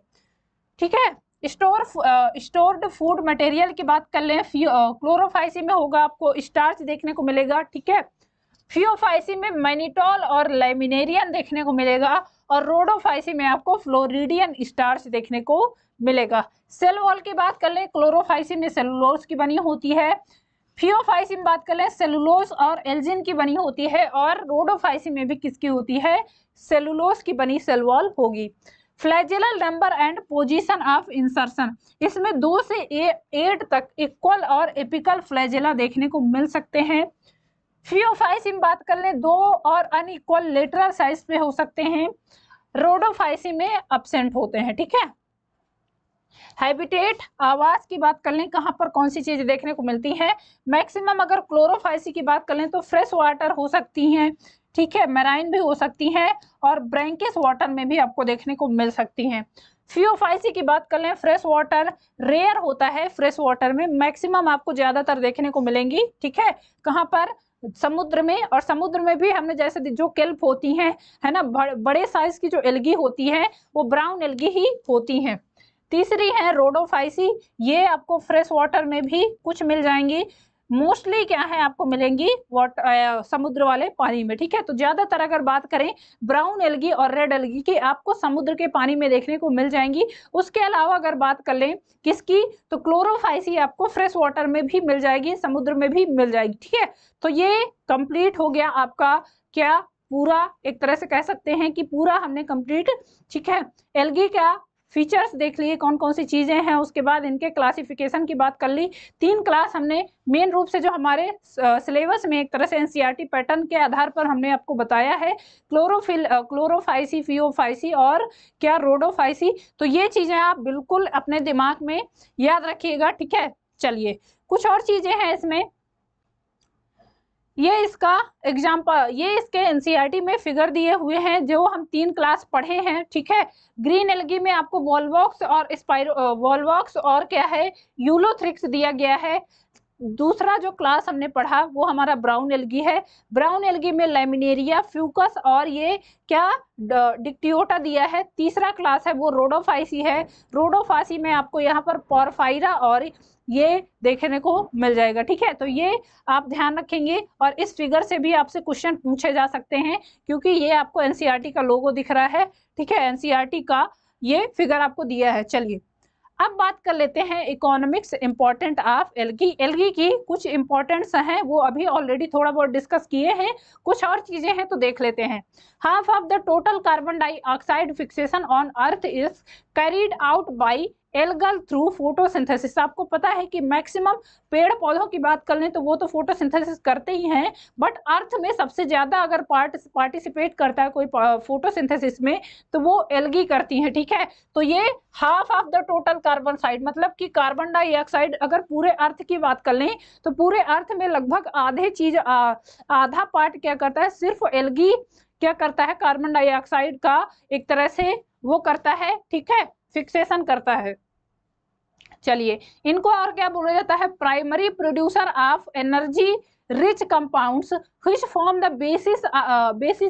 ठीक है, स्टोर्ड फूड मटेरियल की बात कर लें, क्लोरोफाइसी में होगा आपको स्टार्च देखने को मिलेगा। ठीक है, फियोफाइसी में मैनिटोल और लैमिनेरियन देखने को मिलेगा, और रोडोफाइसी में आपको फ्लोरिडियन स्टार्च देखने को मिलेगा। सेल वॉल की बात कर लें, क्लोरोफाइसी में सेलुलोज की बनी होती है, फियोफाइसी में बात कर लें सेलुलोज और एल्जिन की बनी होती है, और रोडोफाइसी में भी किसकी होती है, सेलुलोज की बनी सेल वॉल होगी। Flagellal number and position of insertion, इसमें 2 से 8 तक इक्वल और एपिकल फ्लैजेला देखने को मिल सकते हैं। फियोफाइसी में बात कर लें 2 और अनइक्वल लेटरल साइज पे हो सकते हैं। रोडोफाइसी में एब्सेंट होते हैं। ठीक है, हैबिटेट आवास की बात कर लें, कहां पर कौन सी चीज देखने को मिलती है, मैक्सिमम अगर क्लोरोफाइसी की बात कर लें तो फ्रेश वाटर हो सकती हैं। ठीक है, मैराइन भी हो सकती हैं, और ब्रैंकिस वाटर में भी आपको देखने को मिल सकती हैं। फियोफाइसी की बात कर लें, फ्रेश वाटर रेयर होता है, फ्रेश वाटर में मैक्सिमम आपको ज्यादातर देखने को मिलेंगी। ठीक है, कहां पर, समुद्र में, और समुद्र में भी हमने जैसे जो केल्प होती हैं, है ना, बड़े साइज की जो एल्गी होती है वो ब्राउन एल्गी ही होती हैं। तीसरी है रोडोफाइसी, ये आपको फ्रेश वाटर में भी कुछ मिल जाएंगी, मोस्टली क्या है आपको मिलेंगी समुद्र वाले पानी में। ठीक है, तो ज्यादातर अगर बात करें ब्राउन एल्गी और रेड एल्गी की आपको समुद्र के पानी में देखने को मिल जाएंगी। उसके अलावा अगर बात कर लें किसकी, तो क्लोरोफाइसी आपको फ्रेश वाटर में भी मिल जाएगी, समुद्र में भी मिल जाएगी। ठीक है, तो ये कंप्लीट हो गया आपका क्या, पूरा एक तरह से कह सकते हैं कि पूरा हमने कंप्लीट। ठीक है, एल्गी का फीचर्स देख लिए, कौन कौन सी चीजें हैं, उसके बाद इनके क्लासिफिकेशन की बात कर ली। 3 क्लास हमने मेन रूप से जो हमारे सिलेबस में एक तरह से एनसीईआरटी पैटर्न के आधार पर हमने आपको बताया है, क्लोरोफाइसी, फियोफाइसी और क्या, रोडोफाइसी। तो ये चीजें आप बिल्कुल अपने दिमाग में याद रखिएगा। ठीक है, चलिए कुछ और चीजें हैं इसमें, ये इसका एग्जाम्पल, ये इसके एनसीईआरटी में फिगर दिए हुए हैं जो हम 3 क्लास पढ़े हैं। ठीक है, ग्रीन एल्गी में आपको वॉलवॉक्स और वॉलवॉक्स और क्या है, यूलोथ्रिक्स दिया गया है। दूसरा जो क्लास हमने पढ़ा वो हमारा ब्राउन एल्गी है, ब्राउन एल्गी में लैमिनेरिया, फ्यूकस और ये क्या, डिक्टियोटा दिया है। तीसरा क्लास है वो रोडोफाइसी है, रोडोफाइसी में आपको यहाँ पर पोरफाइरा और ये देखने को मिल जाएगा। ठीक है, तो ये आप ध्यान रखेंगे, और इस फिगर से भी आपसे क्वेश्चन पूछे जा सकते हैं, क्योंकि ये आपको एनसीईआरटी का लोगो दिख रहा है। ठीक है, एनसीईआरटी का ये फिगर आपको दिया है। चलिए अब बात कर लेते हैं economics important of algae. Algae की कुछ इंपॉर्टेंट्स हैं, वो अभी ऑलरेडी थोड़ा बहुत डिस्कस किए हैं, कुछ और चीजें हैं तो देख लेते हैं। Half of the total carbon dioxide fixation on earth is carried out by algal through photosynthesis. आपको पता है कि मैक्सिमम पेड़ पौधों की बात कर लें तो वो तो फोटोसिंथेसिस करते ही हैं, बट अर्थ में सबसे ज्यादा अगर पार्टिसिपेट करता है कोई फोटोसिंथेसिस में तो वो एल्गी करती हैं। ठीक है, तो ये half of the total carbon side, मतलब कि कार्बन डाइऑक्साइड अगर पूरे अर्थ की बात कर लें तो पूरे अर्थ में लगभग आधा पार्ट क्या करता है, सिर्फ एल्गी क्या करता है, कार्बन डाइऑक्साइड का एक तरह से वो करता है। ठीक है, फिक्सेशन करता है। चलिए इनको और क्या बोला जाता है, primary producer of energy rich compounds which form the basis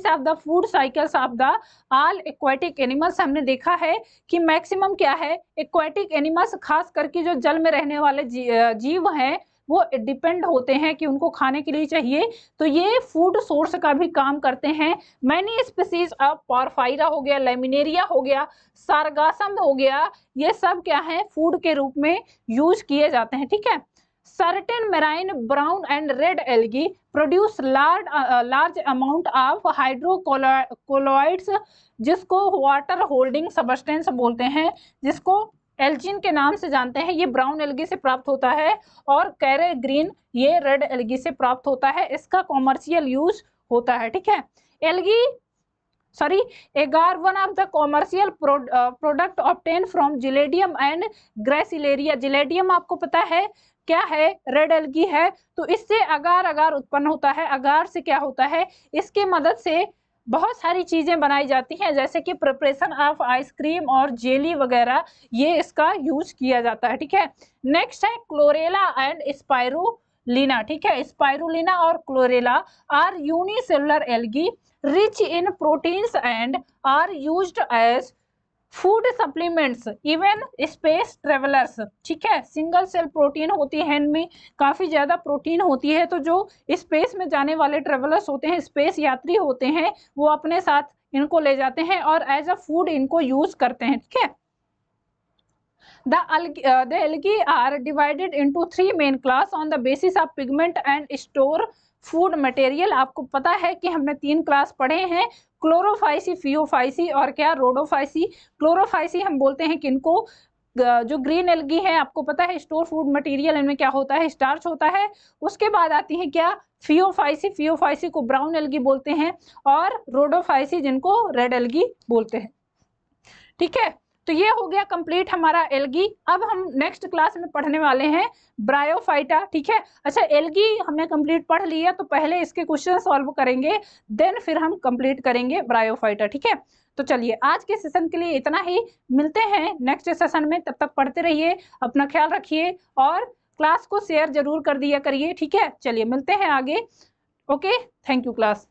of the food cycles of the all aquatic animals. हमने देखा है कि मैक्सिमम क्या है, एक्वाटिक एनिमल्स खास करके जो जल में रहने वाले जीव हैं वो डिपेंड होते हैं कि उनको खाने के लिए चाहिए, तो ये फूड सोर्स का भी काम करते हैं। मैनी स्पीसीज ऑफ पोरफाइरा हो गया, लैमिनेरिया हो गया, सारगासम हो गया, ये सब क्या है, फूड के रूप में यूज किए जाते हैं। ठीक है, certain marine brown and red algae produce large amount of hydrocolloids जिसको वाटर होल्डिंग सबस्टेंस बोलते हैं, जिसको एल्जिन के नाम से जानते हैं। ये ब्राउन एल्गी से प्राप्त होता है, और कैरे ग्रीन ये रेड एल्गी से प्राप्त होता है, इसका कॉमर्शियल यूज होता है। ठीक है, एगार one of the commercial product obtain from gelidium and gracilaria. Gelidium आपको पता है क्या है, रेड एल्गी है, तो इससे अगार उत्पन्न होता है। अगार से क्या होता है, इसके मदद से बहुत सारी चीजें बनाई जाती हैं, जैसे कि प्रिपरेशन ऑफ आइसक्रीम और जेली वगैरह, ये इसका यूज किया जाता है। ठीक है, नेक्स्ट है क्लोरेला एंड स्पाइरुलिना। ठीक है, स्पाइरुलिना और chlorella are unicellular algae rich in proteins and are used as food supplements even space travellers. ठीक है, सिंगल सेल प्रोटीन होती है, इनमें काफी ज्यादा प्रोटीन होती है, तो जो स्पेस में जाने वाले ट्रेवलर्स होते हैं, स्पेस यात्री होते हैं, वो अपने साथ इनको ले जाते हैं और एज अ फूड इनको यूज करते हैं। ठीक है, The algae are divided into three main class on the basis of pigment and store food material। आपको पता है कि हमने 3 क्लास पढ़े हैं, क्लोरोफाइसी, फियोफाइसी और क्या, रोडोफाइसी। क्लोरोफाइसी हम बोलते हैं किनको, जो ग्रीन एल्गी है, आपको पता है स्टोर फूड मटेरियल, इनमें क्या होता है, स्टार्च होता है। उसके बाद आती है क्या, फियोफाइसी, फियोफाइसी को ब्राउन एल्गी बोलते हैं, और रोडोफाइसी जिनको रेड एल्गी बोलते हैं। ठीक है, तो ये हो गया कंप्लीट हमारा एल्गी। अब हम नेक्स्ट क्लास में पढ़ने वाले हैं ब्रायोफाइटा। ठीक है, अच्छा एल्गी हमने कंप्लीट पढ़ लिया, तो पहले इसके क्वेश्चन सॉल्व करेंगे, देन फिर हम कंप्लीट करेंगे ब्रायोफाइटा। ठीक है, तो चलिए आज के सेशन के लिए इतना ही, मिलते हैं नेक्स्ट सेशन में, तब तक पढ़ते रहिए, अपना ख्याल रखिए और क्लास को शेयर जरूर कर दिया करिए। ठीक है, चलिए मिलते हैं आगे। Okay, thank you class.